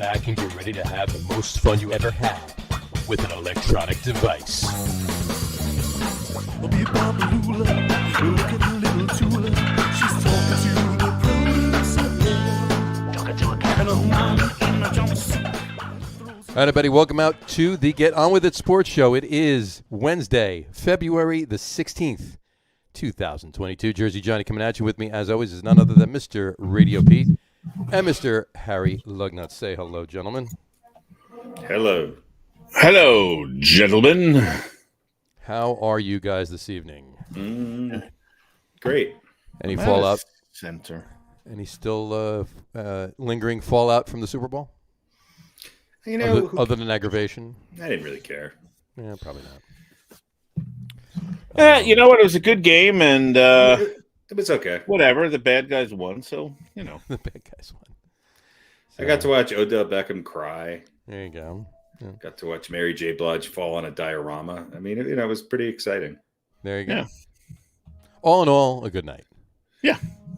back and get ready to have the most fun you ever had with an electronic device. Look at the little Tula. She's talking to the producer. And a woman in a jumpsuit. All right, everybody, welcome out to the Get On With It Sports Show. It is Wednesday, February the 16th, 2022. Jersey Johnny coming at you. With me, as always, is none other than Mr. RadioPete and Mr. Harry Lug Nutz. Say hello, gentlemen. Hello. Hello, gentlemen. How are you guys this evening? Great. Any fallout? Center. Any still lingering fallout from the Super Bowl? You know, Other than aggravation? I didn't really care. Yeah, probably not. You know what? It was a good game, and It was okay. whatever. The bad guys won, so, you know. The bad guys won. So, I got to watch Odell Beckham cry. There you go. Yeah. Got to watch Mary J. Blige fall on a diorama. I mean, it was pretty exciting. There you go. Yeah. All in all, a good night. Yeah.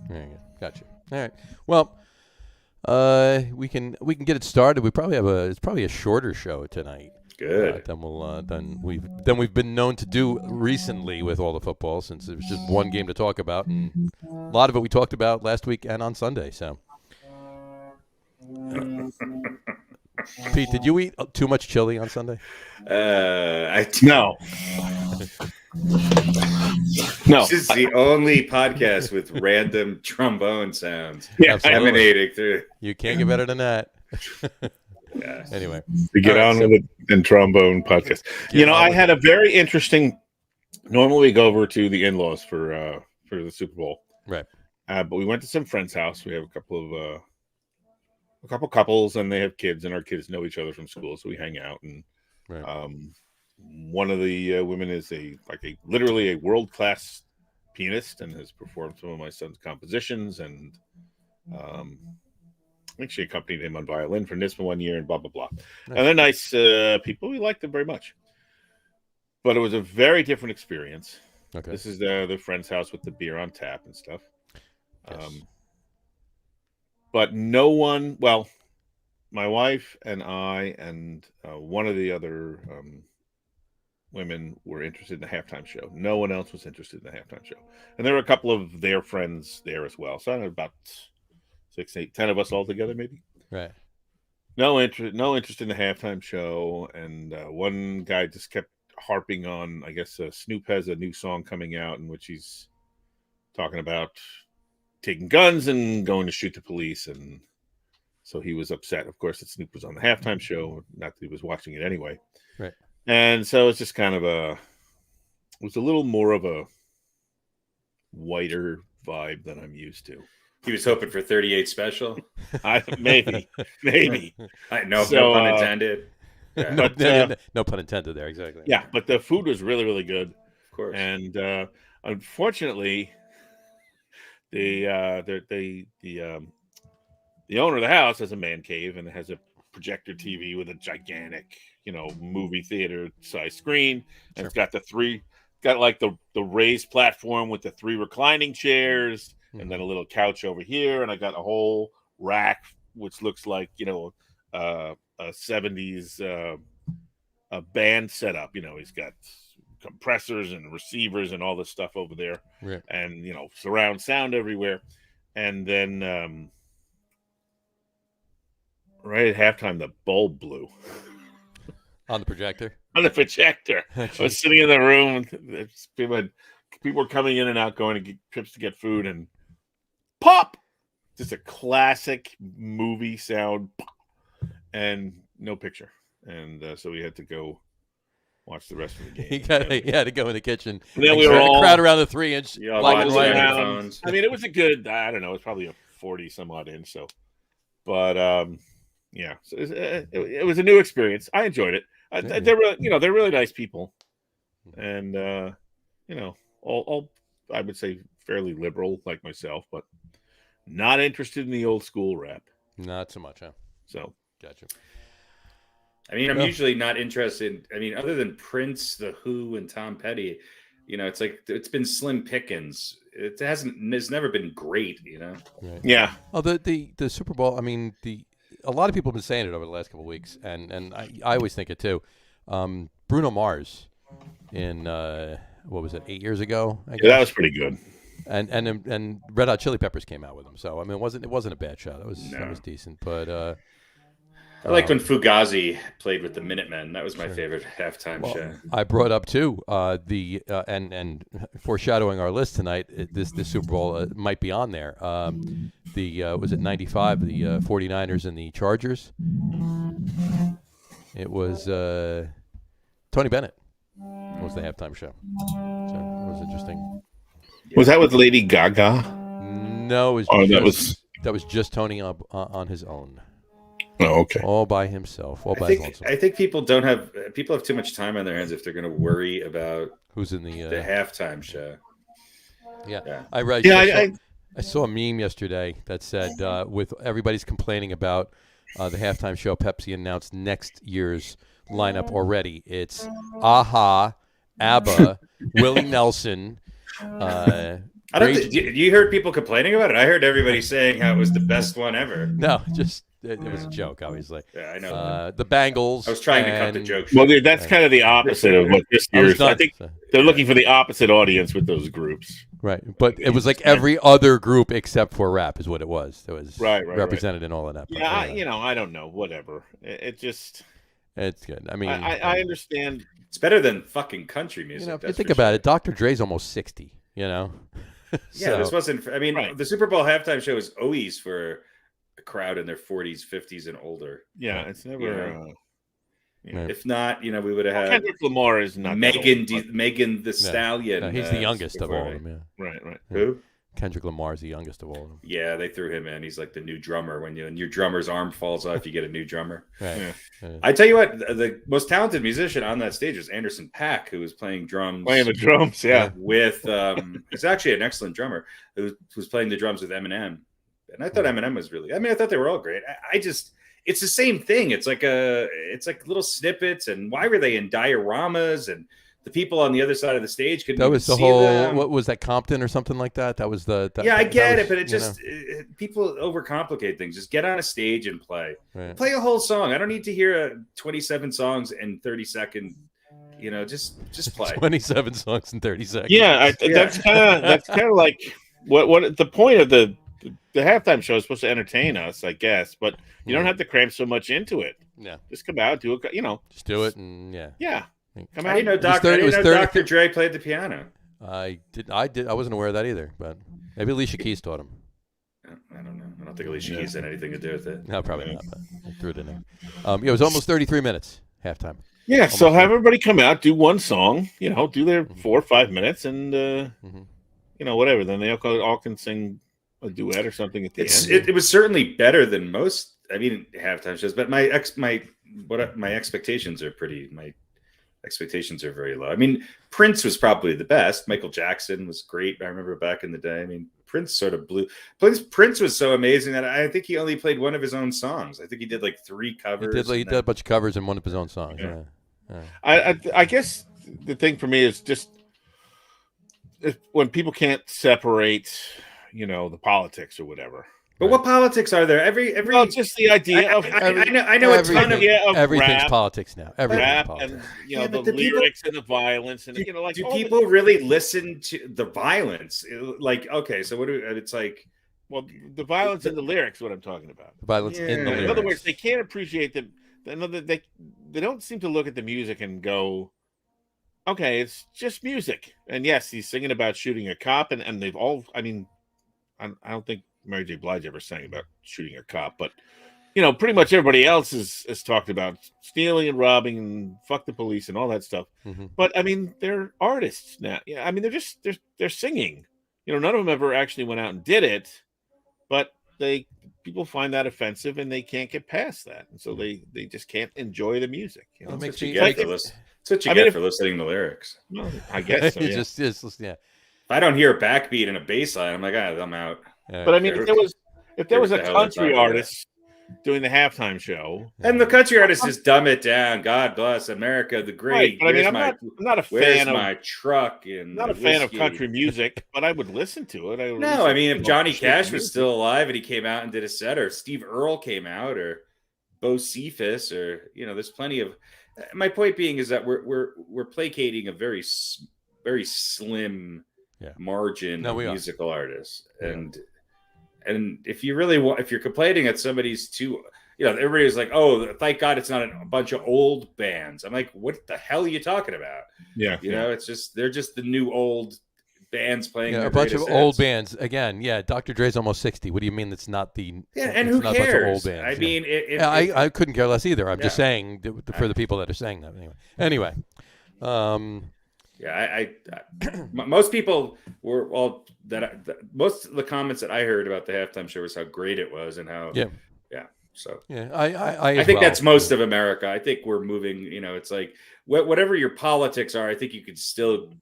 There you go. Gotcha. All right. Well, we can get it started. It's probably a shorter show tonight. Good. Than we've been known to do recently with all the football, since it was just one game to talk about, and a lot of it we talked about last week and on Sunday. So, Pete, did you eat too much chili on Sunday? No. No. This is the only podcast with random trombone sounds Absolutely. emanating through. You can't get better than that. Yes. Anyway, The Get All right, On so- With It and Trombone podcast. Get You know, on I with had a very interesting. Normally, we go over to the in-laws for the Super Bowl, right. but we went to some friend's house. We have a couple couples, and they have kids, and our kids know each other from school, so we hang out. And Right. one of the women is literally a world-class pianist and has performed some of my son's compositions, and I think she accompanied him on violin for NISMA one year, and blah blah blah. Nice. And they're nice people. We like them very much, but it was a very different experience. Okay. This is the friend's house with the beer on tap and stuff. Yes. But no one, well, my wife and I and one of the other women were interested in the halftime show. No one else was interested in the halftime show. And there were a couple of their friends there as well. So I don't know, about 6, 8, 10 of us all together, maybe. Right. No interest in the halftime show. And one guy just kept harping on, I guess Snoop has a new song coming out in which he's talking about taking guns and going to shoot the police. And so he was upset, of course, that Snoop was on the halftime show. Not that he was watching it anyway. Right. And so it's just kind of it was a little more of a whiter vibe than I'm used to. He was hoping for 38 special. Maybe. No So, pun intended. Yeah, But no pun intended there. Exactly. yeah, but the food was really, really good. of course. And unfortunately, the owner of the house has a man cave and has a projector TV with a gigantic, movie theater size screen. And Sure. it's got the raised platform with the 3 reclining chairs, and then a little couch over here. And I got a whole rack, which looks like, a 70s a band setup. He's got compressors and receivers and all this stuff over there, Right. and surround sound everywhere. And then right at halftime, the bulb blew On the projector. on the projector. I was sitting in the room. People were coming in and out, going to get trips to get food, and pop! Just a classic movie sound, and no picture. And so we had to go watch the rest of the game. He had to go in the kitchen. And then and we were all crowd around the 3-inch. Yeah, black watching and white. it. around. Phones. I mean, it was a good, I don't know, it's probably a 40 some odd inch. So, but yeah, so it was a new experience. I enjoyed it. Yeah. They're really nice people, and all I would say fairly liberal like myself, but not interested in the old school rap. Not so much, huh? So Gotcha. I mean, I'm Yeah. usually not interested. I mean, other than Prince, The Who, and Tom Petty, it's like it's been slim pickings. It's never been great, Right. yeah, Oh, the Super Bowl. I mean, a lot of people have been saying it over the last couple of weeks, and I always think it too. Bruno Mars in what was it, 8 years ago? I guess. Yeah, that was pretty good. And Red Hot Chili Peppers came out with him, so I mean it wasn't a bad shot. That was decent, but I liked when Fugazi played with the Minutemen. That was my favorite halftime show. I brought up too and foreshadowing our list tonight. This Super Bowl might be on there. Was it 95? The 49ers and the Chargers. It was Tony Bennett was the halftime show. So it was interesting. Was that with Lady Gaga? No, it was that was just Tony on his own. Oh, okay. All by himself. I think people have too much time on their hands if they're going to worry about who's in the halftime show. Yeah. I saw a meme yesterday that said with everybody's complaining about the halftime show, Pepsi announced next year's lineup already. It's Aha, ABBA, Willie Nelson. You heard people complaining about it? I heard everybody saying how it was the best one ever. No, just it was a joke, obviously. Yeah, I know. The Bangles. I was trying to cut the joke. Well, that's kind of the opposite of what this year's. I think they're looking for the opposite audience with those groups. Right, but it was like every other group except for rap is what it was. It was represented in all of that. Yeah, I don't know. Whatever. It's good. I mean, I understand. It's better than fucking country music. If you think about it, Dr. Dre's almost 60. This wasn't. I mean, the Super Bowl halftime show is always for a crowd in their 40s, 50s, and older. Yeah, it's never. If not, we would have had Kendrick Lamar is not Megan the Stallion. No, he's the youngest of all of them. Yeah. Right. Who? Kendrick Lamar is the youngest of all of them. Yeah, they threw him in. He's like the new drummer. When your drummer's arm falls off, you get a new drummer. Right. Yeah. I tell you what, the most talented musician on that stage was Anderson .Paak, who was playing drums. Playing the drums, yeah. With he's actually an excellent drummer who was playing the drums with Eminem. And I thought Eminem was I thought they were all great. It's the same thing. It's like little snippets. And why were they in dioramas? And the people on the other side of the stage couldn't. That was the see whole. them. What was that, Compton or something like that? That was the. I get it, but it just people overcomplicate things. Just get on a stage and play. Right. Play a whole song. I don't need to hear 27 songs in 30 seconds. Just play 27 songs in 30 seconds. Yeah, that's kind of like what the point of the halftime show is supposed to entertain us, I guess, but you don't have to cram so much into it. Yeah, just come out, do it. Just do it, and yeah. I didn't know Dr. Dre played the piano. I did. I wasn't aware of that either, but maybe Alicia Keys taught him. I don't know. I don't think Alicia Keys had anything to do with it. No, probably not. But I threw it in there. It was almost 33 minutes halftime. Yeah, so have everybody come out, do one song, do their 4 or 5 minutes, and whatever. Then they all can sing a duet or something at the end. It was certainly better than most. Halftime shows, but my expectations are expectations are very low. I mean, Prince was probably the best. Michael Jackson was great. I remember back in the day. I mean, Prince sort of blew. Prince was so amazing that I think he only played one of his own songs. I think he did like 3 covers. He did a bunch of covers and one of his own songs. Yeah. I guess the thing for me is just when people can't separate, the politics or whatever. But what politics are there? Well, just the idea of I know a ton of everything's rap, politics now. Everything's politics. And the lyrics and the violence and do people really listen to the violence? Like, okay, so it's like, well, the violence in the lyrics. What I'm talking about. The violence in the lyrics. In other words, they can't appreciate they don't seem to look at the music and go, okay, it's just music. And yes, he's singing about shooting a cop, and they've all. I mean, I don't think Mary J. Blige ever sang about shooting a cop, but pretty much everybody else has talked about stealing and robbing and fuck the police and all that stuff. Mm-hmm. But I mean, they're artists now. Yeah, I mean, they're singing. None of them ever actually went out and did it, but people find that offensive and they can't get past that, and so they just can't enjoy the music. That's what you get for listening to lyrics. Well, I guess so, yeah. If I don't hear a backbeat and a bass line, I'm like, I'm out. But I mean, if there was a country artist doing the halftime show, and the country artist just dumb it down. God bless America, the great. Right, but I'm not a fan of my truck. And not a fan of country music, but I would listen to it. If Johnny Cash was still alive and he came out and did a set, or Steve Earle came out, or Bocephus, or there's plenty of. My point being is that we're placating a very slim margin of musical artists, and if you really want, if you're complaining that somebody's too, everybody's like, oh, thank God it's not a bunch of old bands. I'm like, what the hell are you talking about? Yeah, it's just they're just the new old bands playing a bunch of old bands again. Dr. Dre's almost 60. What do you mean it's not the and who cares? A bunch of old bands, I mean, I couldn't care less either. I'm just saying for the people that are saying that anyway. Most people were most of the comments that I heard about the halftime show was how great it was and how so I think that's most of America. I think we're moving, it's like whatever your politics are, I think you could still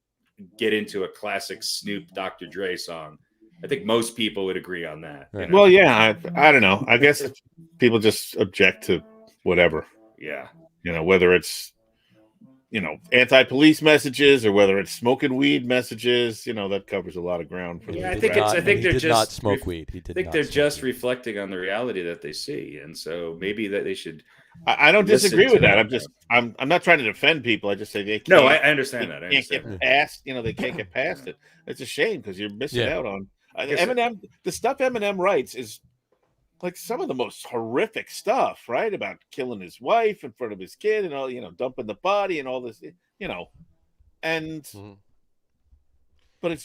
get into a classic Snoop Dr. Dre song. I think most people would agree on that. Right. Well, yeah, I don't know. I guess people just object to whatever. Yeah. Whether it's anti-police messages or whether it's smoking weed messages, that covers a lot of ground for I think they're just not smoke weed. He did. I think they're just reflecting on the reality that they see, and so maybe that they should. I don't disagree with that. I'm not trying to defend people. I just say they can't. No, I understand that. Can't get past. They can't get past it. It's a shame because you're missing out on Eminem. The stuff Eminem writes is like some of the most horrific stuff, right? About killing his wife in front of his kid and all, dumping the body and all this, and but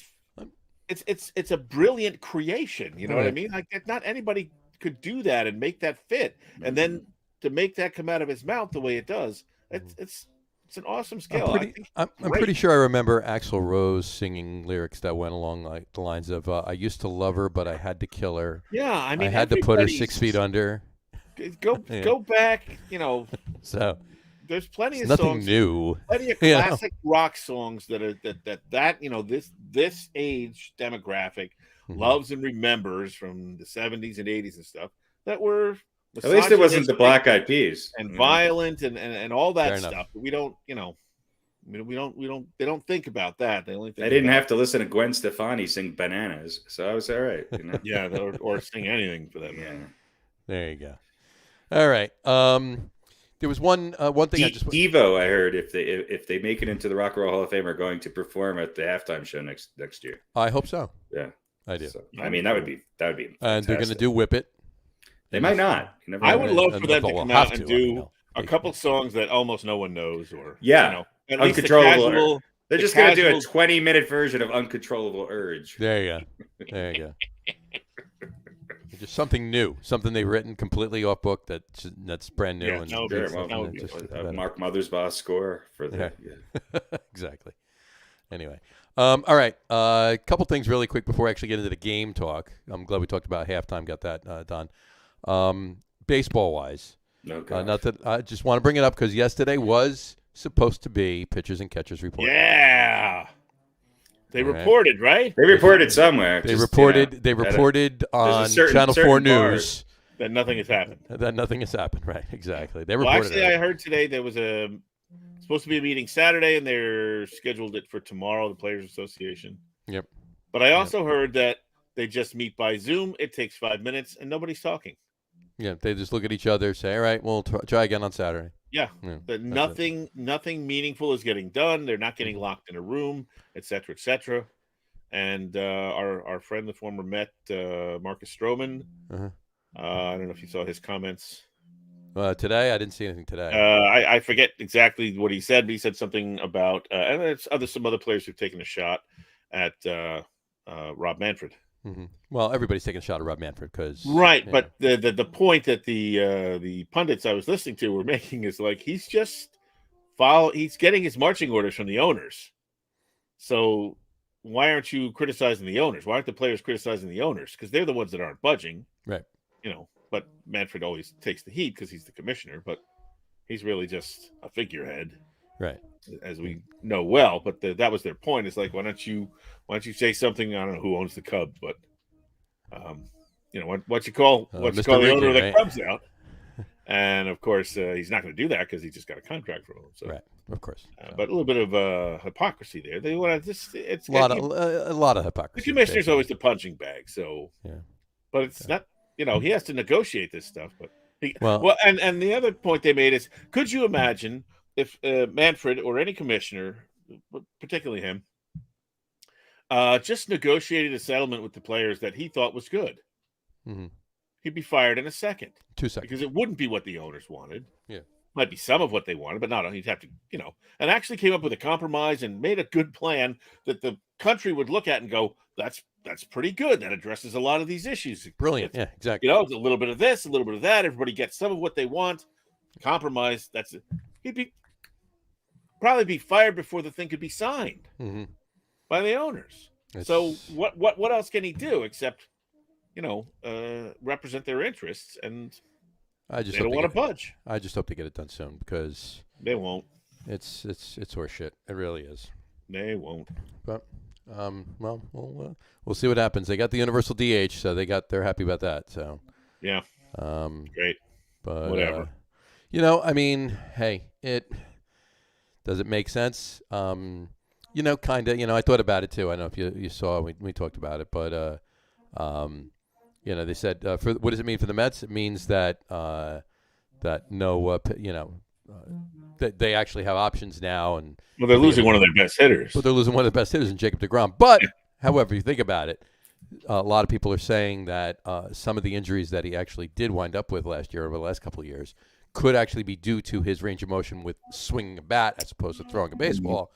it's a brilliant creation. You know what I mean? Like not anybody could do that and make that fit, and then to make that come out of his mouth the way it does, it's an awesome skill. I'm pretty sure I remember Axl Rose singing lyrics that went along like the lines of "I used to love her, but I had to kill her. Yeah, I mean, I had to put her 6 feet under." Go back. So there's plenty of nothing songs, new. Plenty of classic rock songs that are this age demographic loves and remembers from the 70s and 80s and stuff that were. At least it wasn't the Black Eyed Peas and violent and all that stuff. We don't, they don't think about that. They only think I didn't have to listen to Gwen Stefani sing Bananas, so I was all right. Yeah, or sing anything for that. Yeah. There you go. All right. There was one thing I just Devo. I heard if they make it into the Rock and Roll Hall of Fame, are going to perform at the halftime show next year. I hope so. Yeah, I do. So, I mean, that would be. Fantastic. And they're going to do Whip It. They might not. I would love for them to come out and do a couple songs that almost no one knows, or at least Uncontrollable. They're just going to do a 20-minute version of Uncontrollable Urge. There you go. Just something new, something they've written completely off book that's brand new. Yeah, Mark Mothersbaugh score for the exactly. Anyway, all right. A couple things really quick before we actually get into the game talk. I'm glad we talked about halftime. Got that done. Baseball wise, not that I just want to bring it up because yesterday was supposed to be pitchers and catchers report. Yeah, they reported, right? They reported somewhere. They reported on Channel 4 News that nothing has happened. Right? Exactly. They reported. Actually, I heard today there was supposed to be a meeting Saturday, and they're scheduled it for tomorrow. The Players Association. Yep. But I also heard that they just meet by Zoom. It takes 5 minutes, and nobody's talking. Yeah, they just look at each other, say, "All right, we'll try again on Saturday." Yeah, but nothing meaningful is getting done. They're not getting locked in a room, et cetera, et cetera. And our friend, the former Met, Marcus Stroman, I don't know if you saw his comments. Today, I didn't see anything today. I forget exactly what he said, but he said something about, and it's some other players who've taken a shot at Rob Manfred. Mm-hmm. Well, everybody's taking a shot at Rob Manfred because but the point that the pundits I was listening to were making is like he's getting his marching orders from the owners. So why aren't you criticizing the owners? Why aren't the players criticizing the owners? Because they're the ones that aren't budging, right? But Manfred always takes the heat because he's the commissioner, but he's really just a figurehead, right? As we know well. But that was their point. It's like why don't you say something? I don't know who owns the Cubs, but what you call the owner of the Cubs out, and of course he's not going to do that because he just got a contract for him. So right, of course. But a little bit of hypocrisy there. They want to just it's a lot of hypocrisy. The commissioner's always the punching bag. So but it's not. He has to negotiate this stuff. But Well, and the other point they made is, could you imagine if Manfred or any commissioner, but particularly him, just negotiated a settlement with the players that he thought was good? Mm-hmm. He'd be fired in a second. 2 seconds. Because it wouldn't be what the owners wanted. Yeah. Might be some of what they wanted, but not. He'd have to, and actually came up with a compromise and made a good plan that the country would look at and go, that's pretty good. That addresses a lot of these issues. Brilliant. Yeah, exactly. It's a little bit of this, a little bit of that. Everybody gets some of what they want. Compromise. That's it. He'd probably be fired before the thing could be signed by the owners. So what else can he do except, represent their interests? And I just they don't want to budge. I just hope they get it done soon because they won't. It's horseshit. It really is. They won't. But we'll see what happens. They got the universal DH, so they're happy about that. So yeah, great. But whatever. Hey, does it make sense? Kind of. I thought about it too. I don't know if you saw we talked about it, but they said for what does it mean for the Mets? It means that that they actually have options now, and they're losing one of their best hitters. But they're losing one of the best hitters in Jacob deGrom. But however, you think about it, a lot of people are saying that some of the injuries that he actually did wind up with last year over the last couple of years could actually be due to his range of motion with swinging a bat as opposed to throwing a baseball.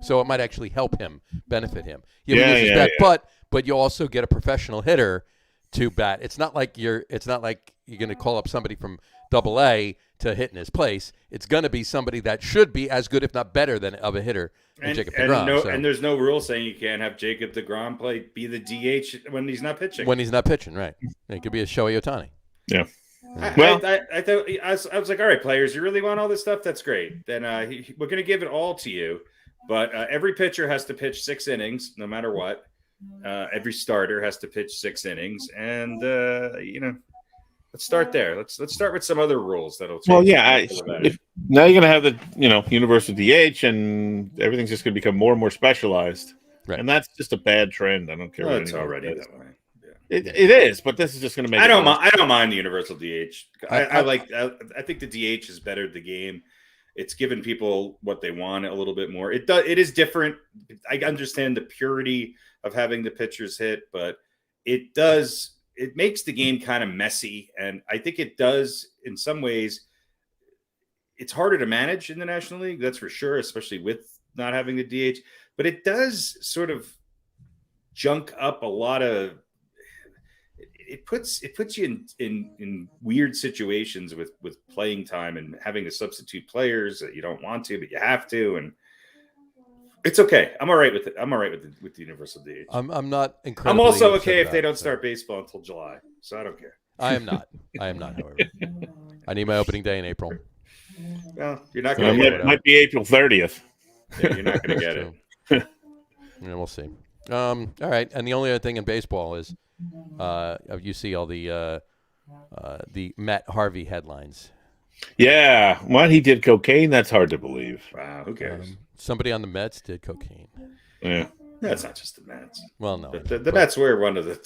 So it might actually help him, benefit him. But you also get a professional hitter to bat. It's not like you're going to call up somebody from Double-A to hit in his place. It's going to be somebody that should be as good, if not better, than of a hitter than Jacob deGrom. And there's no rule saying you can't have Jacob deGrom be the DH when he's not pitching. When he's not pitching, right? It could be a Shohei Ohtani. Yeah. I was like, all right, players, you really want all this stuff? That's great. Then we're going to give it all to you. But every pitcher has to pitch 6 innings, no matter what. Every starter has to pitch 6 innings, and let's start there. Let's start with some other rules that'll change. Well, yeah. Now you're going to have the universal DH, and everything's just going to become more and more specialized, right? And that's just a bad trend. I don't care. It's already that way. Yeah. It is, but this is just going to make. I don't mind the universal DH. I think the DH has bettered the game. It's given people what they want a little bit more. It is different. I understand the purity of having the pitchers hit, but it makes the game kind of messy. And I think it does in some ways. It's harder to manage in the National League. That's for sure, especially with not having the DH, but it does sort of junk up a lot of, it puts you in weird situations with playing time and having to substitute players that you don't want to, but you have to. And it's okay. I'm all right with it. I'm all right with the universal DH. I'm not incredibly. I'm also okay if they don't start baseball until July, so I don't care. I am not. However, I need my opening day in April. Well, you're not going to get it. It might be April 30th. Yeah, you're not going to get it. Yeah, we'll see. All right, and the only other thing in baseball is you see all the Matt Harvey headlines. Yeah, what he did cocaine? That's hard to believe. Wow, who cares? Somebody on the Mets did cocaine. Yeah. That's not just the Mets. Well, no. The Mets were one of the.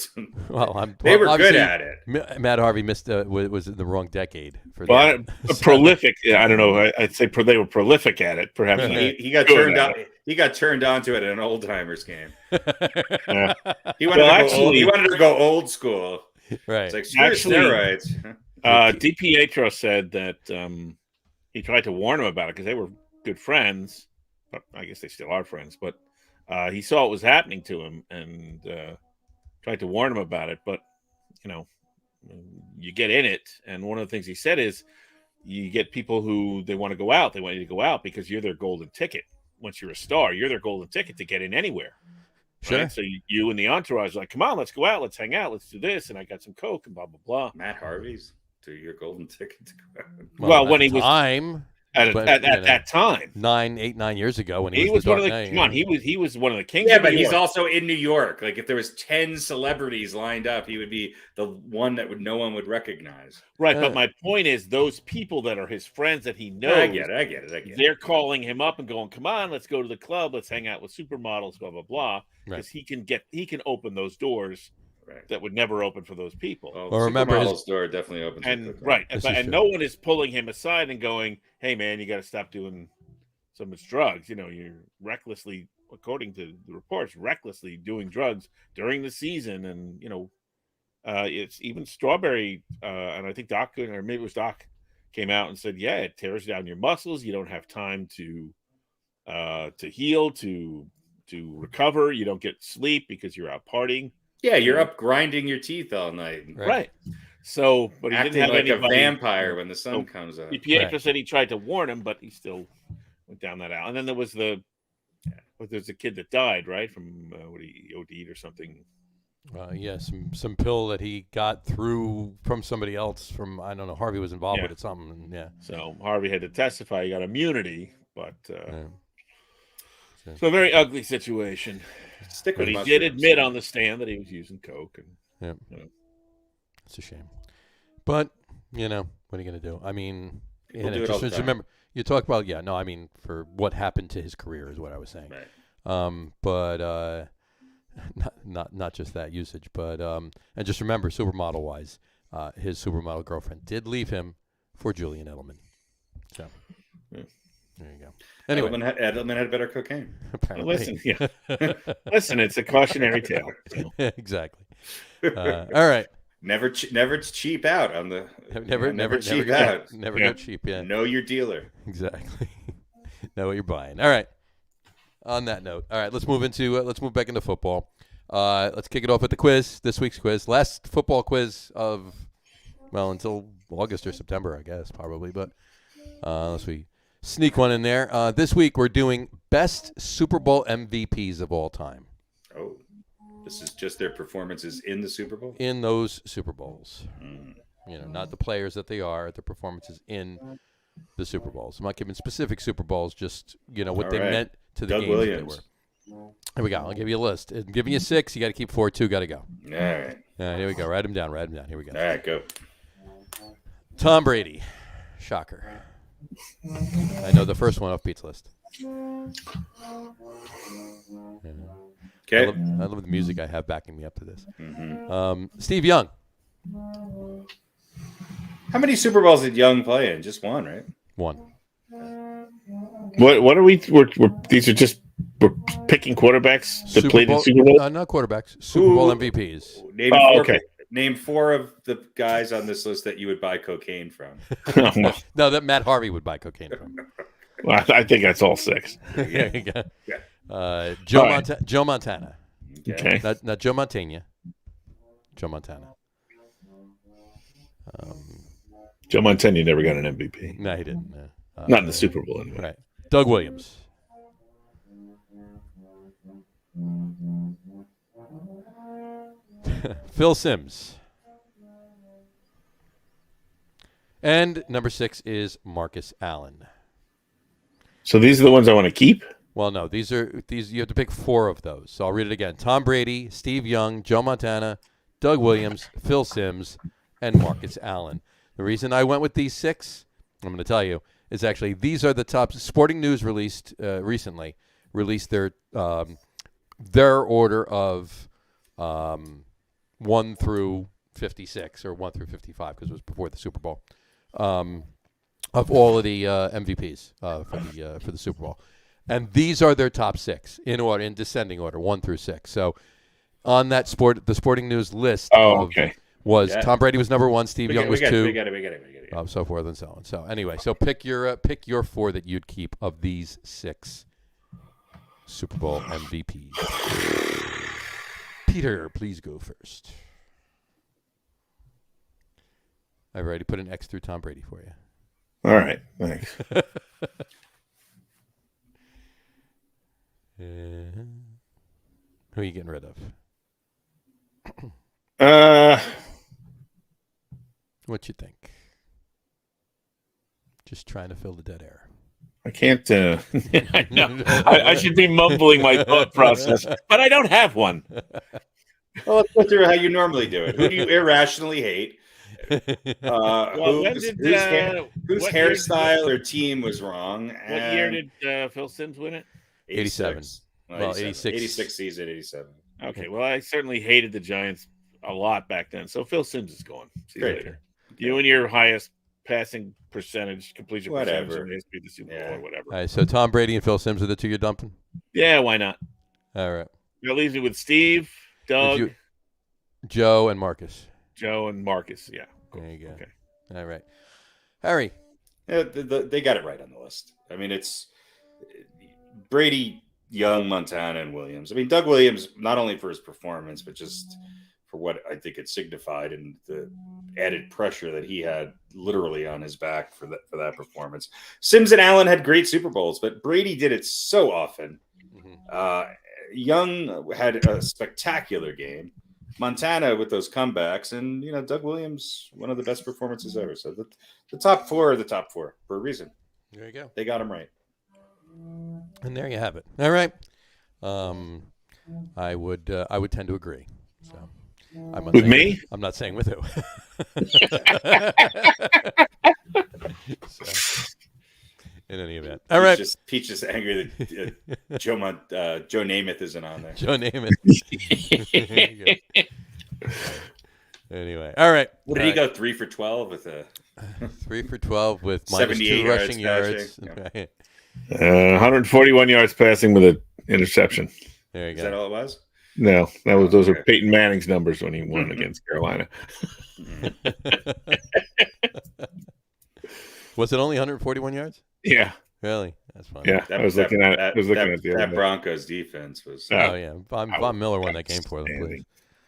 They were good at it. Matt Harvey was in the wrong decade for that. Prolific. I don't know. I'd say they were prolific at it. Perhaps he got turned on. He got turned on to it at an old timers game. Yeah. He wanted to go old school. Right. It's like steroids. DiPietro said that he tried to warn him about it because they were good friends. But I guess they still are friends. But he saw what was happening to him and tried to warn him about it. But, you get in it. And one of the things he said is you get people who they want to go out. They want you to go out because you're their golden ticket. Once you're a star, you're their golden ticket to get in anywhere. Sure. Right? So you and the entourage are like, come on, let's go out. Let's hang out. Let's do this. And I got some Coke and blah, blah, blah. Matt Harvey's to your golden ticket to go out. Well when he was at that time, 9 years ago, when he was one of the come on, he was one of the kings. Yeah, of but New he's York. also in New York. Like if there was 10 celebrities lined up, he would be the one that no one would recognize. Right, but my point is, those people that are his friends that he knows, I get it. They're calling him up and going, "Come on, let's go to the club. Let's hang out with supermodels, blah blah blah." Because he can open those doors Right. that would never open for those people. Well, Or remember his- Supermodel's door definitely opens. And with cocaine. right, This but, is and true. no one is pulling him aside and going, "Hey, man, you got to stop doing so much drugs." You know, you're recklessly, according to the reports, recklessly doing drugs during the season, and it's even Strawberry, and I think Doc, or maybe it was Doc, came out and said, "Yeah, it tears down your muscles. You don't have time to heal, to recover. You don't get sleep because you're out partying." Yeah, you're up grinding your teeth all night, Right. So, but he acting didn't have like anybody. a vampire when the sun So, comes up. Pietro said he tried to warn him, but he still went down that out. And then there was there's a kid that died, right, from what he OD'd or something. Yeah, some pill that he got through from somebody else. From I don't know. Harvey was involved with it. Something. Yeah. So Harvey had to testify. He got immunity, but Yeah. so a very ugly situation. Stick But with he mushrooms. did admit on the stand that he was using coke. And It's a shame. But what are you going to do? I mean, People do it all the just time. remember, you talk about I mean, for what happened to his career is what I was saying. Right. But not just that usage, but and just remember, supermodel wise, his supermodel girlfriend did leave him for Julian Edelman. So there you go. Anyway, Edelman had better cocaine. apparently. Listen, it's a cautionary tale. So. Exactly. All right. Never cheap out on the Never cheap go, out. Never go cheap. Yeah. Know your dealer. Exactly. Know what you're buying. All right. On that note, all right, let's move back into football. Let's kick it off with the quiz. This week's quiz, last football quiz of until August or September, I guess, probably. But unless we sneak one in there, this week we're doing best Super Bowl MVPs of all time. Oh, this is just their performances in the Super Bowl? In those Super Bowls. Not the players that they are, the performances in the Super Bowls. I'm not giving specific Super Bowls, just, what they meant to the Doug games Williams. they were. Here we go. I'll give you a list. I'm giving you 6. You got to keep 4. 2 got to go. All right. Here we go. Write them down. Here we go. All right, go. Tom Brady. Shocker. I know the first one off Pete's list. Okay. I love the music I have backing me up to this. Mm-hmm. Steve Young. How many Super Bowls did Young play in? Just one, right? 1. What are we? These are just we're picking quarterbacks that played in Super Bowl. Not quarterbacks. Super Bowl MVPs. Name 4 of the guys on this list that you would buy cocaine from. No, that Matt Harvey would buy cocaine from. Well, I think that's all 6. Yeah. Yeah. Joe Montana. Okay. Not Joe Montana. Joe Montana. Joe Montana never got an MVP. No, he didn't. Not in the Super Bowl, anyway. Right. Doug Williams. Phil Simms. And number 6 is Marcus Allen. So these are the ones I want to keep? Well, no, these you have to pick 4 of those. So I'll read it again. Tom Brady, Steve Young, Joe Montana, Doug Williams, Phil Simms, and Marcus Allen. The reason I went with these 6, I'm going to tell you, is actually these are the top. Sporting News recently released their order of 1 through 56 or 1 through 55 because it was before the Super Bowl of all of the MVPs for the Super Bowl, and these are their top 6 in order, in descending order, 1 through 6. So on that the Sporting News list, was Tom Brady was number 1, Steve Young was 2. We got it. So forth and so on. So anyway, so pick your 4 that you'd keep of these 6 Super Bowl MVPs. Peter, please go first. I've already put an X through Tom Brady for you. All right, thanks. Who are you getting rid of? What you think? Just trying to fill the dead air. I can't. I know. I should be mumbling my thought process, but I don't have one. Well, let's go through how you normally do it. Who do you irrationally hate? Whose hairstyle or team was wrong? What year did Phil Simms win it? 87. Well, 86. 86 season, 87. Okay, well, I certainly hated the Giants a lot back then. So Phil Simms is gone. See you Great. later. You and your highest passing percentage, completion percentage Whatever. in the history of the Super Bowl or whatever. All right, so Tom Brady and Phil Simms are the two you're dumping? Yeah, why not? All right. That leaves me with Steve, Doug, Joe, and Marcus. Joe, and Marcus. Yeah. Cool. There you go. Okay. All right. Harry. Yeah, they got it right on the list. I mean, it's Brady, Young, Montana, and Williams. I mean, Doug Williams, not only for his performance, but just for what I think it signified and the added pressure that he had literally on his back for that performance. Simms and Allen had great Super Bowls, but Brady did it so often. Young had a spectacular game. Montana with those comebacks, and Doug Williams, one of the best performances ever. So the top four are the top four for a reason. There you go. They got him right. And there you have it. All right. I would tend to agree. So I'm not With saying me? I'm not saying with who. So, in any event. All right. Peach is angry that Joe Namath isn't on there. Joe Namath. Anyway. All right. What did he go 3 for 12 with a 3 for 12 with minus 2 rushing yards. Yeah. 141 yards passing with an interception. There you Is go. that all it was? No, those are Peyton Manning's numbers when he won against Carolina. Was it only 141 yards? Yeah. Really? That's funny. Yeah. I was looking at it. The other that day. Broncos defense was. Oh yeah, Von Miller won that game for them, please.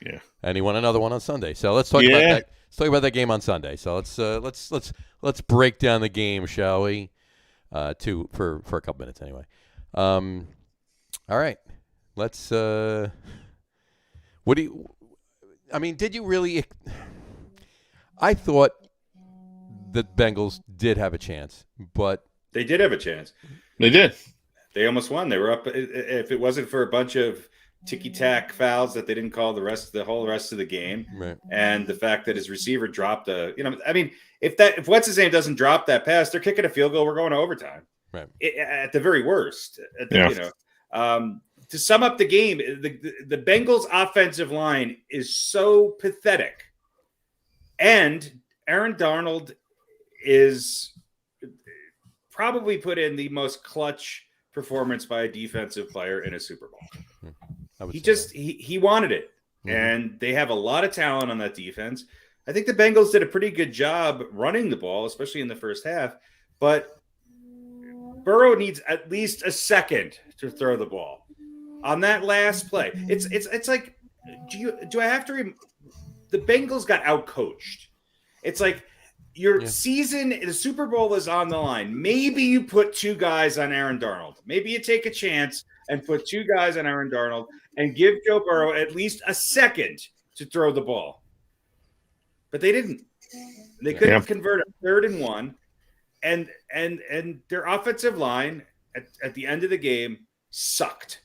Yeah. And he won another one on Sunday. So let's talk about that. Let's talk about that game on Sunday. So let's break down the game, shall we? For a couple minutes anyway. All right. Let's. Did you really? I thought the Bengals did have a chance, but they did have a chance. They did. They almost won. They were up. If it wasn't for a bunch of ticky-tack fouls that they didn't call the whole rest of the game, right, and the fact that his receiver dropped if what's his name doesn't drop that pass, they're kicking a field goal. We're going to overtime. Right. At the very worst. To sum up the game, the Bengals' offensive line is so pathetic, and Aaron Donald is probably put in the most clutch performance by a defensive player in a Super Bowl. He wanted it, and they have a lot of talent on that defense. I think the Bengals did a pretty good job running the ball, especially in the first half, but Burrow needs at least a second to throw the ball. On that last play, it's like, do I have to? The Bengals got outcoached. It's like your season, the Super Bowl is on the line. Maybe you put 2 guys on Aaron Darnold. Maybe you take a chance and put 2 guys on Aaron Darnold and give Joe Burrow at least a second to throw the ball. But they didn't. They couldn't convert a 3rd and 1, and their offensive line at the end of the game sucked.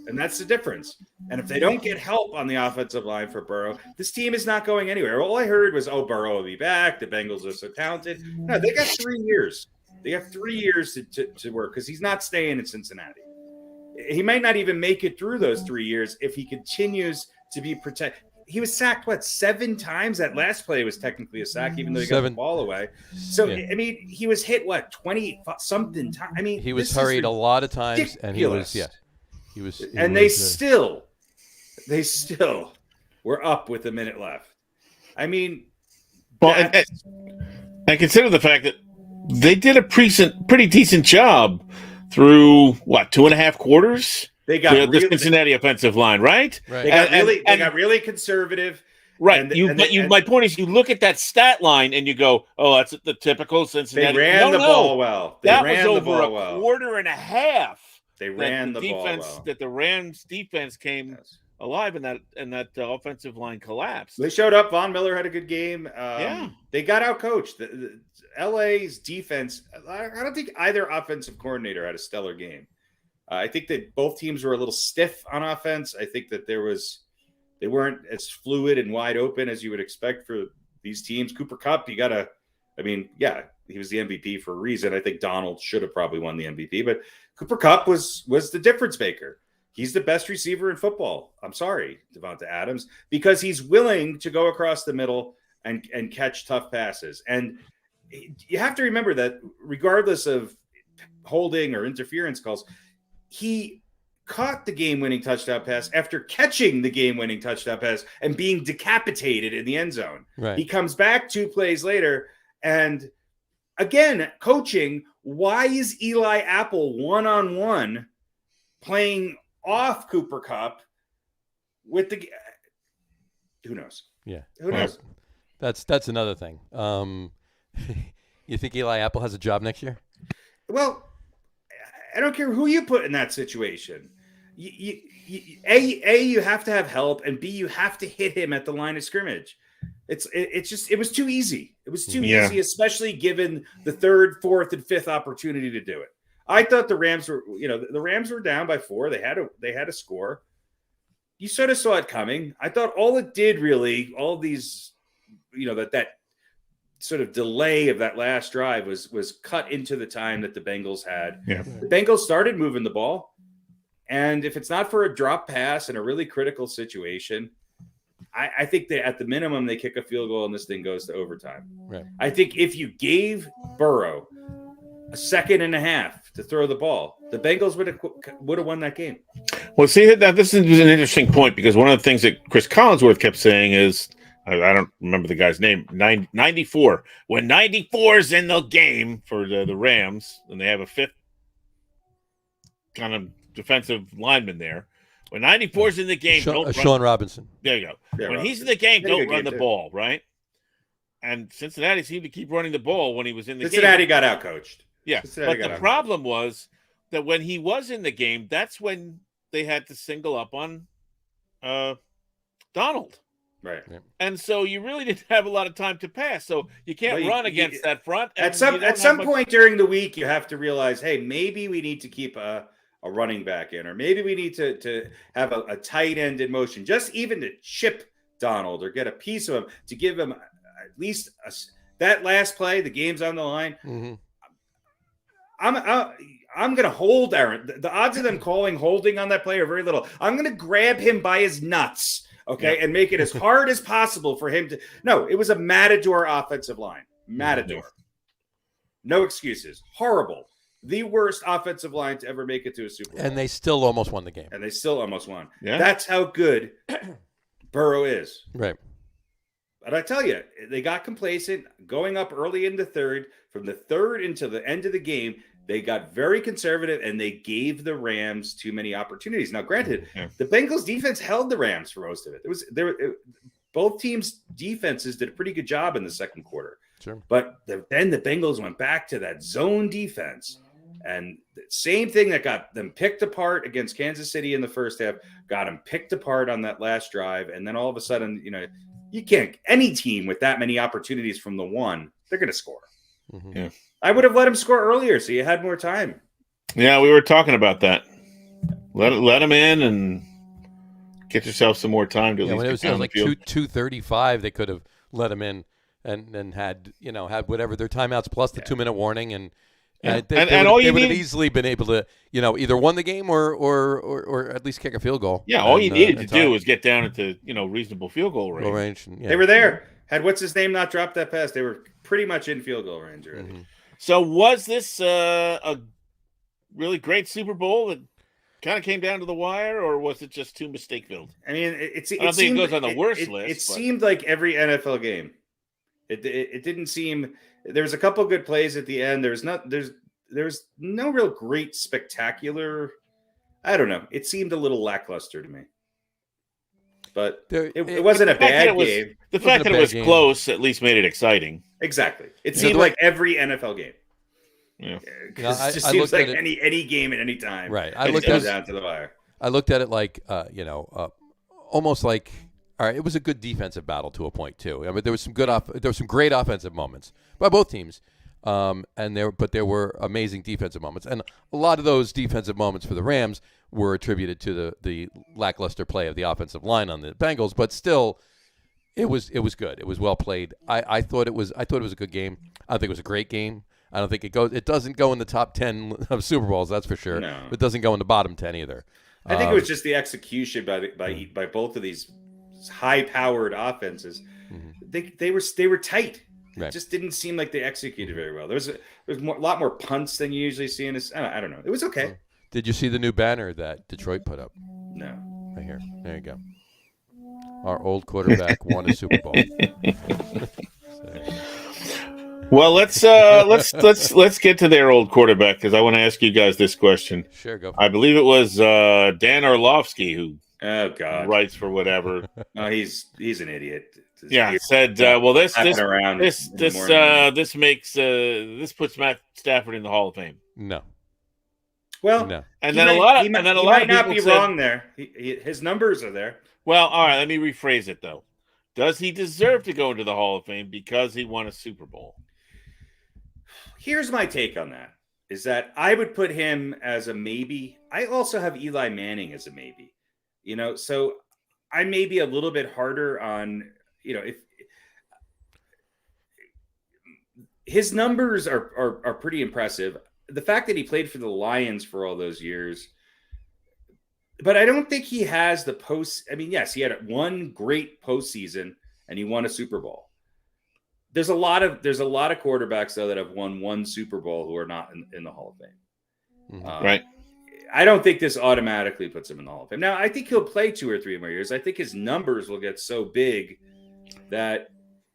And that's the difference. And if they don't get help on the offensive line for Burrow, this team is not going anywhere. All I heard was, Burrow will be back. The Bengals are so talented. No, they got 3 years. They have 3 years to work because he's not staying in Cincinnati. He might not even make it through those 3 years if he continues to be protected. He was sacked, 7 times? That last play was technically a sack, even though he got the ball away. So, he was hit, 20-something times? He was hurried a lot of times, ridiculous. And he was, and they still were up with a minute left. And consider the fact that they did a pretty decent job through 2.5 quarters. They got the Cincinnati offensive line, right? They got really conservative. Right. My point is, you look at that stat line and you go, "Oh, that's the typical Cincinnati." They ran the ball well. That was over a quarter and a half. They ran the ball well. That the Rams defense came alive, and that offensive line collapsed. They showed up. Von Miller had a good game. They got outcoached. The LA's defense. I don't think either offensive coordinator had a stellar game. I think that both teams were a little stiff on offense. I think that they weren't as fluid and wide open as you would expect for these teams. Cooper Kupp, he was the MVP for a reason. I think Donald should have probably won the MVP, but Cooper Kupp was the difference maker. He's the best receiver in football. I'm sorry, Devonta Adams, because he's willing to go across the middle and catch tough passes. And you have to remember that regardless of holding or interference calls, he caught the game-winning touchdown pass after catching the game-winning touchdown pass and being decapitated in the end zone. Right. He comes back 2 plays later, and again, coaching, why is Eli Apple one-on-one playing off Cooper Kupp with the – who knows? Yeah. Who knows? That's another thing. You think Eli Apple has a job next year? Well, I don't care who you put in that situation. You have to have help, and B, you have to hit him at the line of scrimmage. It was too easy. It was too easy, especially given the 3rd, 4th, and 5th opportunity to do it. I thought the Rams were down by 4. They had a score. You sort of saw it coming. I thought all it did really, all these, that sort of delay of that last drive was cut into the time that the Bengals had. Yeah. The Bengals started moving the ball. And if it's not for a drop pass in a really critical situation, I think that at the minimum they kick a field goal and this thing goes to overtime. Right. I think if you gave Burrow a 2.5 seconds to throw the ball, the Bengals would have won that game. Well, see, that this is an interesting point because one of the things that Chris Collinsworth kept saying is, I don't remember the guy's name, 94. When 94 is in the game for the Rams, and they have a 5th kind of defensive lineman there. When 94 is in the game, Sean Robinson. There you go. Yeah, when Robinson. he's in the game, don't run the too. ball, right? And Cincinnati seemed to keep running the ball when he was in the game. Cincinnati got outcoached. Yeah, Cincinnati but the problem was that when he was in the game, that's when they had to single up on Donald. Right. Yeah. And so you really didn't have a lot of time to pass. So you can't run against that front. At some point during the week, you have to realize, hey, maybe we need to keep a running back in, or maybe we need to have a tight end in motion, just even to chip Donald or get a piece of him to give him at least that last play. The game's on the line. Mm-hmm. I'm going to hold Aaron. The odds of them calling holding on that play are very little. I'm going to grab him by his nuts, okay, and make it as hard as possible for him to. No, it was a Matador offensive line. Matador. No excuses. Horrible. The worst offensive line to ever make it to a Super Bowl. And they still almost won the game. And they still almost won. Yeah. That's how good Burrow is. Right. But I tell you, they got complacent going up early in the 3rd. From the 3rd into the end of the game, they got very conservative and they gave the Rams too many opportunities. Now, granted, the Bengals defense held the Rams for most of it. Both teams' defenses did a pretty good job in the second quarter. Sure. But then the Bengals went back to that zone defense. And the same thing that got them picked apart against Kansas City in the first half, got them picked apart on that last drive. And then all of a sudden, you can't, any team with that many opportunities from the 1, they're going to score. Mm-hmm. Yeah. I would have let him score earlier so you had more time. Yeah, we were talking about that. Let him in and get yourself some more time to at least when it get was down like the field. 2:35, they could have let him in and had whatever their timeouts plus the 2-minute warning and they would have easily been able to either won the game or at least kick a field goal. Yeah, all you needed to do was get down into reasonable field goal range. They were there. Had what's his name not dropped that pass, they were pretty much in field goal range already. Mm-hmm. So was this a really great Super Bowl that kind of came down to the wire, or was it just too mistake filled? I mean, I don't think it goes on the worst list. It seemed like every NFL game. It didn't seem. There was a couple of good plays at the end. There's no real great spectacular. I don't know. It seemed a little lackluster to me. But it wasn't a bad game. The fact that it was close at least made it exciting. Exactly. It seemed like every NFL game. Yeah. It just seems like any game at any time. Right. I looked at it down to the wire. I looked at it like almost like, all right, it was a good defensive battle to a point too. I mean, there was some great offensive moments by both teams. But there were amazing defensive moments, and a lot of those defensive moments for the Rams were attributed to the lackluster play of the offensive line on the Bengals. But still, it was good. It was well played. I thought it was a good game. I don't think it was a great game. I don't think it doesn't go in the top 10 of Super Bowls. That's for sure. No. It doesn't go in the bottom 10 either. I think it was just the execution by both of these high-powered offenses. They were tight. It Right. just didn't seem like they executed very well. There was a lot more punts than you usually see in this. I don't know. It was okay. Did you see the new banner that Detroit put up? No. Right here. There you go. Our old quarterback won a Super Bowl. Well, let's get to their old quarterback because I want to ask you guys this question. Sure, go. I believe it was Dan Orlovsky who writes for whatever. No, he's an idiot. Yeah, said, well, this puts Matt Stafford in the Hall of Fame. No. Well, no. And then a lot of might not people be said, wrong there. His numbers are there. Well, all right, let me rephrase it though. Does he deserve to go into the Hall of Fame because he won a Super Bowl? Here's my take on that. Is that I would put him as a maybe. I also have Eli Manning as a maybe. So I may be a little bit harder on, if his numbers are pretty impressive. The fact that he played for the Lions for all those years, but I don't think he has the post. I mean, yes, he had one great postseason and he won a Super Bowl. There's a lot of quarterbacks though that have won one Super Bowl who are not in the Hall of Fame. Right. I don't think this automatically puts him in the Hall of Fame. Now, I think he'll play 2 or 3 more years. I think his numbers will get so big that,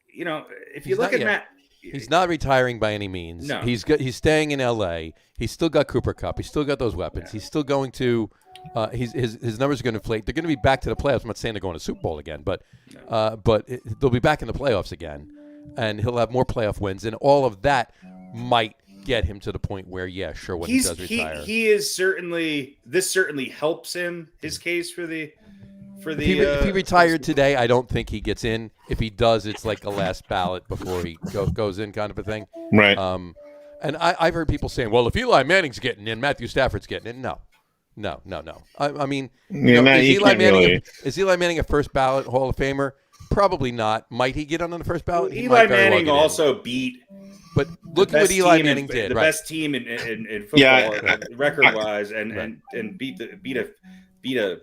if you look at Matt. He's not retiring by any means. No. He's staying in L.A. He's still got Cooper Kupp. He's still got those weapons. Yeah. He's still going to his numbers are going to inflate. They're going to be back to the playoffs. I'm not saying they're going to Super Bowl again, but they'll be back in the playoffs again, and he'll have more playoff wins, and all of that might get him to the point where, he does retire. He is certainly. This certainly helps him. His case for the. If he retired today, I don't think he gets in. If he does, it's like a last ballot before he goes in, kind of a thing. Right. And I've heard people saying, "Well, if Eli Manning's getting in, Matthew Stafford's getting in." No. I mean, is Eli Manning a first ballot Hall of Famer? Probably not. Might he get on the first ballot? Well, Eli Manning also beat. But look at what Eli Manning did. The best team in football, record-wise, and beat a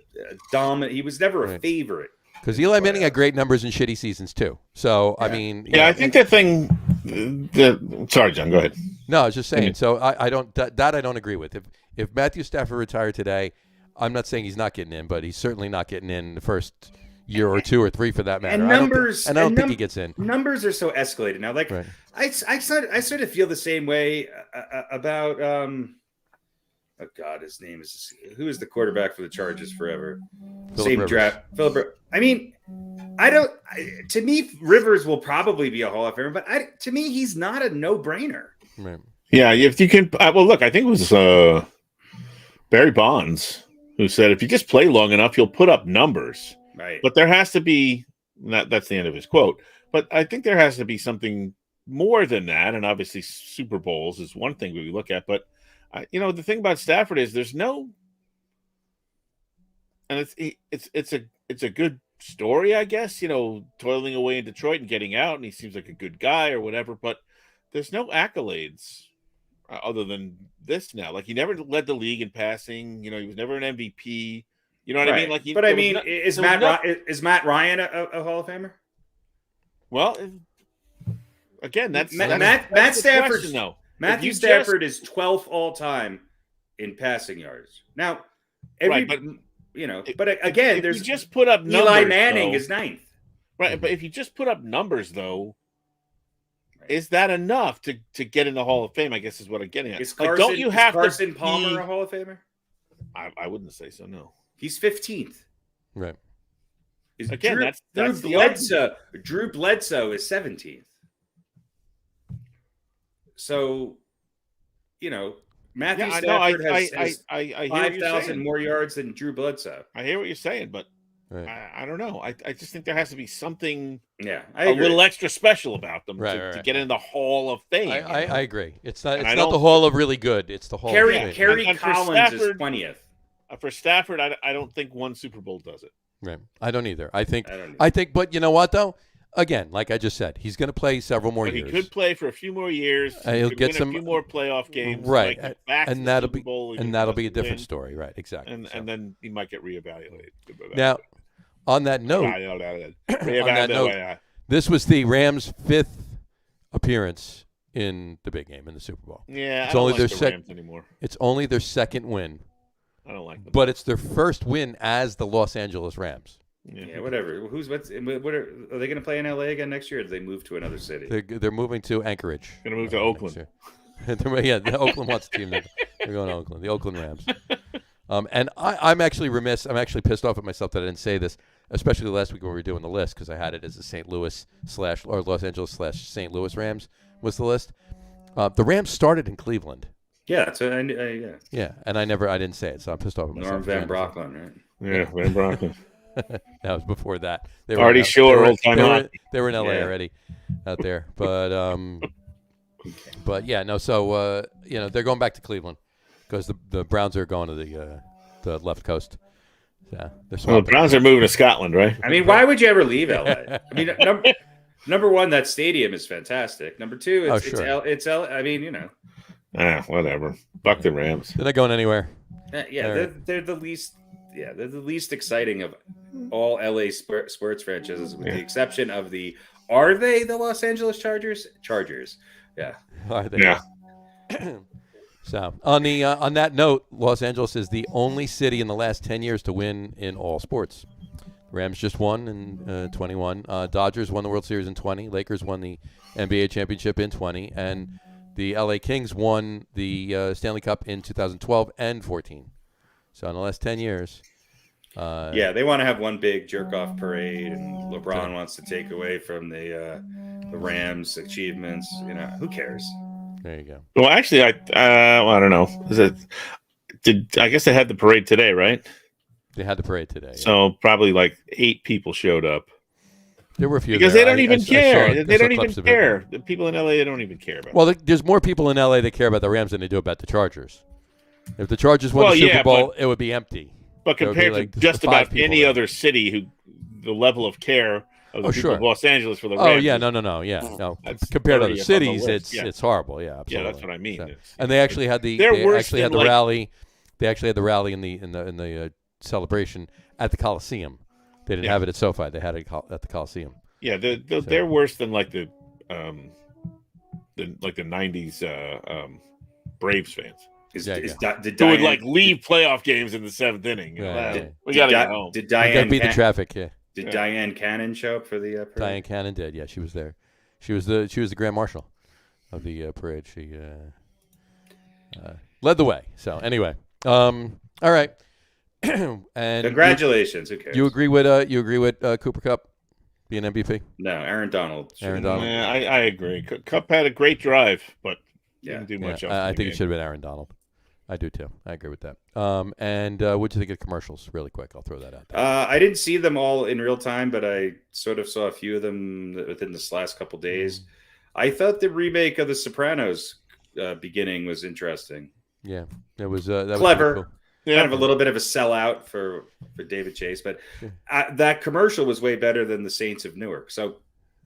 dominant. He was never a favorite. Because Eli Manning had great numbers in shitty seasons too. So I mean, I think the thing. Sorry, John. Go ahead. No, I was just saying. Mm-hmm. So I don't I don't agree with. If Matthew Stafford retired today, I'm not saying he's not getting in, but he's certainly not getting in the first year or 2 or 3 for that matter. And numbers, I don't think he gets in. Numbers are so escalated now. Like I sort of feel the same way about. Oh God, his name is who is the quarterback for the Chargers forever? Same draft, Philip. I mean, to me, Rivers will probably be a Hall of Famer, but to me, he's not a no-brainer. Right. Yeah, if you can. Well, look, I think it was Barry Bonds who said, "If you just play long enough, you'll put up numbers." Right. But there has to be. That's the end of his quote. But I think there has to be something more than that, and obviously, Super Bowls is one thing we look at, but. The thing about Stafford is there's no, and it's a good story, I guess. Toiling away in Detroit and getting out, and he seems like a good guy or whatever. But there's no accolades other than this now. Like he never led the league in passing. He was never an MVP. You know what I mean? Like, is Matt Ryan a Hall of Famer? Well, again, that's Matt Stafford. Question, though. Matthew Stafford is 12th all time in passing yards. Now, but again, there's just put up numbers, Eli Manning is 9th. Right, but if you just put up numbers, though, is that enough to get in the Hall of Fame? I guess is what I'm getting at. Don't you have Carson Palmer a Hall of Famer? I wouldn't say so. No, he's 15th. Right. Again, that's Drew Bledsoe is 17th. So, Matthew Stafford has 5,000 more yards than Drew Bledsoe. I hear what you're saying, but I don't know. I just think there has to be something a little extra special about them to get in the Hall of Fame. I agree. It's not the Hall of really good. It's the Hall of Fame. Kerry Collins is 20th. For Stafford, I don't think one Super Bowl does it. Right. I don't either. I think, but you know what, though? again, like I just said, he's going to play several more But years. he could play for a few more years. He'll could get win some a few more playoff games. right, Might get back to and the that'll Super be Bowl even and if that'll he be a doesn't different win. story, right? Exactly. And then he might get reevaluated. Now, on that note, this was the Rams' 5th appearance in the big game in the Super Bowl. Yeah, It's I don't only like their the Rams anymore. It's only their 2nd win, I don't like them. but it's their first win as the Los Angeles Rams. Yeah, whatever. What are they going to play in LA again next year? Or do they move to another city? They're moving to Anchorage. Going to move to Oakland. The Oakland wants a team. They're going to Oakland. The Oakland Rams. And I'm actually remiss. I'm actually pissed off at myself that I didn't say this, especially last week when we were doing the list, because I had it as the St. Louis or Los Angeles / St. Louis Rams was the list. The Rams started in Cleveland. Yeah, that's what yeah. Yeah, and I didn't say it, so I'm pissed off at myself. Norm Van Brocklin, right? Yeah, Van Brocklin. That was before that. They Artie Shore, old-time hockey. They were in LA already out there. But yeah, no, so they're going back to Cleveland because the Browns are going to the left coast. Yeah. Well, the Browns are moving to Scotland, right? I mean, why would you ever leave LA? I mean, number one, that stadium is fantastic. Number two, it's I mean, Whatever. Fuck the Rams. They're not going anywhere. They're the least. Yeah, they're the least exciting of all LA sports franchises, with the exception of the. Are they the Los Angeles Chargers? Chargers. Yeah. Are they? Yeah. So on that note, Los Angeles is the only city in the last 10 years to win in all sports. Rams just won in 21. Dodgers won the World Series in 20. Lakers won the NBA championship in 20, and the LA Kings won the Stanley Cup in 2012 and 14. So in the last 10 years. They want to have one big jerk-off parade, and LeBron wants to take away from the Rams' achievements. Who cares? There you go. Well, actually, I don't know. I guess they had the parade today, right? They had the parade today. So probably like 8 people showed up. There were a few because there. They don't even care. They don't even care. It. The people in LA, they don't even care about. Well, there's more people in LA that care about the Rams than they do about the Chargers. If the Chargers won the Super Bowl, it would be empty. But compared to just about any other city, the level of care of the people of Los Angeles for the Rams. Oh yeah, no. Compared to other cities, it's horrible. Yeah, absolutely. Yeah, that's what I mean. So, and they actually had the rally. They actually had the rally in the celebration at the Coliseum. They didn't have it at SoFi. They had it at the Coliseum. Yeah, they're worse than like the 90s Braves fans. Who would like leave playoff games in the 7th inning? We got to get home. Did Diane beat the traffic? Yeah. Did Diane Cannon show up for the parade? Diane Cannon did. Yeah, she was there. She was the grand marshal of the parade. She led the way. So anyway, all right. And congratulations. Who cares? You agree with Cooper Kupp being MVP? No, Aaron Donald. Yeah, I agree. Kupp had a great drive, but didn't do much else. I think it should have been Aaron Donald. I do too. I agree with that. And what'd you think of commercials? Really quick, I'll throw that out there. I didn't see them all in real time, but I sort of saw a few of them within this last couple days. I thought the remake of The Sopranos beginning was interesting. Yeah, it was that clever. Was cool. Kind of a little bit of a sellout for David Chase, but that commercial was way better than the Saints of Newark. So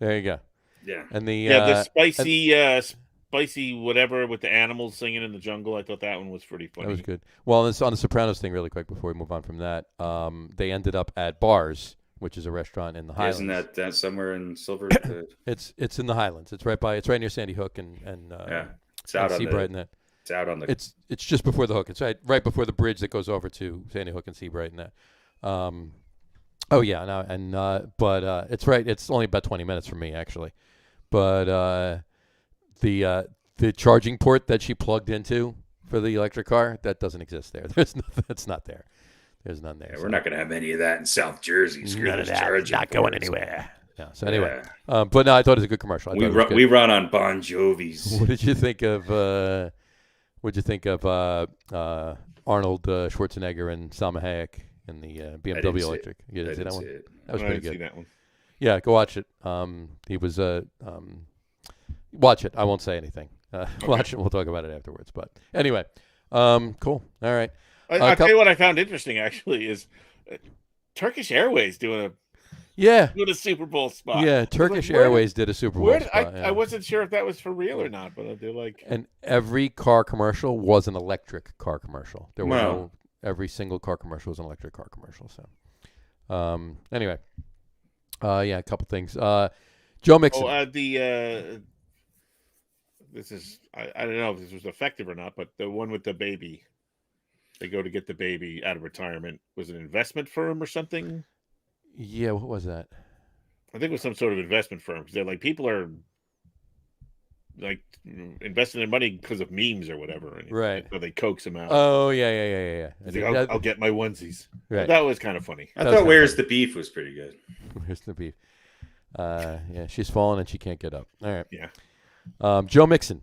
there you go. Yeah, and the spicy whatever with the animals singing in the jungle. I thought that one was pretty funny. That was good. Well, on the Sopranos thing, really quick before we move on from that, they ended up at Bars, which is a restaurant in the Highlands. Isn't that somewhere in Silver? It's in the Highlands. It's right near Sandy Hook and it's out on Seabright and that. It's out on the. It's just before the hook. It's right before the bridge that goes over to Sandy Hook and Seabright and that. But it's right. It's only about 20 minutes from me actually, but the charging port that she plugged into for the electric car that doesn't exist there. It's not there. There's none there. Yeah, we're not going to have any of that in South Jersey. None of that. Not going anywhere. Yeah. So anyway, but no, I thought it was a good commercial. We run on Bon Jovi's. What did you think of? Arnold Schwarzenegger and Salma Hayek in the BMW electric? You didn't see that one? That was pretty good. See that one. Yeah, go watch it. He was watch it. I won't say anything. Watch it. We'll talk about it afterwards. But anyway, cool. All right. I'll tell you what I found interesting actually is Turkish Airways doing Yeah. With a Super Bowl spot. Yeah, Turkish Airways did a Super Bowl spot. I wasn't sure if that was for real or not, but they're like. And every car commercial was an electric car commercial. There were Wow. every single car commercial was an electric car commercial. So, anyway, a couple things. Joe Mixon. This is I don't know if this was effective or not, but the one with the baby, they go to get the baby out of retirement. Was it an investment firm or something? Yeah, what was that? I think it was some sort of investment firm because they're like people are like investing their money because of memes or whatever, and Right. So they coax them out. Oh yeah. He's like, I'll get my onesies. Right. That was kind of funny. I thought "Where's the Beef" was pretty good. Where's the beef? Yeah, she's fallen and she can't get up. All right. Yeah. Joe Mixon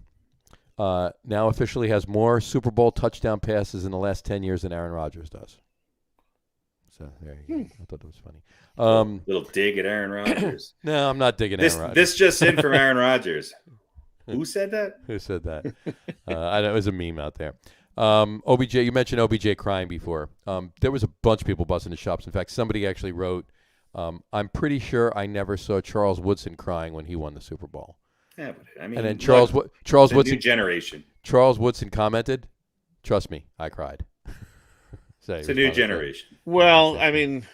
now officially has more Super Bowl touchdown passes in the last 10 years than Aaron Rodgers does. So there you go. I thought that was funny. Little dig at Aaron Rodgers. No, I'm not digging This Aaron Rodgers. this just in from Aaron Rodgers. Who said that? Who said that? I know it was a meme out there. OBJ, you mentioned OBJ crying before. There was a bunch of people busting the shops. In fact, somebody actually wrote, I'm pretty sure I never saw Charles Woodson crying when he won the Super Bowl. Yeah, but I mean, And then Charles Woodson, new generation. Charles Woodson commented, "Trust me, I cried." So It's a new generation. Well, I mean,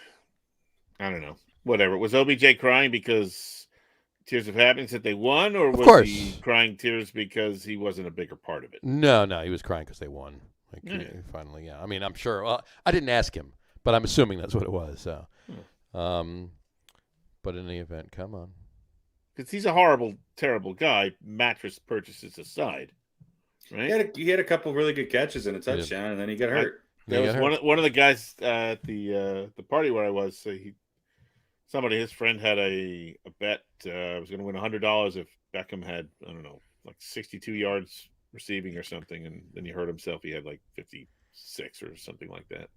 I don't know. Whatever. Was OBJ crying because Tears of Happiness that they won, or was course. he crying tears because he wasn't a bigger part of it? No, he was crying because they won. Like, finally, yeah. I mean, I'm sure. Well, I didn't ask him, but I'm assuming that's what it was. So, but in any event, come on. Because he's a horrible, terrible guy, mattress purchases aside. Right? He had a couple really good catches and a touchdown, and then he got hurt. There was one of the guys at the party where I was. His friend had a bet. Was going to win $100 if Beckham had, I don't know, like 62 yards receiving or something, and then he hurt himself. He had like 56 or something like that.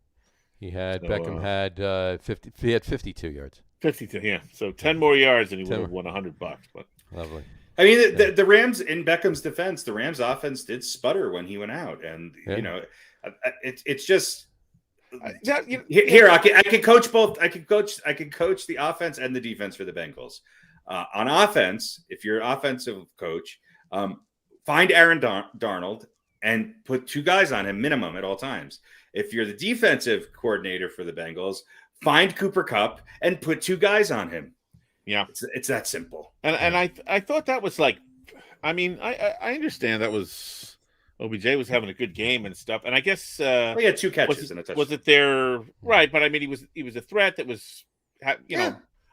Beckham had 50. He had 52 yards. 52, yeah. So 10 more yards, and he would have won $100. But lovely. I mean, the Rams, in Beckham's defense, the Rams offense did sputter when he went out, and it's just here. I can coach both. I can coach the offense and the defense for the Bengals. On offense, if you're an offensive coach, find Aaron Darnold and put two guys on him minimum at all times. If you're the defensive coordinator for the Bengals, find Cooper Kupp and put two guys on him. Yeah, it's that simple. And I thought that was like, I mean, I understand that was OBJ was having a good game and stuff, and I guess he had two catches and a touchdown. Was it there? Right, but I mean, he was a threat that was,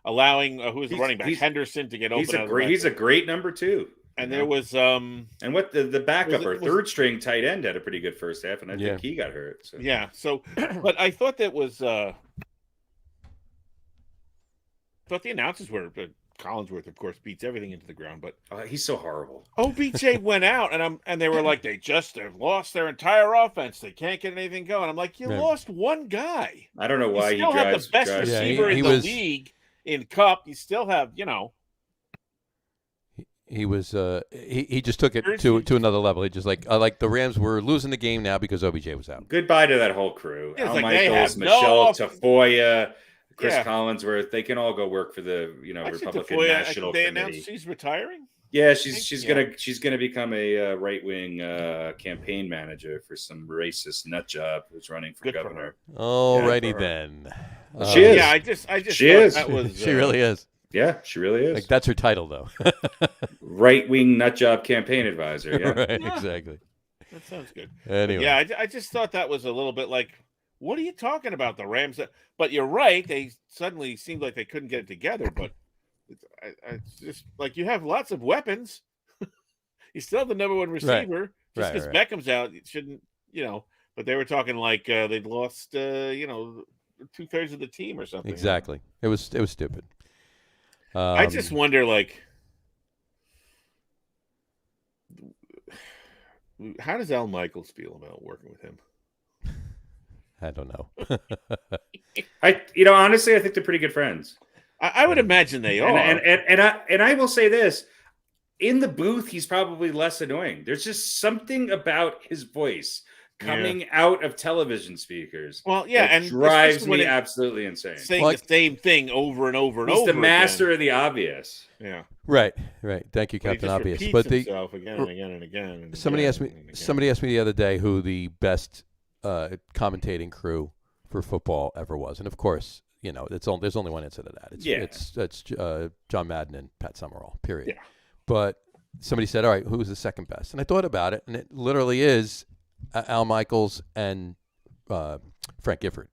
allowing who was the running back Henderson to get open. He's a great number two. And there was and what the backup or third string tight end had a pretty good first half, and I think he got hurt. So. Yeah, so but I thought that was thought the announcers were Collinsworth, of course, beats everything into the ground, but he's so horrible. OBJ went out, and they were like, they've lost their entire offense. They can't get anything going. I'm like, you lost one guy. I don't know why you still have the best receiver in the league in Cup. You still have, He was he just took it to another level. He just like the Rams were losing the game now because OBJ was out. Goodbye to that whole crew. Al like Michaels, Michelle Tafoya, Chris Collinsworth. They can all go work for the Republican National they Committee. announced she's retiring. Yeah, she's gonna become a right wing campaign manager for some racist nut job who's running for governor. Alrighty then. She is. Yeah, I just she is. That was, she really is. Yeah, she really is. Like that's her title, though. Right-wing nut job campaign advisor. Yeah, right, exactly. That sounds good. Anyway, yeah, I just thought that was a little bit like, what are you talking about, the Rams? But you're right; they suddenly seemed like they couldn't get it together. But it's just like you have lots of weapons. You still have the number one receiver. Just because Beckham's out, it shouldn't, But they were talking like they'd lost, 2/3 of the team or something. Exactly. It was stupid. I just wonder, like, how does Al Michaels feel about working with him? I don't know. Honestly, I think they're pretty good friends. I would imagine they are. And I will say this: in the booth, he's probably less annoying. There's just something about his voice coming out of television speakers. Well, yeah, It and drives especially when me it's absolutely insane. saying the same thing over and over and He's over. the master again. of the obvious. Yeah. Right. Thank you, But he Captain just Obvious. repeats But himself again and again and again. And somebody again asked me. and again. Somebody asked me the other day who the best commentating crew for football ever was, and of course, there's only one answer to that. It's John Madden and Pat Summerall. Period. Yeah. But somebody said, "All right, who's the second best?" And I thought about it, and it literally is Al Michaels and Frank Gifford.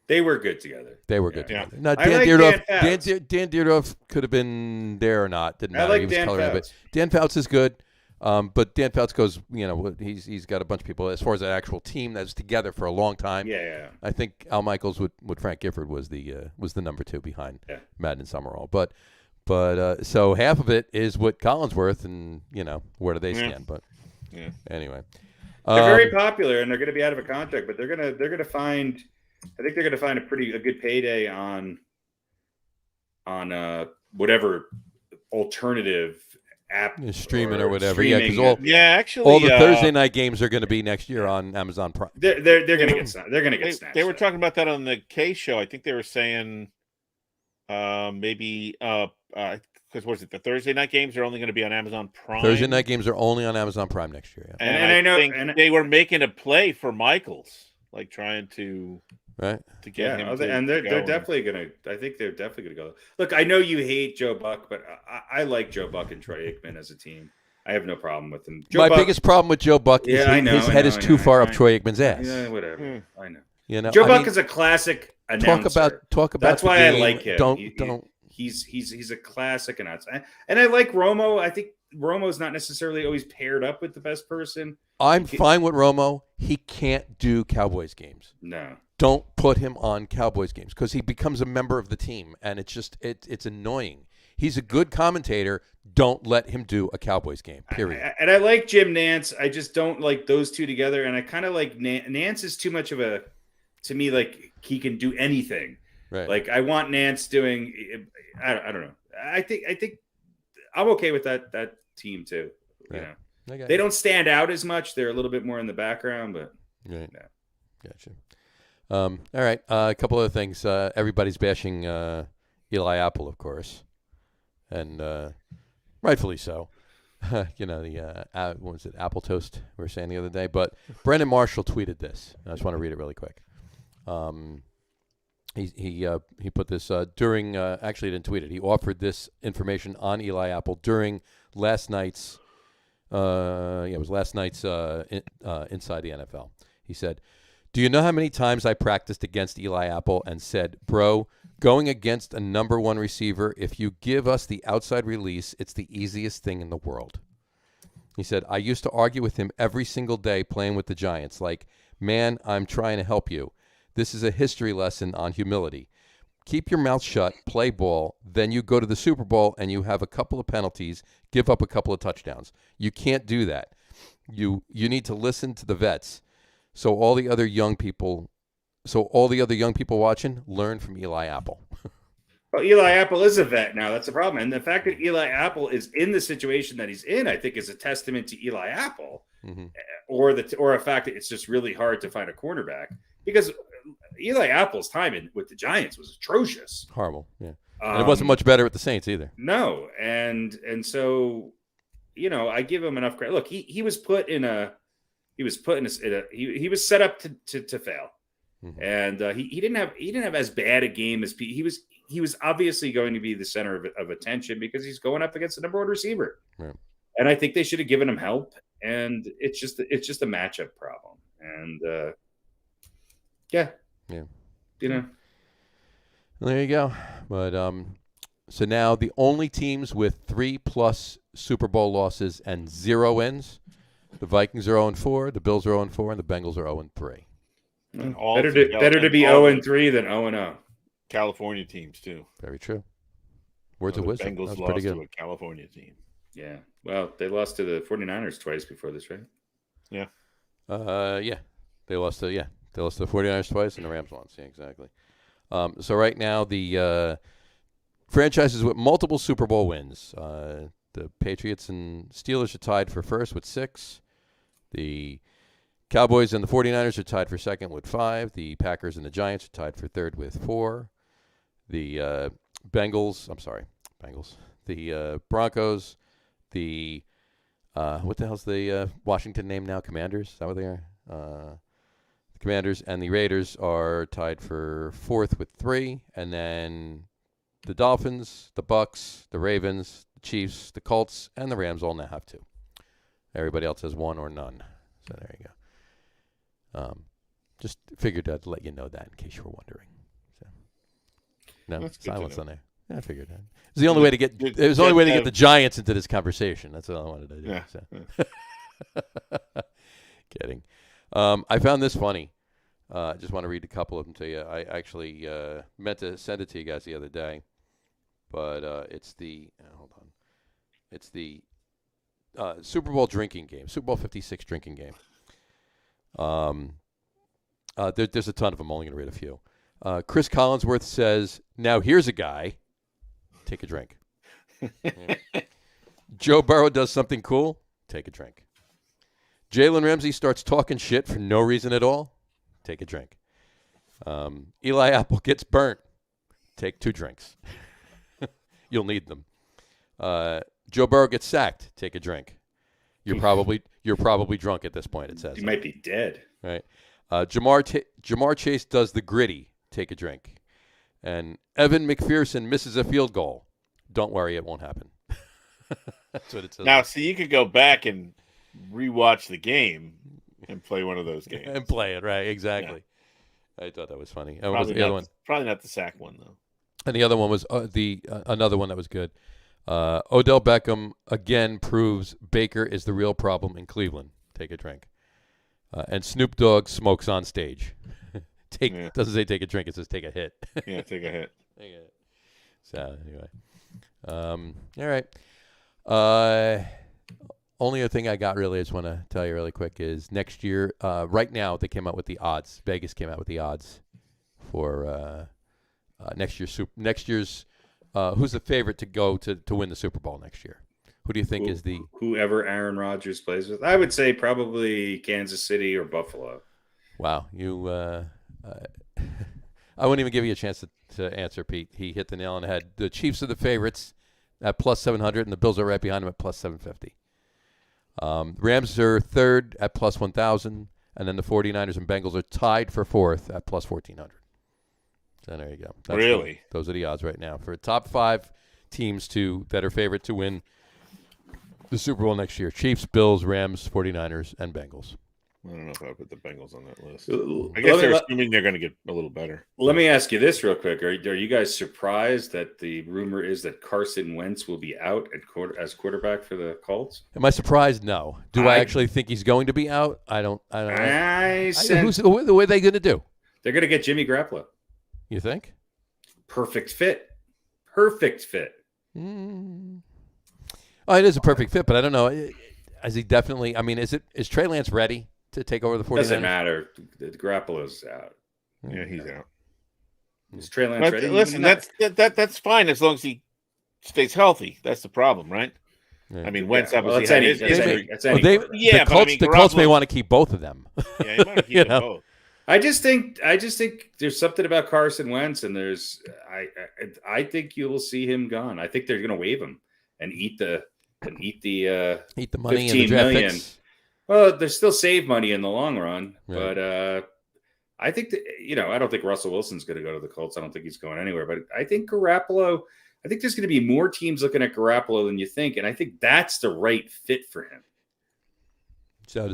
They were good together. They were good Yeah. together. Now, I Dan like Dierdorf, Dan Fouts. Dan Dierdorf could have been there or not. Didn't matter. I like He was Dan coloring a bit. Fouts. Dan Fouts is good, but Dan Fouts goes. He's got a bunch of people as far as an actual team that's together for a long time. Yeah. I think Al Michaels with Frank Gifford was the number two behind Madden and Summerall. But so half of it is what Collinsworth and where do they stand? But anyway, they're very popular and they're going to be out of a contract, but they're going to find. I think they're going to find a good payday on whatever alternative app streaming or whatever. Streaming. Because all the Thursday night games are going to be next year on Amazon Prime. They're going to get snatched. They were talking about that on the K show. I think they were saying maybe because was it the Thursday night games are only going to be on Amazon Prime? Thursday night games are only on Amazon Prime next year. Yeah. And I know they were making a play for Michaels, like trying to. Right. To get him and they're definitely gonna. I think they're definitely gonna go. Look, I know you hate Joe Buck, but I like Joe Buck and Troy Aikman as a team. I have no problem with them. My biggest problem with Joe Buck is his head is too far up Troy Aikman's ass. Yeah, whatever. I know. Joe Buck is a classic announcer. Talk about. That's the why game. I like him. Don't. He's a classic announcer, and I like Romo. I think Romo's not necessarily always paired up with the best person. I'm fine with Romo. He can't do Cowboys games. No. Don't put him on Cowboys games because he becomes a member of the team, and it's just it's annoying. He's a good commentator. Don't let him do a Cowboys game, period. And I like Jim Nance. I just don't like those two together, and I kind of like Nance is too much of a – to me, like, he can do anything. Right. Like, I want Nance doing – I don't know. I think I'm okay with that team too. Right. They don't stand out as much. They're a little bit more in the background, but right. Yeah. Gotcha. All right. A couple other things. Everybody's bashing Eli Apple, of course, and rightfully so. What was it? Apple toast we were saying the other day. But Brendan Marshall tweeted this. I just want to read it really quick. He put this during. Actually, he didn't tweet it. He offered this information on Eli Apple during last night's. It was last night's Inside the NFL. He said, "Do you know how many times I practiced against Eli Apple and said, bro, going against a number one receiver, if you give us the outside release, it's the easiest thing in the world." He said, "I used to argue with him every single day playing with the Giants. Like, man, I'm trying to help you. This is a history lesson on humility. Keep your mouth shut, play ball, then you go to the Super Bowl and you have a couple of penalties, give up a couple of touchdowns. You can't do that. You need to listen to the vets. So all the other young people watching, learn from Eli Apple." Well, Eli Apple is a vet now. That's the problem. And the fact that Eli Apple is in the situation that he's in, I think, is a testament to Eli Apple, or a fact that it's just really hard to find a cornerback, because Eli Apple's time with the Giants was atrocious. Horrible, yeah. And it wasn't much better with the Saints either. No, and so, I give him enough credit. Look, he was set up to fail, and he didn't have as bad a game as he was obviously going to be the center of attention because he's going up against the number one receiver, right. And I think they should have given him help, and it's just a matchup problem, and yeah. Well, there you go. But so now the only teams with 3+ Super Bowl losses and 0 wins. The Vikings are 0-4, the Bills are 0-4, and the Bengals are 0-3. Better to be 0-3 than 0-0. California teams too. Very true. Words of wisdom. Bengals That's lost pretty good. to a California team. Yeah. Well, they lost to the 49ers twice before this, right? Yeah. They lost to the 49ers twice and the Rams once. Yeah, exactly. So right now the franchises with multiple Super Bowl wins. The Patriots and Steelers are tied for first with 6. The Cowboys and the 49ers are tied for second with 5. The Packers and the Giants are tied for third with 4. The Bengals. The Broncos. The what the hell's the Washington name now? Commanders. Is that what they are? The Commanders and the Raiders are tied for 4th with 3, and then the Dolphins, the Bucks, the Ravens, the Chiefs, the Colts, and the Rams all now have 2. Everybody else has 1 or none. So there you go. Just figured I'd let you know that in case you were wondering. So, no That's good silence to know. on there. Yeah, I figured that. It was the only way to get. It was the only way to get the Giants into this conversation. That's all I wanted to do. Yeah. So. Kidding. I found this funny. I just want to read a couple of them to you. I actually meant to send it to you guys the other day, but it's the hold on. It's the Super Bowl drinking game, Super Bowl 56 drinking game. There's a ton of them. I'm only going to read a few. Chris Collinsworth says, "Now here's a guy. Take a drink." Yeah. Joe Burrow does something cool. Take a drink. Jalen Ramsey starts talking shit for no reason at all. Take a drink. Eli Apple gets burnt. Take 2 drinks. You'll need them. Joe Burrow gets sacked. Take a drink. You're probably drunk at this point. It says You might be dead. right. Jamar Chase does the gritty. Take a drink. And Evan McPherson misses a field goal. Don't worry, it won't happen. That's what it says. Now, so you could go back and rewatch the game and play one of those games. And play it, right? Exactly. Yeah. I thought that was funny. And what was Probably, the not, other one? probably not the sack one, though. And the other one was another one that was good. Odell Beckham again proves Baker is the real problem in Cleveland. Take a drink. And Snoop Dogg smokes on stage. Doesn't say take a drink. It says take a hit. Yeah, take a hit. Take a hit. So anyway, all right. Only other thing I got really, I just want to tell you really quick is next year. Right now, they came out with the odds. Vegas came out with the odds for next year's. Who's the favorite to go to win the Super Bowl next year? Who do you think is the whoever Aaron Rodgers plays with? I would say probably Kansas City or Buffalo. Wow, you. I wouldn't even give you a chance to answer, Pete. He hit the nail on the head. The Chiefs are the favorites at plus 700, and the Bills are right behind them at plus 750. Rams are third at plus 1,000, and then the 49ers and Bengals are tied for fourth at plus 1,400. So there you go. Really? Those are the odds right now for top 5 teams that are favorite to win the Super Bowl next year. Chiefs, Bills, Rams, 49ers, and Bengals. I don't know if I would put the Bengals on that list. I guess they're assuming they're going to get a little better. Let me ask you this real quick. Are you guys surprised that the rumor is that Carson Wentz will be out as quarterback for the Colts? Am I surprised? No. Do I actually think he's going to be out? I don't. What are they going to do? They're going to get Jimmy Garoppolo. You think? Perfect fit. Mm. Oh, it is a perfect fit, but I don't know. Is he definitely? I mean, is Trey Lance ready to take over the 49ers? Doesn't matter. The Garoppolo's out. Yeah, he's out. Is Trey Lance ready? Listen, that's fine as long as he stays healthy. That's the problem, right? Yeah. I mean, Wentz obviously the Colts may want to keep both of them. Yeah, you want to keep them both. I just think there's something about Carson Wentz, and I think you will see him gone. I think they're going to waive him and eat the money and the draft million. picks. Well, they still save money in the long run, Right. but I think that I don't think Russell Wilson's going to go to the Colts. I don't think he's going anywhere. But I think Garoppolo. I think there's going to be more teams looking at Garoppolo than you think, and I think that's the right fit for him. So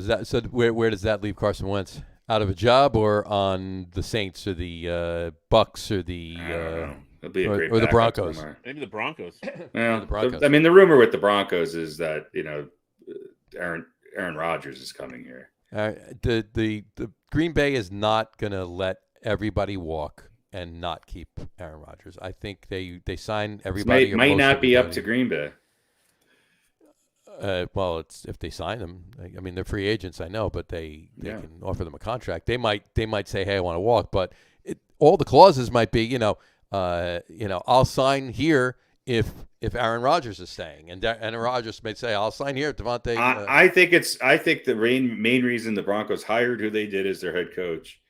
where does that leave Carson Wentz? Out of a job, or on the Saints, or the Bucks, or the or the Broncos? Maybe the Broncos. Well, the Broncos. the rumor with the Broncos is that Aaron Rodgers is coming here. The Green Bay is not going to let everybody walk and not keep Aaron Rodgers. I think they sign everybody. It might not be up to Green Bay. Well, it's if they sign them. I mean, they're free agents, I know, but they can offer them a contract. They might say, "Hey, I want to walk," but all the clauses might be, I'll sign here if Aaron Rodgers is staying, and Aaron Rodgers may say, "I'll sign here, Devontae." I think the main reason the Broncos hired who they did as their head coach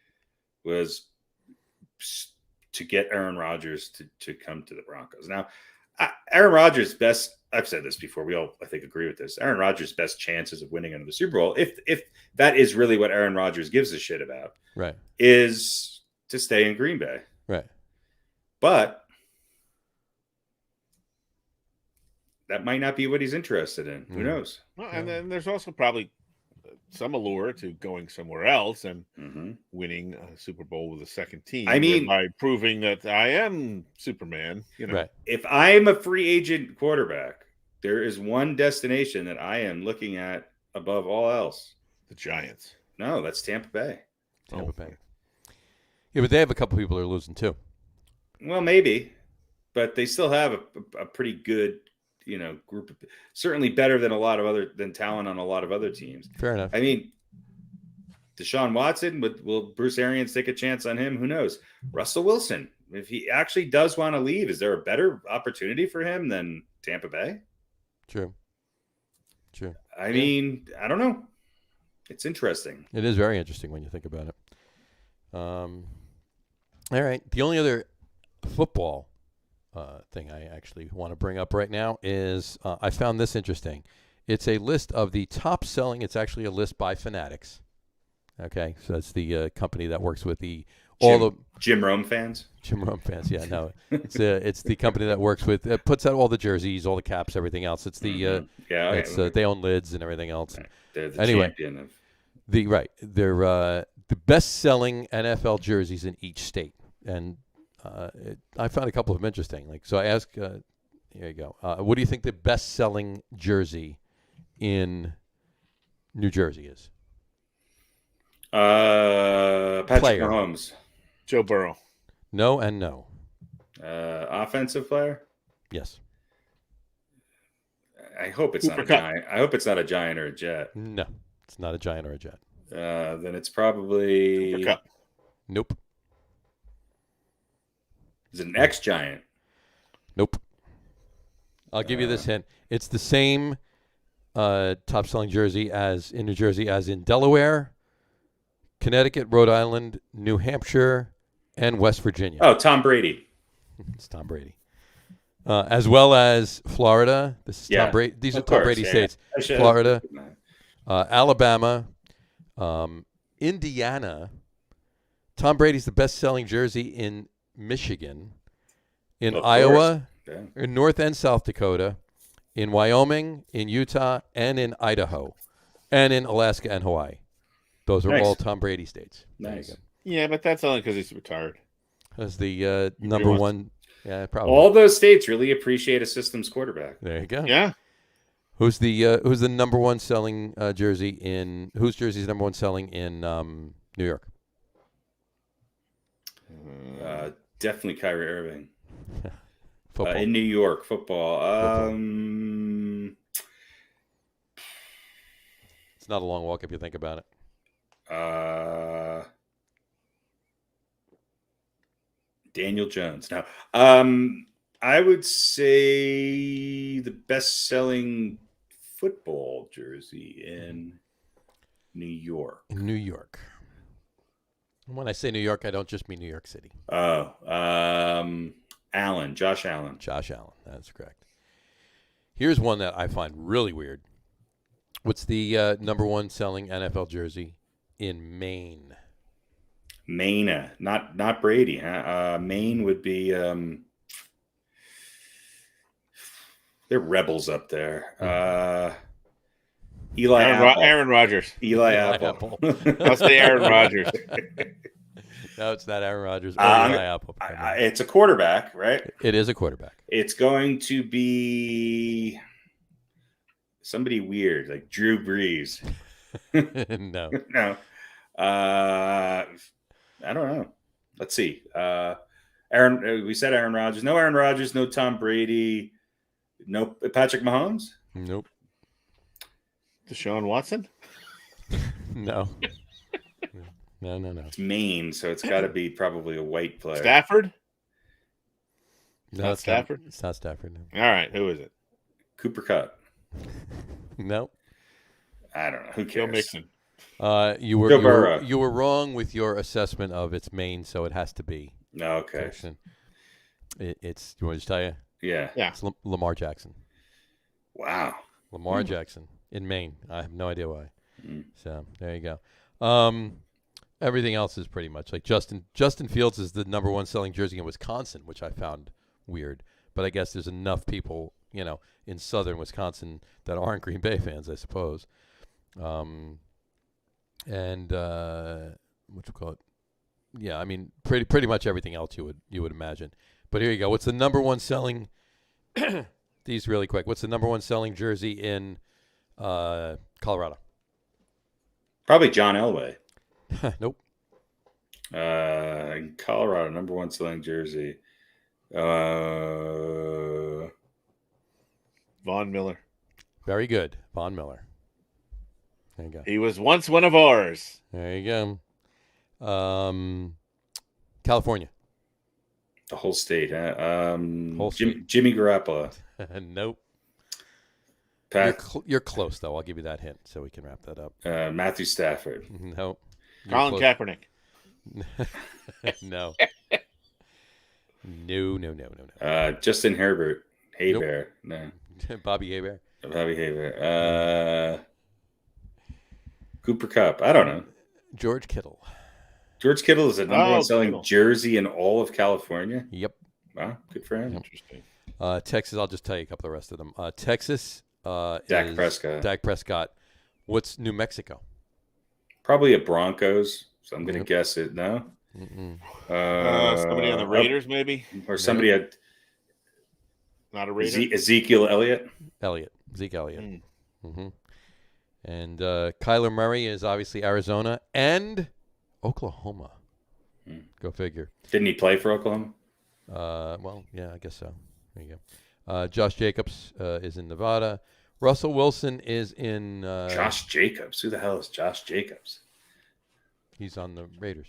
was to get Aaron Rodgers to come to the Broncos. Now, Aaron Rodgers' best, I've said this before, we all, I think, agree with this. Aaron Rodgers' best chances of winning another Super Bowl, if that is really what Aaron Rodgers gives a shit about, right, is to stay in Green Bay. Right. But that might not be what he's interested in. Who knows? Well, and then there's also probably some allure to going somewhere else and winning a Super Bowl with a second team. I mean, by proving that I am Superman. Right. If I'm a free agent quarterback, there is one destination that I am looking at above all else. The Giants. No, that's Tampa Bay. Tampa Bay. Yeah, but they have a couple people who are losing too. Well, maybe, but they still have a pretty good, group of, certainly better than talent on a lot of other teams. Fair enough. I mean, Deshaun Watson, will Bruce Arians take a chance on him? Who knows? Russell Wilson, if he actually does want to leave, is there a better opportunity for him than Tampa Bay? True. I mean, I don't know. It's interesting. It is very interesting when you think about it. All right. The only other football thing I actually want to bring up right now is I found this interesting. It's a list of the top selling. It's actually a list by Fanatics. Okay, so it's the company that works with Jim Rome fans. Jim Rome fans, yeah, no, it's the company that works with puts out all the jerseys, all the caps, everything else. It's the they own lids and everything else. Right. They're the champion of they're the best selling NFL jerseys in each state, and I found a couple of them interesting. Like, so I asked, here you go. What do you think the best selling jersey in New Jersey is? Patrick Mahomes. Joe Burrow. No and no. Offensive player? Yes. I hope it's not a Giant. I hope it's not a Giant or a Jet. No, it's not a Giant or a Jet. Then it's probably Cooper Kupp. Nope. Is it an ex-Giant? Nope. I'll give you this hint. It's the same top selling jersey as in New Jersey as in Delaware, Connecticut, Rhode Island, New Hampshire, and West Virginia. Oh, Tom Brady. It's Tom Brady. As well as Florida. This is Tom Brady. These are Tom Brady states. Florida, Alabama, Indiana. Tom Brady's the best-selling jersey in Michigan, in Iowa, in North and South Dakota, in Wyoming, in Utah, and in Idaho, and in Alaska and Hawaii. Those are all Tom Brady states. Nice. Yeah, but that's only because he's retired. That's the number one. Yeah, probably. All those states really appreciate a systems quarterback. There you go. Yeah. Who's the number one selling jersey in? Whose jersey is number one selling in New York? Definitely Kyrie Irving. Football. In New York, football. It's not a long walk if you think about it. Daniel Jones. Now, I would say the best-selling football jersey in New York. In New York. And when I say New York, I don't just mean New York City. Oh, Josh Allen. Josh Allen. That's correct. Here's one that I find really weird. What's the number one selling NFL jersey in Maine? Maine, not Brady. Huh? Maine would be. They're rebels up there. Aaron Rodgers. Eli Apple. I'll say Aaron Rodgers. No, it's not Aaron Rodgers or Eli Apple. It's a quarterback, right? It is a quarterback. It's going to be somebody weird, like Drew Brees. No. No. I don't know. Let's see. We said Aaron Rodgers. No Aaron Rodgers. No Tom Brady. No Patrick Mahomes. Nope. Deshaun Watson? No. No. It's Maine, so it's got to be probably a white player. Stafford? No, Not Stafford? It's not Stafford. No. All right, who is it? Cooper Cup. No. I don't know. Who Joe cares? Mixon. You Burrow. were wrong with your assessment of its Maine, so it has to be. No, okay. Jackson. It's. You want me to just tell you? Yeah. It's Lamar Jackson. Wow. Lamar Jackson in Maine. I have no idea why. Mm. So there you go. Everything else is pretty much like Justin Fields is the number one selling jersey in Wisconsin, which I found weird. But I guess there's enough people, in southern Wisconsin that aren't Green Bay fans, I suppose. And what you call it? Yeah, I mean pretty much everything else you would imagine. But here you go. What's the number one selling? These really quick. What's the number one selling jersey in Colorado? Probably John Elway. Nope. In Colorado, number one selling jersey. Von Miller. Very good. Von Miller. There you go. He was once one of ours. There you go. California. The whole state, huh? Whole state. Jimmy Garoppolo. Nope. Pat, You're close, though. I'll give you that hint so we can wrap that up. Matthew Stafford. Nope. Colin Kaepernick. No. No. Justin Herbert. Hey Nope. Bear. No. Bobby Hebert. Bobby Haver. Cooper Cup. I don't know. George Kittle. George Kittle is the number one selling Kittle. jersey in all of California. Yep. Wow, good for him. Interesting. Texas, I'll just tell you a couple of the rest of them. Texas Dak Prescott. Dak Prescott. What's New Mexico? Probably a Broncos. So I'm going to Yep. guess it. No. Somebody on the Raiders, maybe? Or somebody had Not a Raider? Ezekiel Elliott. Zeke Elliott. Mm. Mm-hmm. And Kyler Murray is obviously Arizona and Oklahoma. Go figure. Didn't he play for Oklahoma? Well, yeah, I guess so. There you go. Josh Jacobs is in Nevada. Russell Wilson is in. Josh Jacobs. Who the hell is Josh Jacobs? He's on the Raiders.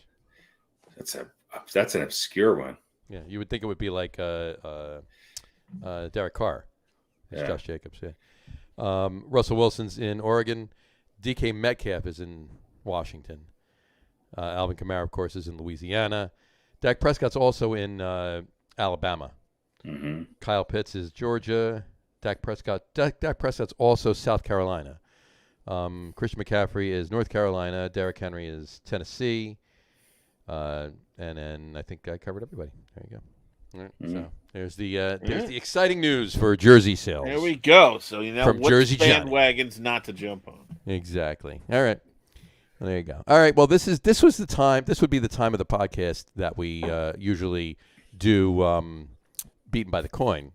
That's an obscure one. Yeah, you would think it would be like Derek Carr. It's Yeah. Josh Jacobs. Yeah. Russell Wilson's in Oregon. DK Metcalf is in Washington. Alvin Kamara, of course, is in Louisiana. Dak Prescott's also in Alabama. Mm-hmm. Kyle Pitts is Georgia. Dak Prescott's also South Carolina. Christian McCaffrey is North Carolina. Derrick Henry is Tennessee. And then I think I covered everybody. There you go. All right, So there's the exciting news for jersey sales. There we go. So you know From what Jersey Johnny. bandwagons not to jump on. Exactly. All right. Well, there you go. All right. Well, this would be the time of the podcast that we usually do beaten by the coin.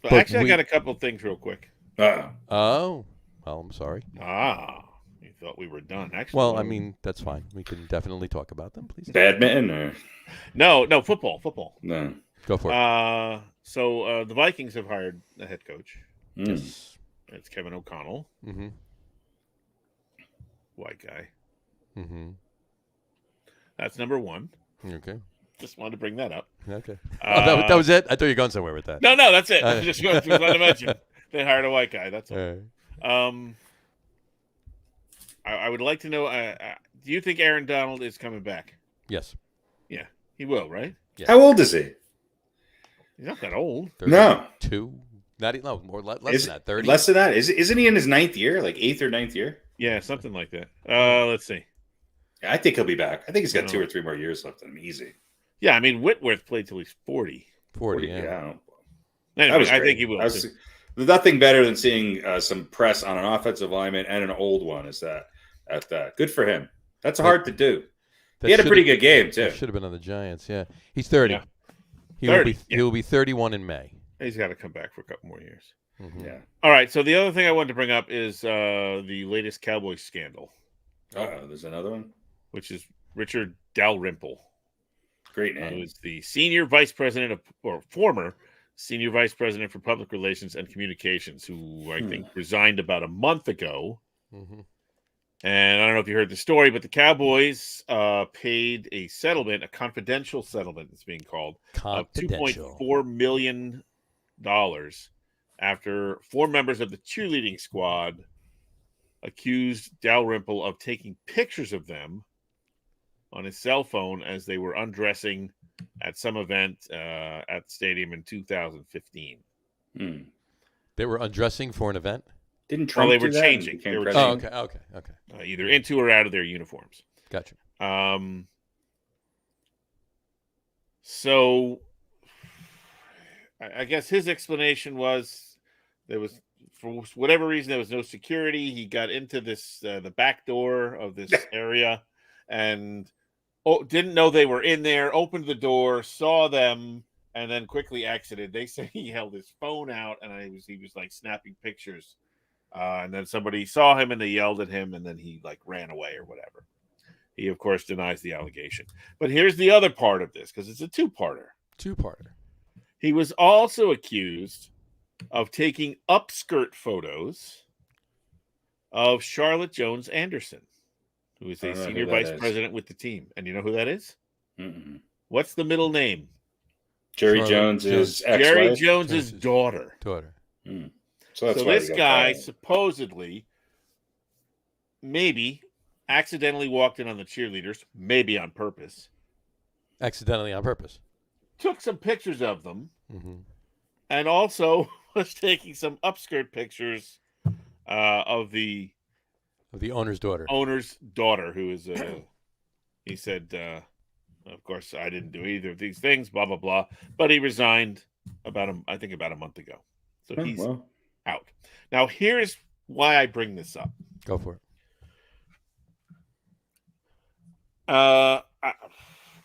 But But actually, I got a couple of things real quick. Oh, well, I'm sorry. You thought we were done. Actually, Well, I mean, that's fine. We can definitely talk about them, please. Badminton or no, football. no? Go for it. So the Vikings have hired a head coach. Yes. It's Kevin O'Connell, Mm-hmm. white guy. Mm-hmm. That's number one. Okay. Just wanted to bring that up. Okay. That was it? I thought you were going somewhere with that. No, that's it. I just wanted to mention they hired a white guy. That's all. All right. I would like to know. Do you think Aaron Donald is coming back? Yes. Yeah, he will, right? Yes. How old is he? He's not that old. 32. Not even, no, more less than that. 30. Less than that. Isn't he in his ninth year, like 8th or 9th year? Yeah, something like that. Let's see. Yeah, I think he'll be back. I think he's got No. 2 or 3 more years left in him. Easy. Yeah, I mean Whitworth played till he's 40. 40. Yeah. That Anyway, was I great. think he will. There's too. nothing better than seeing some press on an offensive lineman and an old one. Is that at that? Good for him. That's hard to do. He had a pretty good game too. Should have been on the Giants. Yeah. He's 30. Yeah. He will be 31 in May. He's got to come back for a couple more years. Mm-hmm. Yeah. All right. So the other thing I wanted to bring up is the latest Cowboys scandal, There's another one. which is Richard Dalrymple, Great who name. is the former senior vice president for public relations and communications, who I think resigned about a month ago. Mm-hmm. And I don't know if you heard the story, but the Cowboys paid a settlement, a confidential settlement, it's being called, of Confidential. $2.4 million after 4 members of the cheerleading squad accused Dalrymple of taking pictures of them on his cell phone as they were undressing at some event at the stadium in 2015. They were undressing for an event? Didn't Trump they do were that and changing. became They were president? Okay. Either into or out of their uniforms. Gotcha. So I guess his explanation was there was, for whatever reason, there was no security. He got into this the back door of this area and didn't know they were in there, opened the door, saw them, and then quickly exited. They say he held his phone out and he was like snapping pictures. And then somebody saw him and they yelled at him and then he like ran away or whatever. He, of course, denies the allegation. But here's the other part of this, because it's a two-parter. He was also accused of taking upskirt photos of Charlotte Jones Anderson, who is a senior vice president with the team. And you know who that is? Mm-mm. What's the middle name? Jerry Charlotte Jones's ex-wife? Jerry Jones's daughter. Mm. So this guy supposedly, maybe, accidentally walked in on the cheerleaders, maybe on purpose. Accidentally on purpose. Took some pictures of them, Mm-hmm. and also was taking some upskirt pictures of the owner's daughter. Who is, he said, of course, I didn't do either of these things, blah, blah, blah. But he resigned about a month ago. So he's out. Now, here's why I bring this up. Go for it.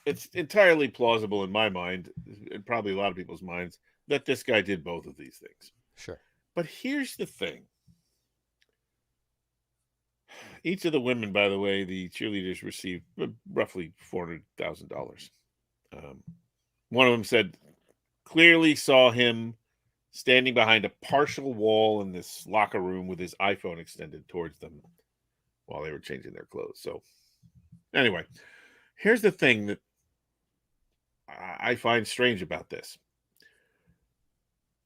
It's entirely plausible in my mind, and probably a lot of people's minds, that this guy did both of these things. Sure. But here's the thing. Each of the women, by the way, the cheerleaders received roughly $400,000. One of them said, clearly saw him standing behind a partial wall in this locker room with his iPhone extended towards them while they were changing their clothes. So anyway, here's the thing that I find strange about this.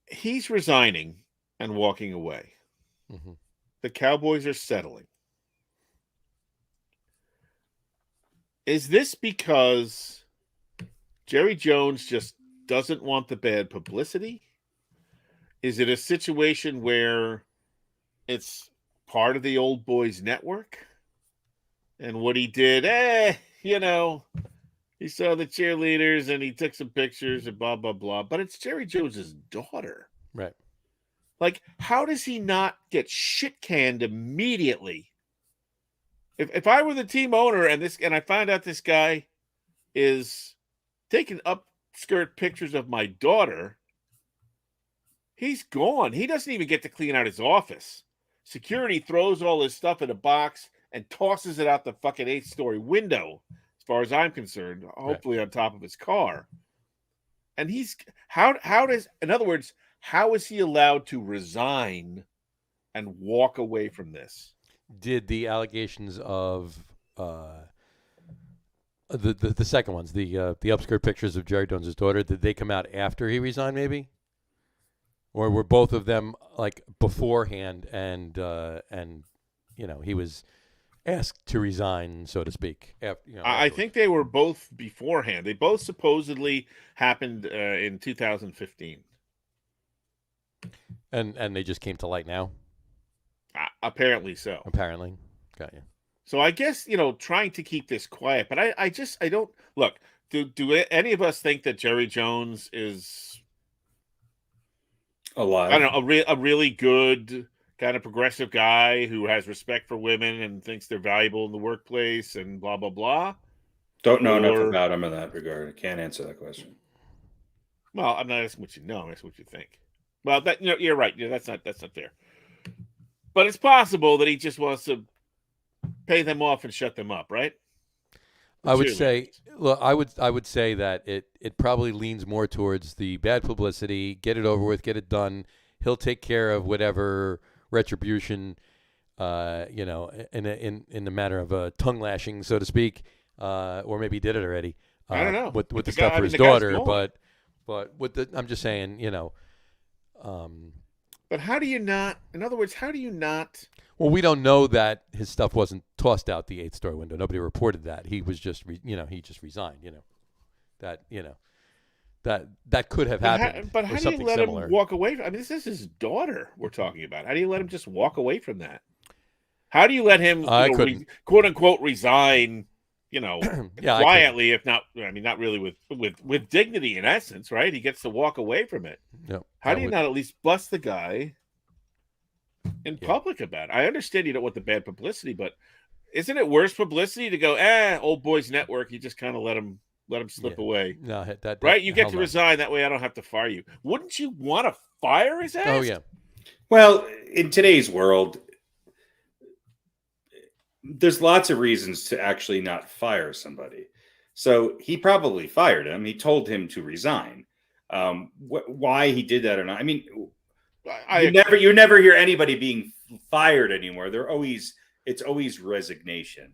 He's resigning and walking away. Mm-hmm. The Cowboys are settling. Is this because Jerry Jones just doesn't want the bad publicity? Is it a situation where it's part of the old boys network? And what he did, he saw the cheerleaders and he took some pictures and blah, blah, blah. But it's Jerry Jones's daughter. Right. Like, how does he not get shit canned immediately? If I were the team owner and I found out this guy is taking upskirt pictures of my daughter, he's gone. He doesn't even get to clean out his office. Security throws all his stuff in a box and tosses it out the fucking 8th-story window, as far as I'm concerned, hopefully on top of his car. And how is he allowed to resign and walk away from this? Did the allegations of the second ones, the upskirt pictures of Jerry Jones' daughter, did they come out after he resigned, maybe? Or were both of them like beforehand and he was asked to resign, so to speak? I think they were both beforehand. They both supposedly happened in 2015. And they just came to light now? Apparently so. Apparently. Got you. So I guess, trying to keep this quiet, but I don't look, do any of us think that Jerry Jones is alive? I don't know, a really good kind of progressive guy who has respect for women and thinks they're valuable in the workplace and blah, blah, blah. Don't know enough about him in that regard. I can't answer that question. Well, I'm not asking what you know, I'm asking what you think. Well, that you're right. That's not fair. But it's possible that he just wants to pay them off and shut them up, right? I would say that it probably leans more towards the bad publicity, get it over with, get it done. He'll take care of whatever retribution in the matter of a tongue lashing, so to speak, or maybe he did it already. I don't know. With the guy- stuff I for mean, his the guy's daughter, gone. but with the, I'm just saying, But how do you not? In other words, how do you not? well, we don't know that his stuff wasn't tossed out the 8-story window. Nobody reported that. He was just, he just resigned. That could have happened. But or how do you something let similar. him walk away? I mean, this is his daughter we're talking about. How do you let him just walk away from that? How do you let him, couldn't. quote unquote, resign? Yeah, quietly, if not, I mean, not really with dignity in essence, right? He gets to walk away from it. No, How do you not at least bust the guy in public about it? I understand you don't want the bad publicity, but isn't it worse publicity to go, old boys network? You just kind of let him slip away. No, that Right? You get hell to no. resign. That way I don't have to fire you. Wouldn't you want to fire his ass? Oh yeah. Well, in today's world, there's lots of reasons to actually not fire somebody. So he probably fired him. He told him to resign. Why he did that or not? I mean, you never hear anybody being fired anymore. It's always resignation.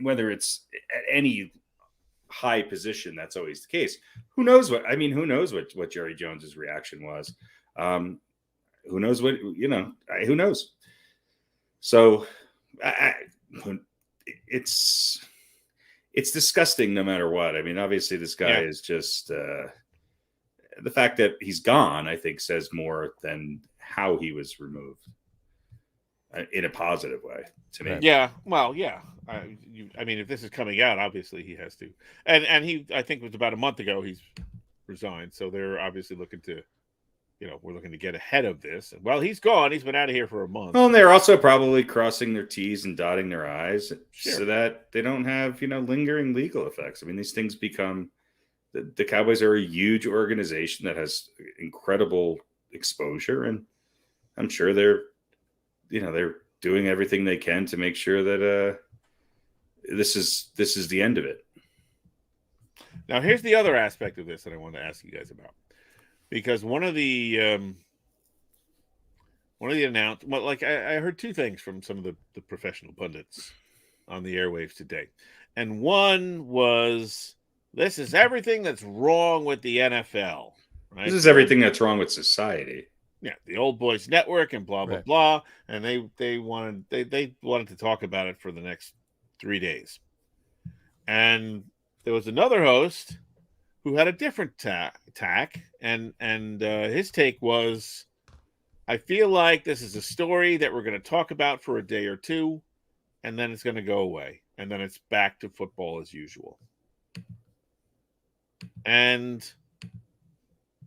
Whether it's at any high position, that's always the case. Who knows what Jerry Jones's reaction was? Who knows what, who knows? So it's disgusting no matter what. I mean, obviously this guy is just, the fact that he's gone, I think, says more than how he was removed in a positive way to me. Yeah. Well, yeah. I mean, if this is coming out, obviously he has to. And he, I think it was about a month ago, he's resigned. So they're obviously looking to, we're looking to get ahead of this. And while he's gone, he's been out of here for a month. Well, and they're also probably crossing their T's and dotting their I's Sure. so that they don't have, lingering legal effects. I mean, these things become, the Cowboys are a huge organization that has incredible exposure. And I'm sure they're doing everything they can to make sure that this is the end of it. Now, here's the other aspect of this that I want to ask you guys about. Because one of the announcements, well, like I heard two things from some of the professional pundits on the airwaves today. And one was, this is everything that's wrong with the NFL. Right? This is everything that's wrong with society. Yeah, the old boys network and blah, blah, Right. blah. And they wanted to talk about it for the next 3 days. And there was another host who had a different tack, and his take was, I feel like this is a story that we're going to talk about for a day or two, and then it's going to go away, and then it's back to football as usual. And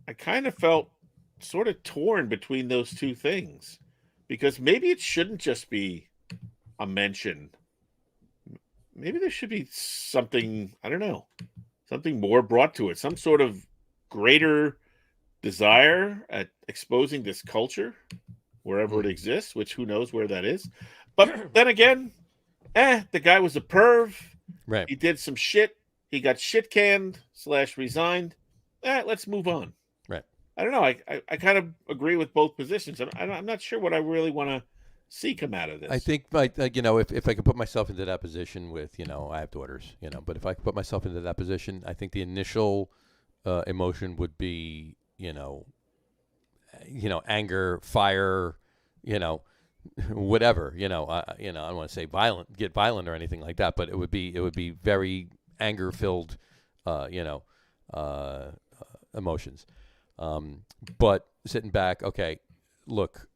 I kind of felt sort of torn between those two things, because maybe it shouldn't just be a mention. Maybe there should be something, I don't know, something more brought to it, some sort of greater desire at exposing this culture wherever it exists, which who knows where that is. But then again, the guy was a perv. Right. He did some shit. He got shit canned / resigned. Let's move on. Right. I don't know. I kind of agree with both positions. I'm not sure what I really want to see come out of this. I think, if I could put myself into that position with, I have daughters, but if I could put myself into that position, I think the initial emotion would be, anger, fire, whatever, I don't want to say get violent or anything like that, but it would be very anger filled, emotions. But sitting back, okay, look,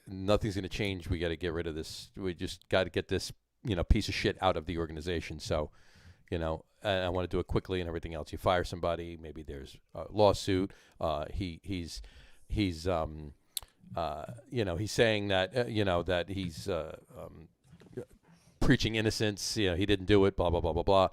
nothing's going to change. We got to get rid of this. We just got to get this, piece of shit out of the organization. So, and I want to do it quickly and everything else. You fire somebody, maybe there's a lawsuit. He's saying that, that he's preaching innocence. He didn't do it. Blah blah blah blah blah.